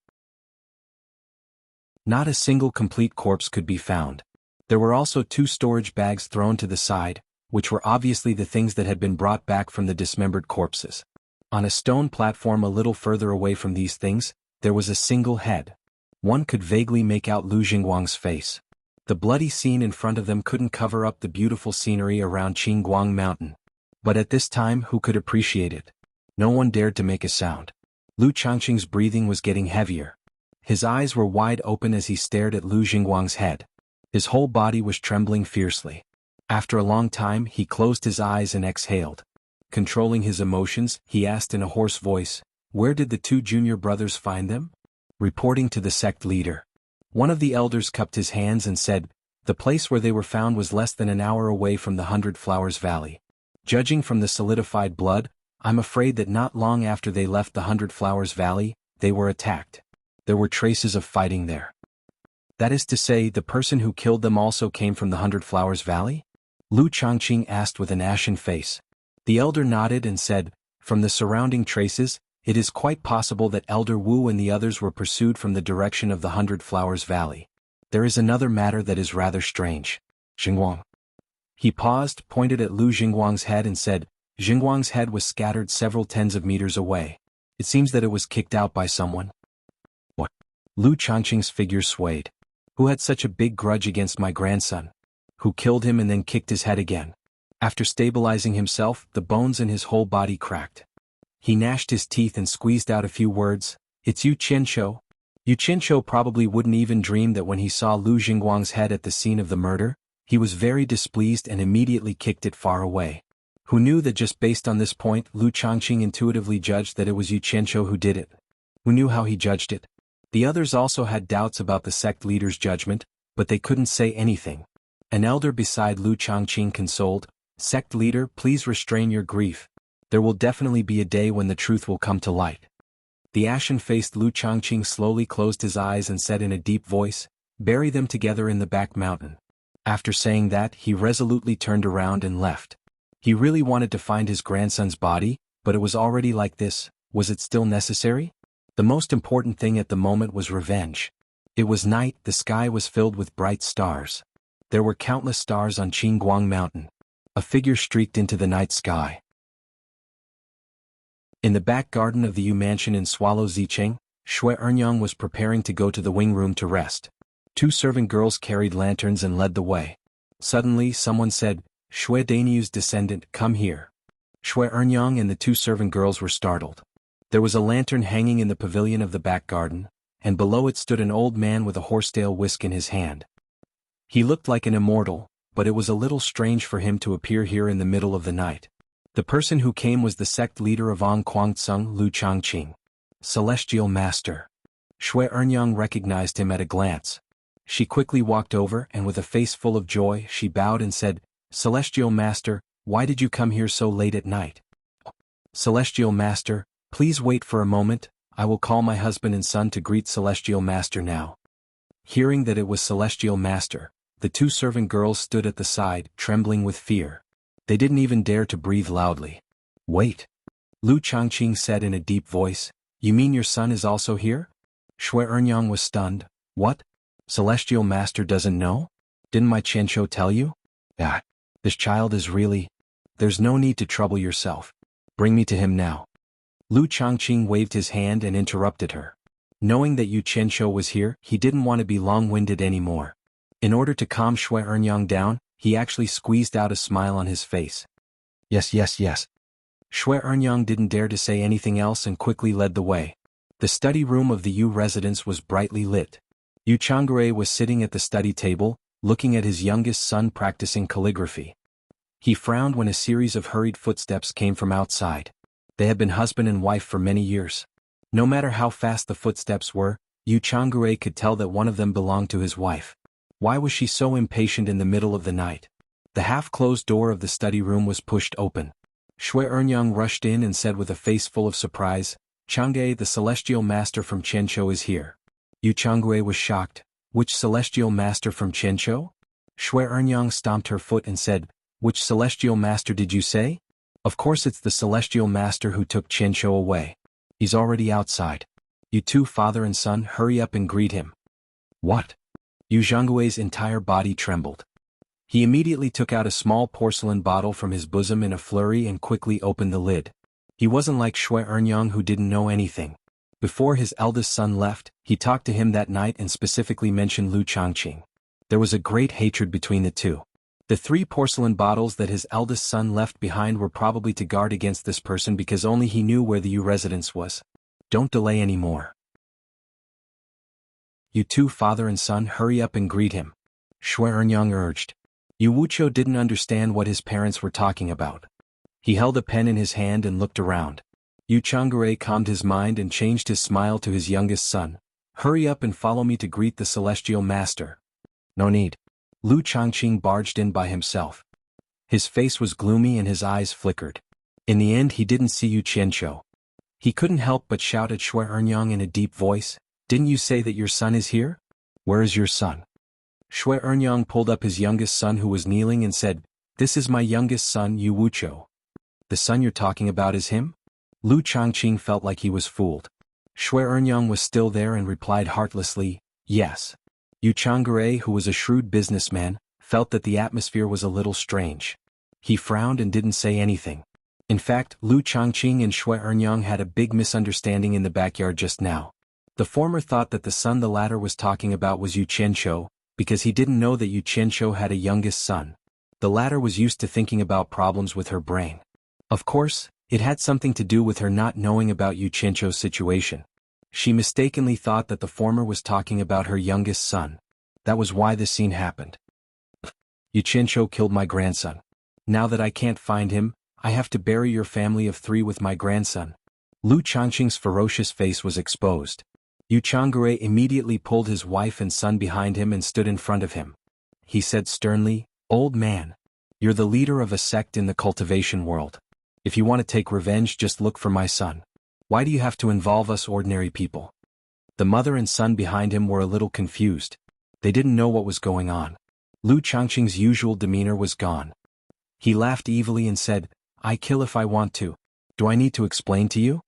Not a single complete corpse could be found. There were also 2 storage bags thrown to the side, which were obviously the things that had been brought back from the dismembered corpses. On a stone platform a little further away from these things, there was a single head. One could vaguely make out Lu Jingguang's face. The bloody scene in front of them couldn't cover up the beautiful scenery around Qingguang Mountain. But at this time who could appreciate it? No one dared to make a sound. Lu Changqing's breathing was getting heavier. His eyes were wide open as he stared at Lu Jingguang's head. His whole body was trembling fiercely. After a long time he closed his eyes and exhaled. Controlling his emotions, he asked in a hoarse voice, "Where did the 2 junior brothers find them?" Reporting to the sect leader. One of the elders cupped his hands and said, "The place where they were found was less than an hour away from the 100 Flowers Valley. Judging from the solidified blood, I'm afraid that not long after they left the 100 Flowers Valley, they were attacked. There were traces of fighting there." "That is to say, the person who killed them also came from the 100 Flowers Valley?" Lu Changqing asked with an ashen face. The elder nodded and said, "From the surrounding traces, it is quite possible that Elder Wu and the others were pursued from the direction of the 100 Flowers Valley. There is another matter that is rather strange. Xinguang." He paused, pointed at Lu Jingguang's head and said, "Jingguang's head was scattered several tens of meters away. It seems that it was kicked out by someone." "What?" Lu Changqing's figure swayed. "Who had such a big grudge against my grandson? Who killed him and then kicked his head again?" After stabilizing himself, the bones in his whole body cracked. He gnashed his teeth and squeezed out a few words. "It's Yu Qianshou." Yu Qianshou probably wouldn't even dream that when he saw Lu Jingguang's head at the scene of the murder, he was very displeased and immediately kicked it far away. Who knew that just based on this point Lu Changqing intuitively judged that it was Yu Qianshou who did it? Who knew how he judged it? The others also had doubts about the sect leader's judgment, but they couldn't say anything. An elder beside Lu Changqing consoled, "Sect leader, please restrain your grief. There will definitely be a day when the truth will come to light." The ashen-faced Lu Changqing slowly closed his eyes and said in a deep voice, "Bury them together in the back mountain." After saying that, he resolutely turned around and left. He really wanted to find his grandson's body, but it was already like this. Was it still necessary? The most important thing at the moment was revenge. It was night, the sky was filled with bright stars. There were countless stars on Qingguang Mountain. A figure streaked into the night sky. In the back garden of the Yu mansion in Swallow Zicheng, xuanhuan was preparing to go to the wing room to rest. Two servant girls carried lanterns and led the way. Suddenly someone said, "Xue Danyu's descendant, come here." Xuanhuan and the two servant girls were startled. There was a lantern hanging in the pavilion of the back garden, and below it stood an old man with a horsetail whisk in his hand. He looked like an immortal, but it was a little strange for him to appear here in the middle of the night. The person who came was the sect leader of On Kuangtsung, Lu Changqing, Celestial Master. Xuanhuan recognized him at a glance. She quickly walked over and with a face full of joy she bowed and said, "Celestial Master, why did you come here so late at night?" "Celestial Master, please wait for a moment, I will call my husband and son to greet Celestial Master now." Hearing that it was Celestial Master, the two servant girls stood at the side, trembling with fear. They didn't even dare to breathe loudly. "Wait," Lu Changqing said in a deep voice, "you mean your son is also here?" Xuanhuan was stunned. "What? Celestial Master doesn't know? Didn't my Qianxia tell you?" "Ah, this child is really... There's no need to trouble yourself. Bring me to him now." Lu Changqing waved his hand and interrupted her. Knowing that Yu Qianxia was here, he didn't want to be long-winded anymore. In order to calm Xuanhuan down, he actually squeezed out a smile on his face. "Yes, yes, yes." Xuanhuan didn't dare to say anything else and quickly led the way. The study room of the Yu residence was brightly lit. Yu Chang'e was sitting at the study table, looking at his youngest son practicing calligraphy. He frowned when a series of hurried footsteps came from outside. They had been husband and wife for many years. No matter how fast the footsteps were, Yu Chang'e could tell that one of them belonged to his wife. Why was she so impatient in the middle of the night? The half-closed door of the study room was pushed open. Xuanhuan rushed in and said with a face full of surprise, "Chang'e, the Celestial Master from Qianxia is here." Yu Chang'e was shocked. "Which Celestial Master from Qianxia?" Xuanhuan stomped her foot and said, "Which Celestial Master did you say? Of course it's the Celestial Master who took Qianxia away. He's already outside. You two father and son, hurry up and greet him." "What?" Yu Zhanggui's entire body trembled. He immediately took out a small porcelain bottle from his bosom in a flurry and quickly opened the lid. He wasn't like Xuanhuan who didn't know anything. Before his eldest son left, he talked to him that night and specifically mentioned Lu Changqing. There was a great hatred between the two. The 3 porcelain bottles that his eldest son left behind were probably to guard against this person because only he knew where the Yu residence was. "Don't delay anymore. You two father and son, hurry up and greet him," Xuanhuan urged. Yu Wuqiao didn't understand what his parents were talking about. He held a pen in his hand and looked around. Yu Chang'e calmed his mind and changed his smile to his youngest son. "Hurry up and follow me to greet the Celestial Master." "No need." Lu Changqing barged in by himself. His face was gloomy and his eyes flickered. In the end he didn't see Yu Qianxia. He couldn't help but shout at Xuanhuan in a deep voice, "Didn't you say that your son is here? Where is your son?" Xuanhuan pulled up his youngest son who was kneeling and said, "This is my youngest son Yu Wuqiao." "The son you're talking about is him?" Lu Changqing felt like he was fooled. Xuanhuan was still there and replied heartlessly, "Yes." Yu Chang'e, who was a shrewd businessman, felt that the atmosphere was a little strange. He frowned and didn't say anything. In fact, Lu Changqing and Xuanhuan had a big misunderstanding in the backyard just now. The former thought that the son the latter was talking about was Yu Qianxia, because he didn't know that Yu Qianxia had a youngest son. The latter was used to thinking about problems with her brain. Of course, it had something to do with her not knowing about Yu Qianxia's situation. She mistakenly thought that the former was talking about her youngest son. That was why this scene happened. "Yu Qianxia killed my grandson. Now that I can't find him, I have to bury your family of 3 with my grandson." Lu Changqing's ferocious face was exposed. Yu Chang'e immediately pulled his wife and son behind him and stood in front of him. He said sternly, "Old man, you're the leader of a sect in the cultivation world. If you want to take revenge, just look for my son. Why do you have to involve us ordinary people?" The mother and son behind him were a little confused. They didn't know what was going on. Lu Changqing's usual demeanor was gone. He laughed evilly and said, "I kill if I want to. Do I need to explain to you?"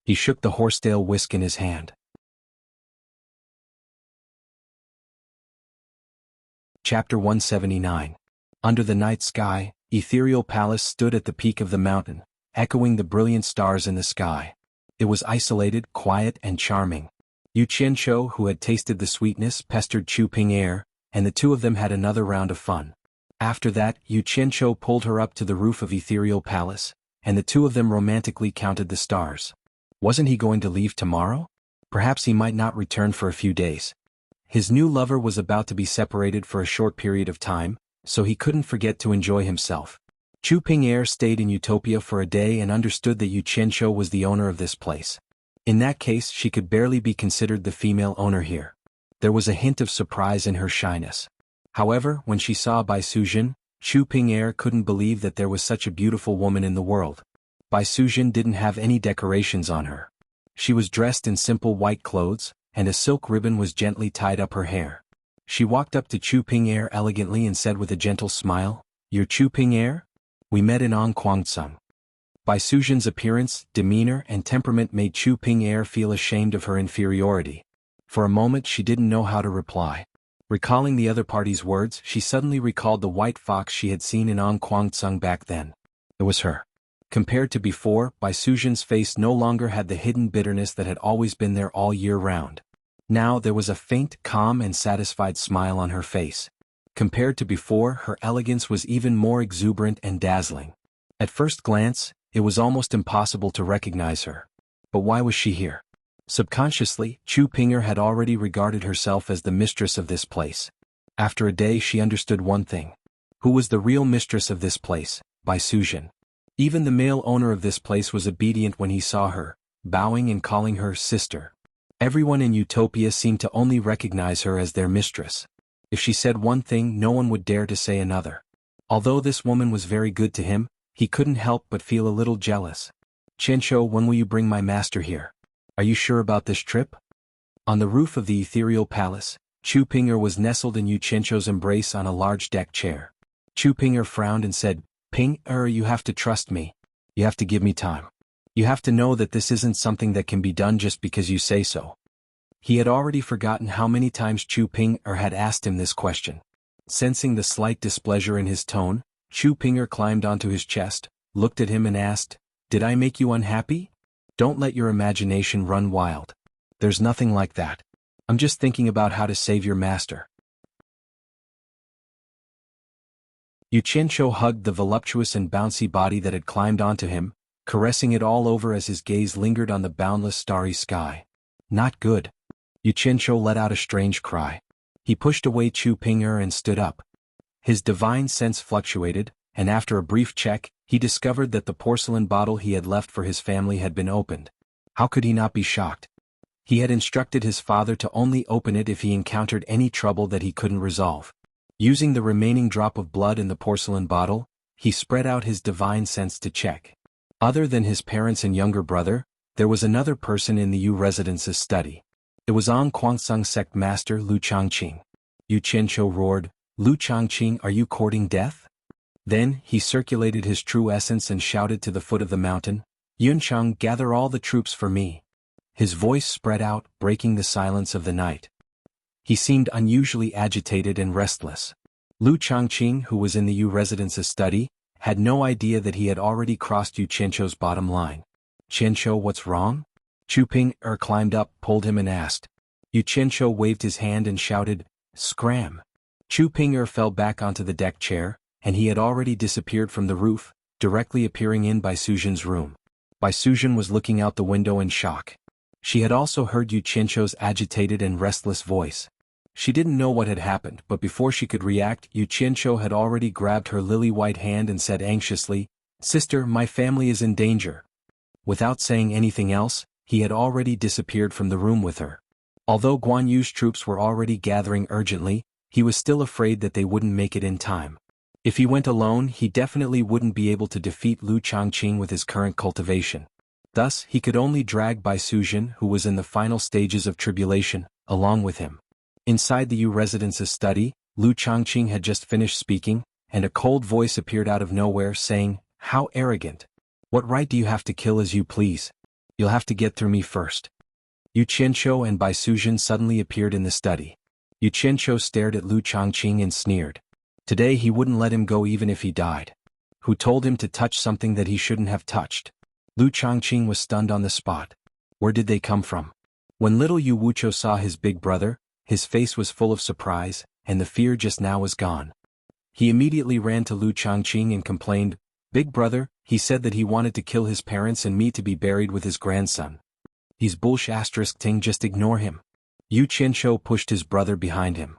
He shook the horsetail whisk in his hand. Chapter 179. Under the night sky, Ethereal Palace stood at the peak of the mountain, echoing the brilliant stars in the sky. It was isolated, quiet, and charming. Yu Qianqiu, who had tasted the sweetness, pestered Chu Ping'er, and the two of them had another round of fun. After that, Yu Qianqiu pulled her up to the roof of Ethereal Palace, and the two of them romantically counted the stars. Wasn't he going to leave tomorrow? Perhaps he might not return for a few days. His new lover was about to be separated for a short period of time, so he couldn't forget to enjoy himself. Chu Ping'er stayed in Utopia for a day and understood that Yu Qianqiu was the owner of this place. In that case, she could barely be considered the female owner here. There was a hint of surprise in her shyness. However, when she saw Bai Sujin, Chu Ping'er couldn't believe that there was such a beautiful woman in the world. Bai Sujin didn't have any decorations on her. She was dressed in simple white clothes, and a silk ribbon was gently tied up her hair. She walked up to Chu Ping'er elegantly and said with a gentle smile, "You're Chu Ping'er? We met in Kwangtsung." Bai Sujin's appearance, demeanor, and temperament made Chu Ping'er feel ashamed of her inferiority. For a moment she didn't know how to reply. Recalling the other party's words, she suddenly recalled the white fox she had seen in Kwangtsung back then. It was her. Compared to before, Bai Sujin's face no longer had the hidden bitterness that had always been there all year round. Now there was a faint, calm and satisfied smile on her face. Compared to before, her elegance was even more exuberant and dazzling. At first glance, it was almost impossible to recognize her. But why was she here? Subconsciously, Chu Ping'er had already regarded herself as the mistress of this place. After a day she understood one thing. Who was the real mistress of this place? Bai Sujin. Even the male owner of this place was obedient when he saw her, bowing and calling her sister. Everyone in Utopia seemed to only recognize her as their mistress. If she said one thing, no one would dare to say another. Although this woman was very good to him, he couldn't help but feel a little jealous. "Qianqiu, when will you bring my master here? Are you sure about this trip?" On the roof of the Ethereal Palace, Chu Ping'er was nestled in Yu Qianqiu's embrace on a large deck chair. Chu Ping'er frowned and said, "Ping'er, you have to trust me. You have to give me time. You have to know that this isn't something that can be done just because you say so." He had already forgotten how many times Chu Ping'er had asked him this question. Sensing the slight displeasure in his tone, Chu Ping'er climbed onto his chest, looked at him and asked, "Did I make you unhappy? Don't let your imagination run wild. There's nothing like that. I'm just thinking about how to save your master." Yu Qianqiu hugged the voluptuous and bouncy body that had climbed onto him, caressing it all over as his gaze lingered on the boundless starry sky. "Not good." Yu Qianqiu let out a strange cry. He pushed away Chu Ping'er and stood up. His divine sense fluctuated, and after a brief check, he discovered that the porcelain bottle he had left for his family had been opened. How could he not be shocked? He had instructed his father to only open it if he encountered any trouble that he couldn't resolve. Using the remaining drop of blood in the porcelain bottle, he spread out his divine sense to check. Other than his parents and younger brother, there was another person in the Yu residence's study. It was Kwangtsung sect master Lu Changqing. Yu Qianqiu roared, "Lu Changqing, are you courting death?" Then, he circulated his true essence and shouted to the foot of the mountain, "Yuncheng, gather all the troops for me." His voice spread out, breaking the silence of the night. He seemed unusually agitated and restless. Lu Changqing, who was in the Yu residence's study, had no idea that he had already crossed Yu Qianqiu's bottom line. "Qianqiu, what's wrong?" Chu Ping'er climbed up, pulled him and asked. Yu Qianqiu waved his hand and shouted, "Scram!" Chu Ping'er fell back onto the deck chair, and he had already disappeared from the roof, directly appearing in Bai Sujin's room. Bai Sujin was looking out the window in shock. She had also heard Yu Qianqiu's agitated and restless voice. She didn't know what had happened, but before she could react, Yu Qianqiu had already grabbed her lily-white hand and said anxiously, "Sister, my family is in danger." Without saying anything else, he had already disappeared from the room with her. Although Guan Yu's troops were already gathering urgently, he was still afraid that they wouldn't make it in time. If he went alone, he definitely wouldn't be able to defeat Lu Changqing with his current cultivation. Thus, he could only drag Bai Sujin, who was in the final stages of tribulation, along with him. Inside the Yu residence's study, Lu Changqing had just finished speaking, and a cold voice appeared out of nowhere saying, "How arrogant! What right do you have to kill as you please? You'll have to get through me first." Yu Qianqiu and Bai Sujin suddenly appeared in the study. Yu Qianqiu stared at Lu Changqing and sneered. Today he wouldn't let him go even if he died. Who told him to touch something that he shouldn't have touched? Lu Changqing was stunned on the spot. Where did they come from? When little Yu Wuqiu saw his big brother, his face was full of surprise, and the fear just now was gone. He immediately ran to Lu Changqing and complained, "Big brother, he said that he wanted to kill his parents and me to be buried with his grandson. He's bullsh**, ting, just ignore him." Yu Qianqiu pushed his brother behind him.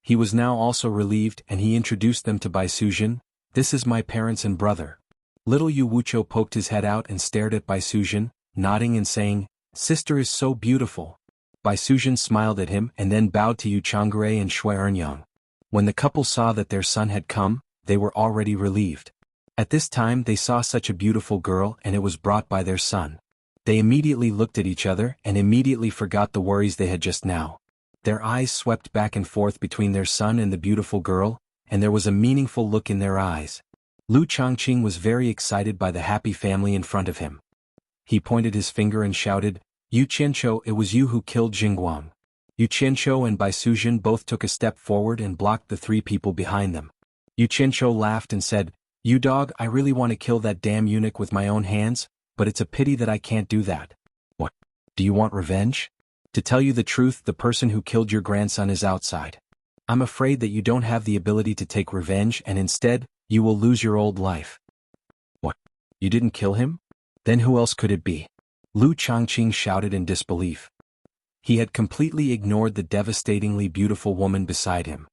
He was now also relieved and he introduced them to Bai Suzhen. "This is my parents and brother." Little Yu Wuqiu poked his head out and stared at Bai Suzhen, nodding and saying, "Sister is so beautiful." Bai Suzhen smiled at him and then bowed to Yu Changre and xuanhuan. When the couple saw that their son had come, they were already relieved. At this time they saw such a beautiful girl and it was brought by their son. They immediately looked at each other and immediately forgot the worries they had just now. Their eyes swept back and forth between their son and the beautiful girl, and there was a meaningful look in their eyes. Lu Changqing was very excited by the happy family in front of him. He pointed his finger and shouted, "Yu Qianqiu, it was you who killed Xuanhuan." Yu Qianqiu and Bai Suzhen both took a step forward and blocked the three people behind them. Yu Qianqiu laughed and said, "You dog, I really want to kill that damn eunuch with my own hands, but it's a pity that I can't do that." "What? Do you want revenge?" "To tell you the truth, the person who killed your grandson is outside. I'm afraid that you don't have the ability to take revenge and instead, you will lose your old life." "What? You didn't kill him? Then who else could it be?" Lu Changqing shouted in disbelief. He had completely ignored the devastatingly beautiful woman beside him.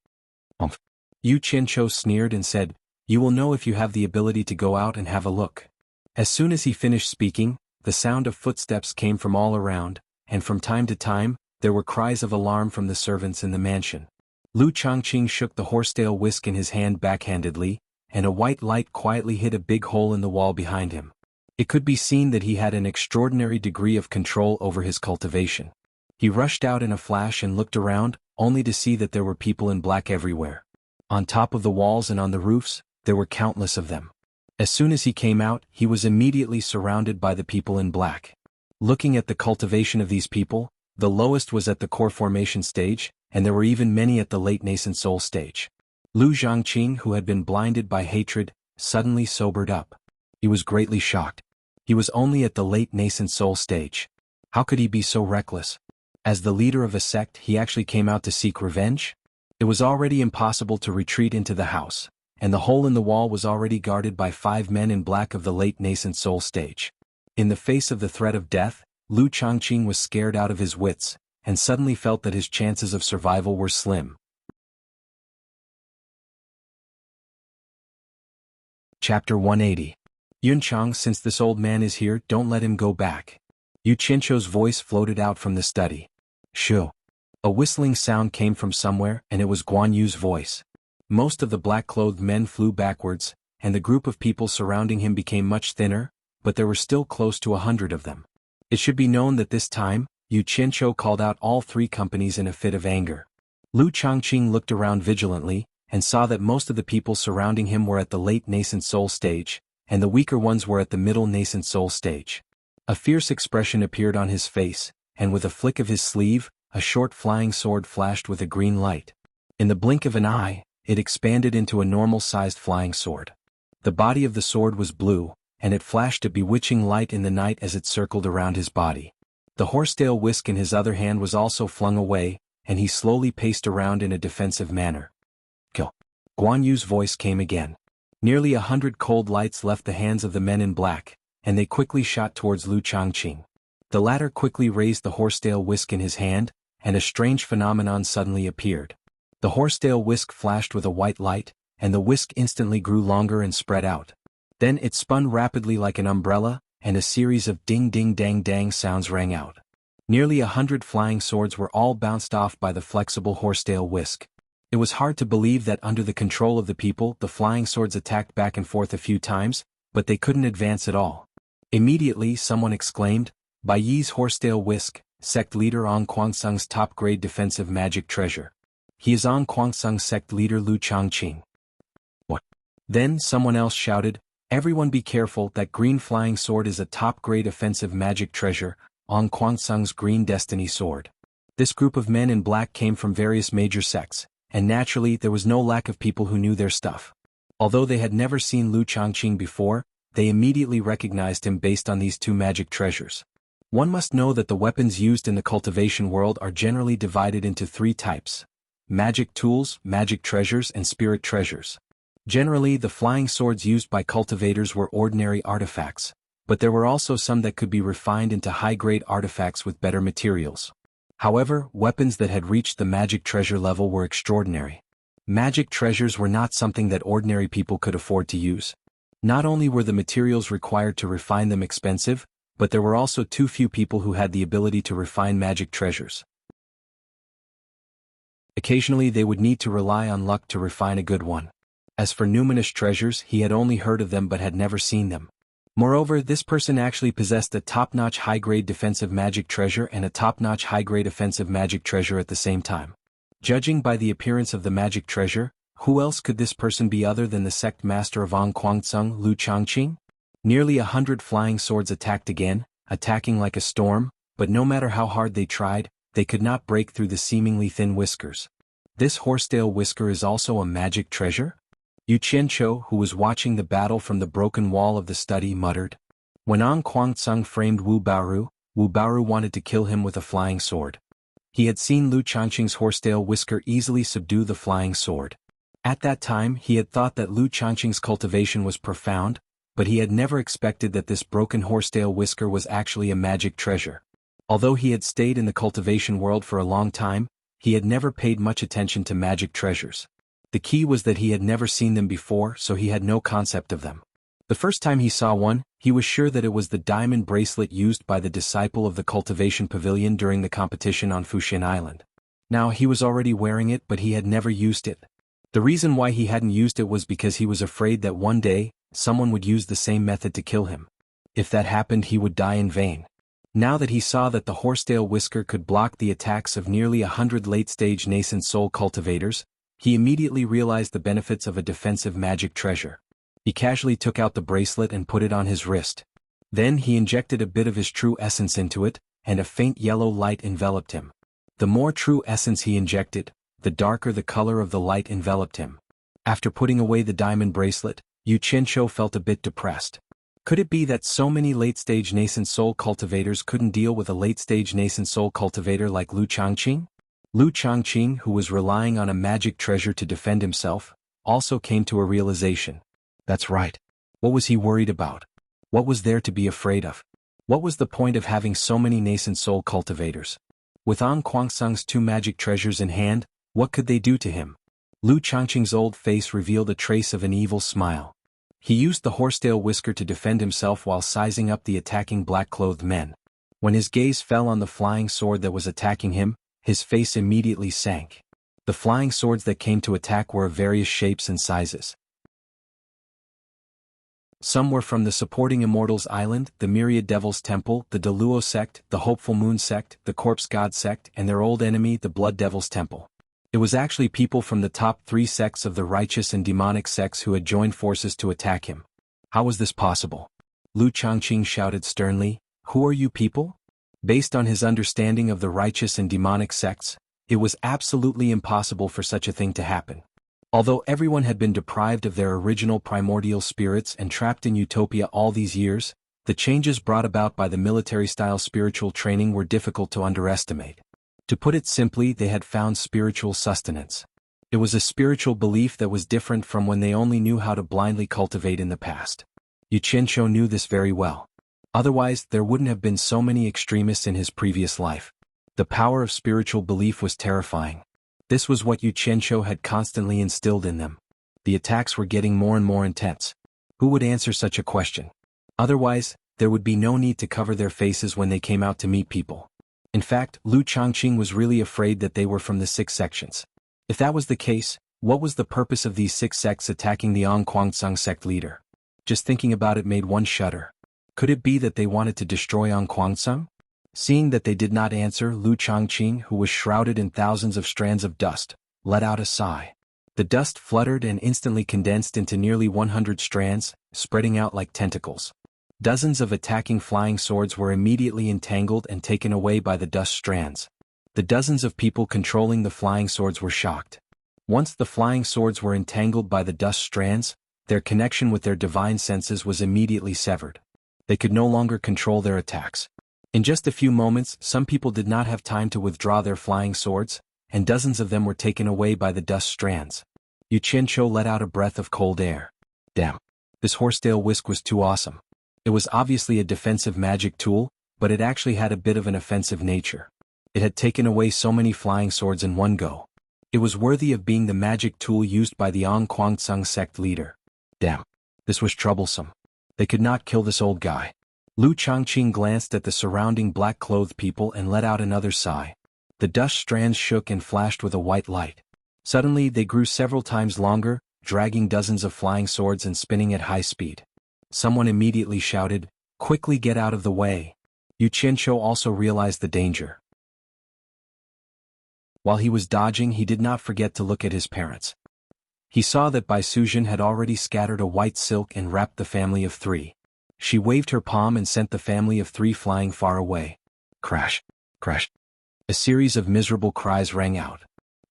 Yu Qianqiu sneered and said, "You will know if you have the ability to go out and have a look." As soon as he finished speaking, the sound of footsteps came from all around, and from time to time, there were cries of alarm from the servants in the mansion. Lu Changqing shook the horsetail whisk in his hand backhandedly, and a white light quietly hit a big hole in the wall behind him. It could be seen that he had an extraordinary degree of control over his cultivation. He rushed out in a flash and looked around, only to see that there were people in black everywhere. On top of the walls and on the roofs, there were countless of them. As soon as he came out, he was immediately surrounded by the people in black. Looking at the cultivation of these people, the lowest was at the core formation stage, and there were even many at the late nascent soul stage. Lu Zhangqing, who had been blinded by hatred, suddenly sobered up. He was greatly shocked. He was only at the late nascent soul stage. How could he be so reckless? As the leader of a sect, he actually came out to seek revenge? It was already impossible to retreat into the house, and the hole in the wall was already guarded by 5 men in black of the late nascent soul stage. In the face of the threat of death, Lu Changqing was scared out of his wits, and suddenly felt that his chances of survival were slim. Chapter 180. "Yunchang, since this old man is here, don't let him go back." Yu Qianqiu's voice floated out from the study. "Shoo." A whistling sound came from somewhere, and it was Guan Yu's voice. Most of the black-clothed men flew backwards, and the group of people surrounding him became much thinner, but there were still close to 100 of them. It should be known that this time, Yu Qianqiu called out all 3 companies in a fit of anger. Lu Changqing looked around vigilantly, and saw that most of the people surrounding him were at the late nascent soul stage, and the weaker ones were at the middle nascent soul stage. A fierce expression appeared on his face, and with a flick of his sleeve, a short flying sword flashed with a green light. In the blink of an eye, it expanded into a normal-sized flying sword. The body of the sword was blue, and it flashed a bewitching light in the night as it circled around his body. The horsetail whisk in his other hand was also flung away, and he slowly paced around in a defensive manner. "Kill." Guan Yu's voice came again. Nearly 100 cold lights left the hands of the men in black, and they quickly shot towards Lu Changqing. The latter quickly raised the horsetail whisk in his hand, and a strange phenomenon suddenly appeared. The horsetail whisk flashed with a white light, and the whisk instantly grew longer and spread out. Then it spun rapidly like an umbrella, and a series of ding-ding-dang-dang sounds rang out. Nearly 100 flying swords were all bounced off by the flexible horsetail whisk. It was hard to believe that under the control of the people the flying swords attacked back and forth a few times, but they couldn't advance at all. Immediately someone exclaimed, "Bai Yi's horsetail whisk, sect leader Ong Kwangsung's top-grade defensive magic treasure. He is Ong Kwangsung's sect leader Lu Changqing." What? Then someone else shouted, "Everyone be careful, that green flying sword is a top-grade offensive magic treasure, Ong Kwangsung's green destiny sword." This group of men in black came from various major sects, and naturally there was no lack of people who knew their stuff. Although they had never seen Lu Changqing before, they immediately recognized him based on these two magic treasures. One must know that the weapons used in the cultivation world are generally divided into three types: magic tools, magic treasures, and spirit treasures. Generally, the flying swords used by cultivators were ordinary artifacts, but there were also some that could be refined into high-grade artifacts with better materials. However, weapons that had reached the magic treasure level were extraordinary. Magic treasures were not something that ordinary people could afford to use. Not only were the materials required to refine them expensive, but there were also too few people who had the ability to refine magic treasures. Occasionally they would need to rely on luck to refine a good one. As for numinous treasures, he had only heard of them but had never seen them. Moreover, this person actually possessed a top-notch high-grade defensive magic treasure and a top-notch high-grade offensive magic treasure at the same time. Judging by the appearance of the magic treasure, who else could this person be other than the sect master of Anquangtsung, Lu Changqing? Nearly 100 flying swords attacked again, attacking like a storm, but no matter how hard they tried, they could not break through the seemingly thin whiskers. This horsetail whisker is also a magic treasure? Yu Qiancho, who was watching the battle from the broken wall of the study, muttered. When An Quangtsung framed Wu Baoru wanted to kill him with a flying sword. He had seen Lu Changqing's horsetail whisker easily subdue the flying sword. At that time he had thought that Lu Changqing's cultivation was profound, but he had never expected that this broken horsetail whisker was actually a magic treasure. Although he had stayed in the cultivation world for a long time, he had never paid much attention to magic treasures. The key was that he had never seen them before, so he had no concept of them. The first time he saw one, he was sure that it was the diamond bracelet used by the disciple of the cultivation pavilion during the competition on Fuxian Island. Now he was already wearing it, but he had never used it. The reason why he hadn't used it was because he was afraid that one day, someone would use the same method to kill him. If that happened, he would die in vain. Now that he saw that the horsetail whisker could block the attacks of nearly 100 late-stage nascent soul cultivators, he immediately realized the benefits of a defensive magic treasure. He casually took out the bracelet and put it on his wrist. Then he injected a bit of his true essence into it, and a faint yellow light enveloped him. The more true essence he injected, the darker the color of the light enveloped him. After putting away the diamond bracelet, Yu Qiancho felt a bit depressed. Could it be that so many late-stage nascent soul cultivators couldn't deal with a late-stage nascent soul cultivator like Lu Changqing? Lu Changqing, who was relying on a magic treasure to defend himself, also came to a realization. That's right. What was he worried about? What was there to be afraid of? What was the point of having so many nascent soul cultivators? With An Quangtsung's two magic treasures in hand, what could they do to him? Lu Changqing's old face revealed a trace of an evil smile. He used the horsetail whisker to defend himself while sizing up the attacking black-clothed men. When his gaze fell on the flying sword that was attacking him, his face immediately sank. The flying swords that came to attack were of various shapes and sizes. Some were from the supporting Immortals Island, the Myriad Devils Temple, the Deluo sect, the Hopeful Moon sect, the Corpse God sect, and their old enemy, the Blood Devils Temple. It was actually people from the top 3 sects of the righteous and demonic sects who had joined forces to attack him. How was this possible? Lu Changqing shouted sternly, "Who are you people?" Based on his understanding of the righteous and demonic sects, it was absolutely impossible for such a thing to happen. Although everyone had been deprived of their original primordial spirits and trapped in utopia all these years, the changes brought about by the military-style spiritual training were difficult to underestimate. To put it simply, they had found spiritual sustenance. It was a spiritual belief that was different from when they only knew how to blindly cultivate in the past. Yu Qiancho knew this very well. Otherwise, there wouldn't have been so many extremists in his previous life. The power of spiritual belief was terrifying. This was what Yu Qiancho had constantly instilled in them. The attacks were getting more and more intense. Who would answer such a question? Otherwise, there would be no need to cover their faces when they came out to meet people. In fact, Lu Changqing was really afraid that they were from the 6 sections. If that was the case, what was the purpose of these 6 sects attacking the An Quangtsung sect leader? Just thinking about it made one shudder. Could it be that they wanted to destroy An Quangtsung? Seeing that they did not answer, Lu Changqing, who was shrouded in thousands of strands of dust, let out a sigh. The dust fluttered and instantly condensed into nearly 100 strands, spreading out like tentacles. Dozens of attacking flying swords were immediately entangled and taken away by the dust strands. The dozens of people controlling the flying swords were shocked. Once the flying swords were entangled by the dust strands, their connection with their divine senses was immediately severed. They could no longer control their attacks. In just a few moments, some people did not have time to withdraw their flying swords, and dozens of them were taken away by the dust strands. Xianxia let out a breath of cold air. Damn. This horsetail whisk was too awesome. It was obviously a defensive magic tool, but it actually had a bit of an offensive nature. It had taken away so many flying swords in one go. It was worthy of being the magic tool used by the Huangsung sect leader. Damn. This was troublesome. They could not kill this old guy. Lu Changqing glanced at the surrounding black-clothed people and let out another sigh. The dust strands shook and flashed with a white light. Suddenly they grew several times longer, dragging dozens of flying swords and spinning at high speed. Someone immediately shouted, "Quickly get out of the way." Xianxia also realized the danger. While he was dodging, he did not forget to look at his parents. He saw that Bai Suzhen had already scattered a white silk and wrapped the family of three. She waved her palm and sent the family of three flying far away. Crash! Crash! A series of miserable cries rang out.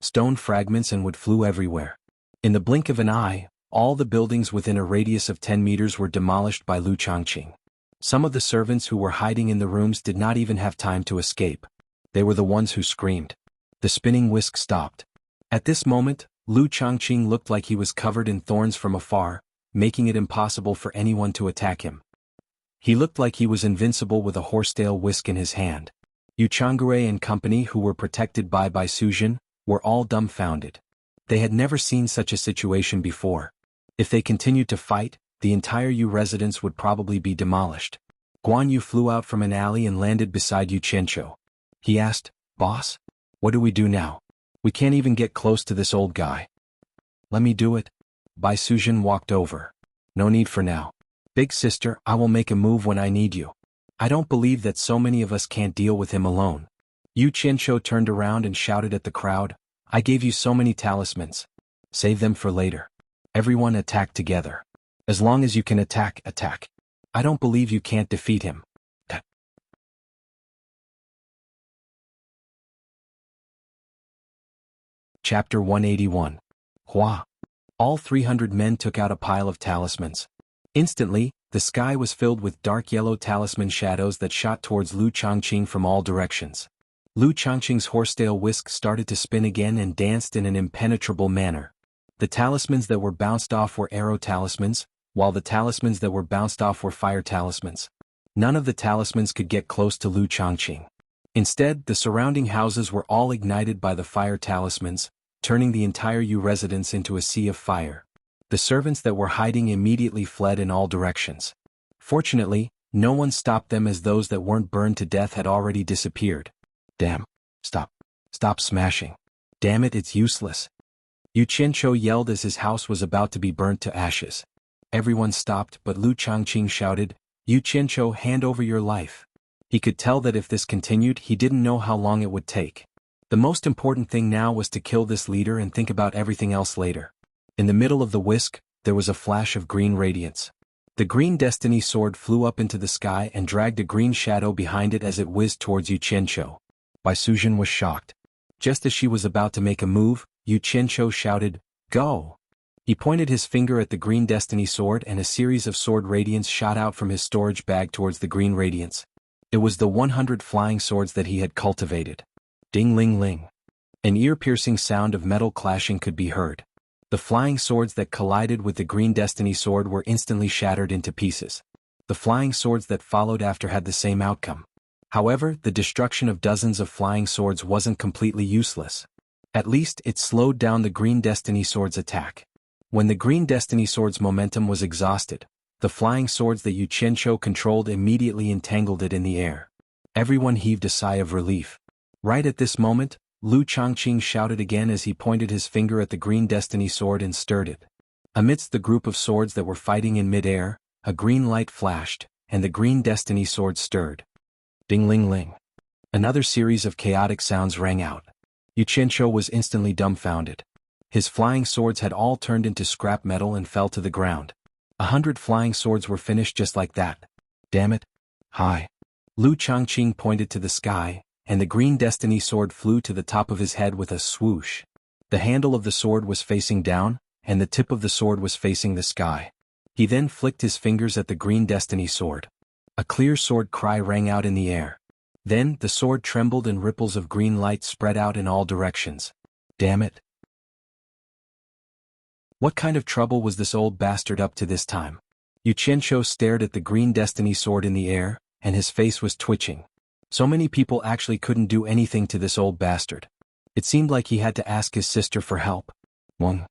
Stone fragments and wood flew everywhere. In the blink of an eye, all the buildings within a radius of 10 meters were demolished by Lu Changqing. Some of the servants who were hiding in the rooms did not even have time to escape. They were the ones who screamed. The spinning whisk stopped. At this moment, Lu Changqing looked like he was covered in thorns from afar, making it impossible for anyone to attack him. He looked like he was invincible with a horsetail whisk in his hand. Yu Chang'e and company, who were protected by Bai Suzhen, were all dumbfounded. They had never seen such a situation before. If they continued to fight, the entire Yu residence would probably be demolished. Guan Yu flew out from an alley and landed beside Yu Qianqiu. He asked, "Boss? What do we do now? We can't even get close to this old guy." "Let me do it." Bai Suzhen walked over. "No need for now. Big sister, I will make a move when I need you. I don't believe that so many of us can't deal with him alone." Yu Qianqiu turned around and shouted at the crowd, "I gave you so many talismans. Save them for later. Everyone attack together. As long as you can attack, attack. I don't believe you can't defeat him." Chapter 181. Hua. All 300 men took out a pile of talismans. Instantly, the sky was filled with dark yellow talisman shadows that shot towards Lu Changqing from all directions. Lu Changqing's horsetail whisk started to spin again and danced in an impenetrable manner. The talismans that were bounced off were arrow talismans, while the talismans that were bounced off were fire talismans. None of the talismans could get close to Lu Changqing. Instead, the surrounding houses were all ignited by the fire talismans, turning the entire Yu residence into a sea of fire. The servants that were hiding immediately fled in all directions. Fortunately, no one stopped them, as those that weren't burned to death had already disappeared. Damn. Stop. Stop smashing. Damn it, it's useless. Yu Qianqiu yelled as his house was about to be burnt to ashes. Everyone stopped, but Lu Changqing shouted, "Yu Qianqiu, hand over your life." He could tell that if this continued, he didn't know how long it would take. The most important thing now was to kill this leader and think about everything else later. In the middle of the whisk, there was a flash of green radiance. The green destiny sword flew up into the sky and dragged a green shadow behind it as it whizzed towards Yu Qianqiu. Bai Suzhen was shocked. Just as she was about to make a move, Yu Qianqiu shouted, "Go!" He pointed his finger at the green destiny sword and a series of sword radiance shot out from his storage bag towards the green radiance. It was the 100 flying swords that he had cultivated. Ding-ling-ling. An ear-piercing sound of metal clashing could be heard. The flying swords that collided with the green destiny sword were instantly shattered into pieces. The flying swords that followed after had the same outcome. However, the destruction of dozens of flying swords wasn't completely useless. At least, it slowed down the green destiny sword's attack. When the green destiny sword's momentum was exhausted, the flying swords that Yu Qianqiu controlled immediately entangled it in the air. Everyone heaved a sigh of relief. Right at this moment, Lu Changqing shouted again as he pointed his finger at the green destiny sword and stirred it. Amidst the group of swords that were fighting in mid-air, a green light flashed, and the green destiny sword stirred. Ding-ling-ling. Another series of chaotic sounds rang out. Yu Qianqiu was instantly dumbfounded. His flying swords had all turned into scrap metal and fell to the ground. 100 flying swords were finished just like that. Damn it. Hi. Lu Changqing pointed to the sky, and the green destiny sword flew to the top of his head with a swoosh. The handle of the sword was facing down, and the tip of the sword was facing the sky. He then flicked his fingers at the green destiny sword. A clear sword cry rang out in the air. Then, the sword trembled and ripples of green light spread out in all directions. Damn it. What kind of trouble was this old bastard up to this time? Xianxia stared at the green destiny sword in the air, and his face was twitching. So many people actually couldn't do anything to this old bastard. It seemed like he had to ask his sister for help. One.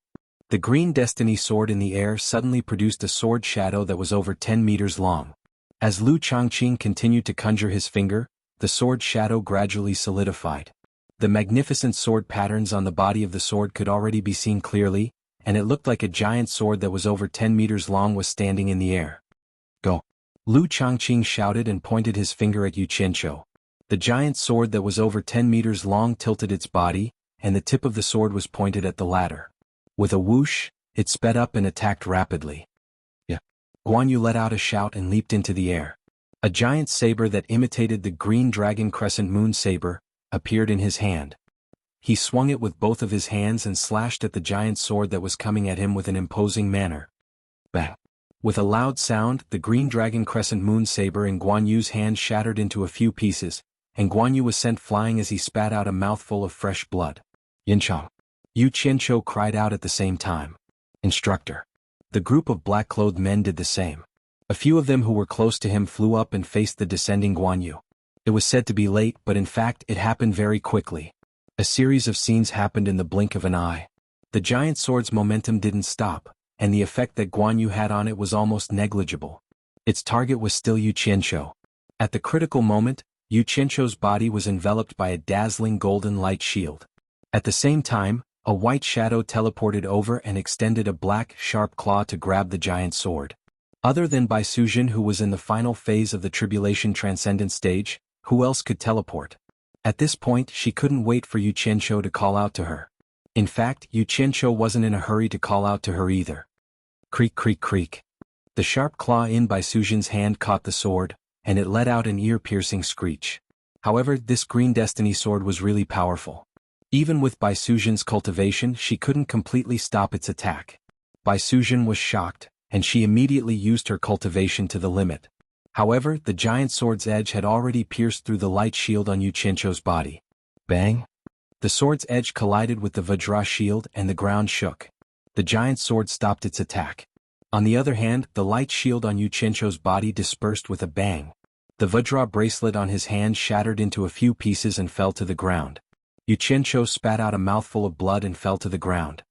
The green destiny sword in the air suddenly produced a sword shadow that was over 10 meters long. As Lu Changqing continued to conjure his finger, the sword shadow gradually solidified. The magnificent sword patterns on the body of the sword could already be seen clearly, and it looked like a giant sword that was over 10 meters long was standing in the air. Go! Lu Changqing shouted and pointed his finger at Xianxia. The giant sword that was over 10 meters long tilted its body, and the tip of the sword was pointed at the latter. With a whoosh, it sped up and attacked rapidly. Xuanhu let out a shout and leaped into the air. A giant saber that imitated the green dragon crescent moon saber appeared in his hand. He swung it with both of his hands and slashed at the giant sword that was coming at him with an imposing manner. Bang! With a loud sound, the green dragon crescent moon saber in Xuanhu's hand shattered into a few pieces, and Xuanhu was sent flying as he spat out a mouthful of fresh blood. Yinchang! Xianxia cried out at the same time. Instructor! The group of black-clothed men did the same. A few of them who were close to him flew up and faced the descending Xuanhu. It was said to be late, but in fact it happened very quickly. A series of scenes happened in the blink of an eye. The giant sword's momentum didn't stop, and the effect that Xuanhu had on it was almost negligible. Its target was still Xianxia. At the critical moment, Xianxia's body was enveloped by a dazzling golden light shield. At the same time, a white shadow teleported over and extended a black, sharp claw to grab the giant sword. Other than Bai Suzhen, who was in the final phase of the Tribulation Transcendent stage, who else could teleport? At this point she couldn't wait for Xianxia to call out to her. In fact, Xianxia wasn't in a hurry to call out to her either. Creak creak creak. The sharp claw in Bai Suzhen's hand caught the sword, and it let out an ear-piercing screech. However, this green destiny sword was really powerful. Even with Bai Suzhen's cultivation, she couldn't completely stop its attack. Bai Suzhen was shocked, and she immediately used her cultivation to the limit. However, the giant sword's edge had already pierced through the light shield on Xianxia's body. Bang! The sword's edge collided with the Vajra shield and the ground shook. The giant sword stopped its attack. On the other hand, the light shield on Xianxia's body dispersed with a bang. The Vajra bracelet on his hand shattered into a few pieces and fell to the ground. Xianxia spat out a mouthful of blood and fell to the ground.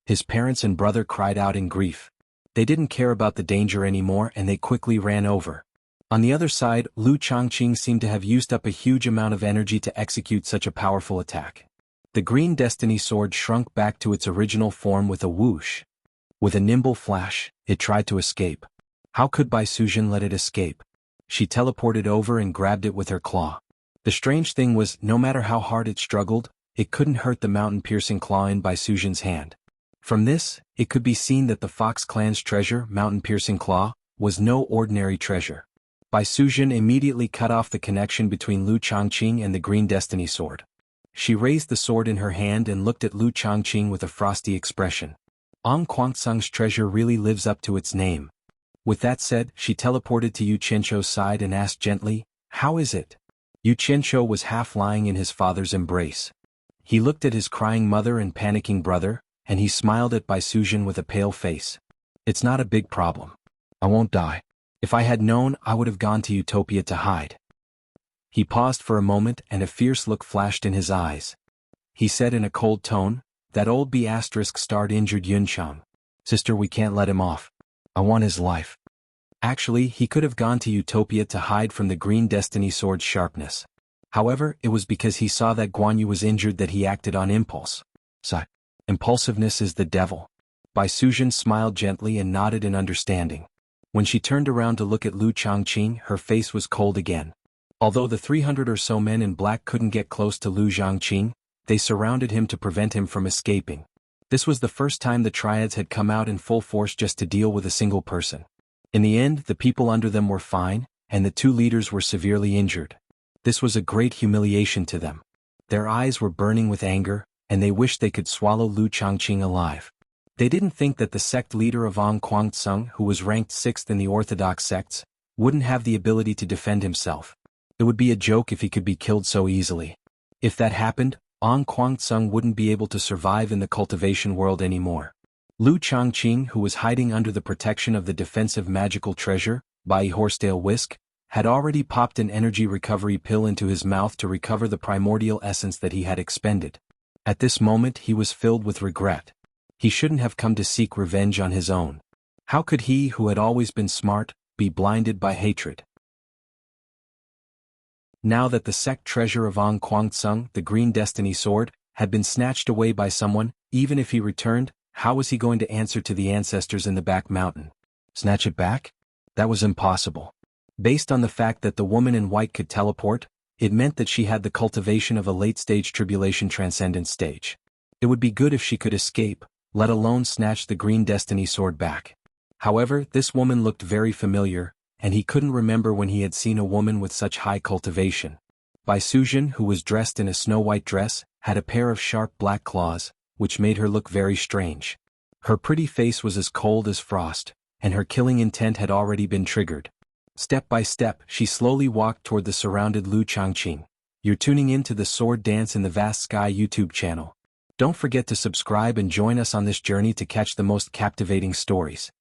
His parents and brother cried out in grief. They didn't care about the danger anymore and they quickly ran over. On the other side, Lu Changqing seemed to have used up a huge amount of energy to execute such a powerful attack. The green destiny sword shrunk back to its original form with a whoosh. With a nimble flash, it tried to escape. How could Bai Suzhen let it escape? She teleported over and grabbed it with her claw. The strange thing was, no matter how hard it struggled, it couldn't hurt the mountain-piercing claw in Bai Suzhen's hand. From this, it could be seen that the Fox clan's treasure, mountain-piercing claw, was no ordinary treasure. Bai Suzhen immediately cut off the connection between Lu Changqing and the green destiny sword. She raised the sword in her hand and looked at Lu Changqing with a frosty expression. Ong Kwangsung's treasure really lives up to its name. With that said, she teleported to Xianxia's side and asked gently, "How is it?" Xianxia was half lying in his father's embrace. He looked at his crying mother and panicking brother, and he smiled at Bai Suzhen with a pale face. "It's not a big problem. I won't die. If I had known, I would have gone to Utopia to hide." He paused for a moment and a fierce look flashed in his eyes. He said in a cold tone, "That old B***starred injured Yunchang. Sister, we can't let him off. I want his life." Actually, he could have gone to Utopia to hide from the green destiny sword's sharpness. However, it was because he saw that Xuanhu was injured that he acted on impulse. Impulsiveness is the devil. Bai Suzhen smiled gently and nodded in understanding. When she turned around to look at Lu Changqing, her face was cold again. Although the 300 or so men in black couldn't get close to Lu Changqing, they surrounded him to prevent him from escaping. This was the first time the triads had come out in full force just to deal with a single person. In the end, the people under them were fine, and the two leaders were severely injured. This was a great humiliation to them. Their eyes were burning with anger, and they wished they could swallow Lu Changqing alive. They didn't think that the sect leader of Ong Kwangtsung, who was ranked 6th in the orthodox sects, wouldn't have the ability to defend himself. It would be a joke if he could be killed so easily. If that happened, Ong Kwangtsung wouldn't be able to survive in the cultivation world anymore. Lu Changqing, who was hiding under the protection of the defensive magical treasure, Bai Horsetail Whisk, had already popped an energy recovery pill into his mouth to recover the primordial essence that he had expended. At this moment he was filled with regret. He shouldn't have come to seek revenge on his own. How could he, who had always been smart, be blinded by hatred? Now that the sect treasure of Ong Kwangtsung, the Green Destiny Sword, had been snatched away by someone, even if he returned, how was he going to answer to the ancestors in the back mountain? Snatch it back? That was impossible. Based on the fact that the woman in white could teleport, it meant that she had the cultivation of a late-stage tribulation transcendent stage. It would be good if she could escape, let alone snatch the Green Destiny Sword back. However, this woman looked very familiar, and he couldn't remember when he had seen a woman with such high cultivation. Bai Sujin, who was dressed in a snow-white dress, had a pair of sharp black claws, which made her look very strange. Her pretty face was as cold as frost, and her killing intent had already been triggered. Step by step, she slowly walked toward the surrounded Lu Changqing. You're tuning in to the Sword Dance in the Vast Sky YouTube channel. Don't forget to subscribe and join us on this journey to catch the most captivating stories.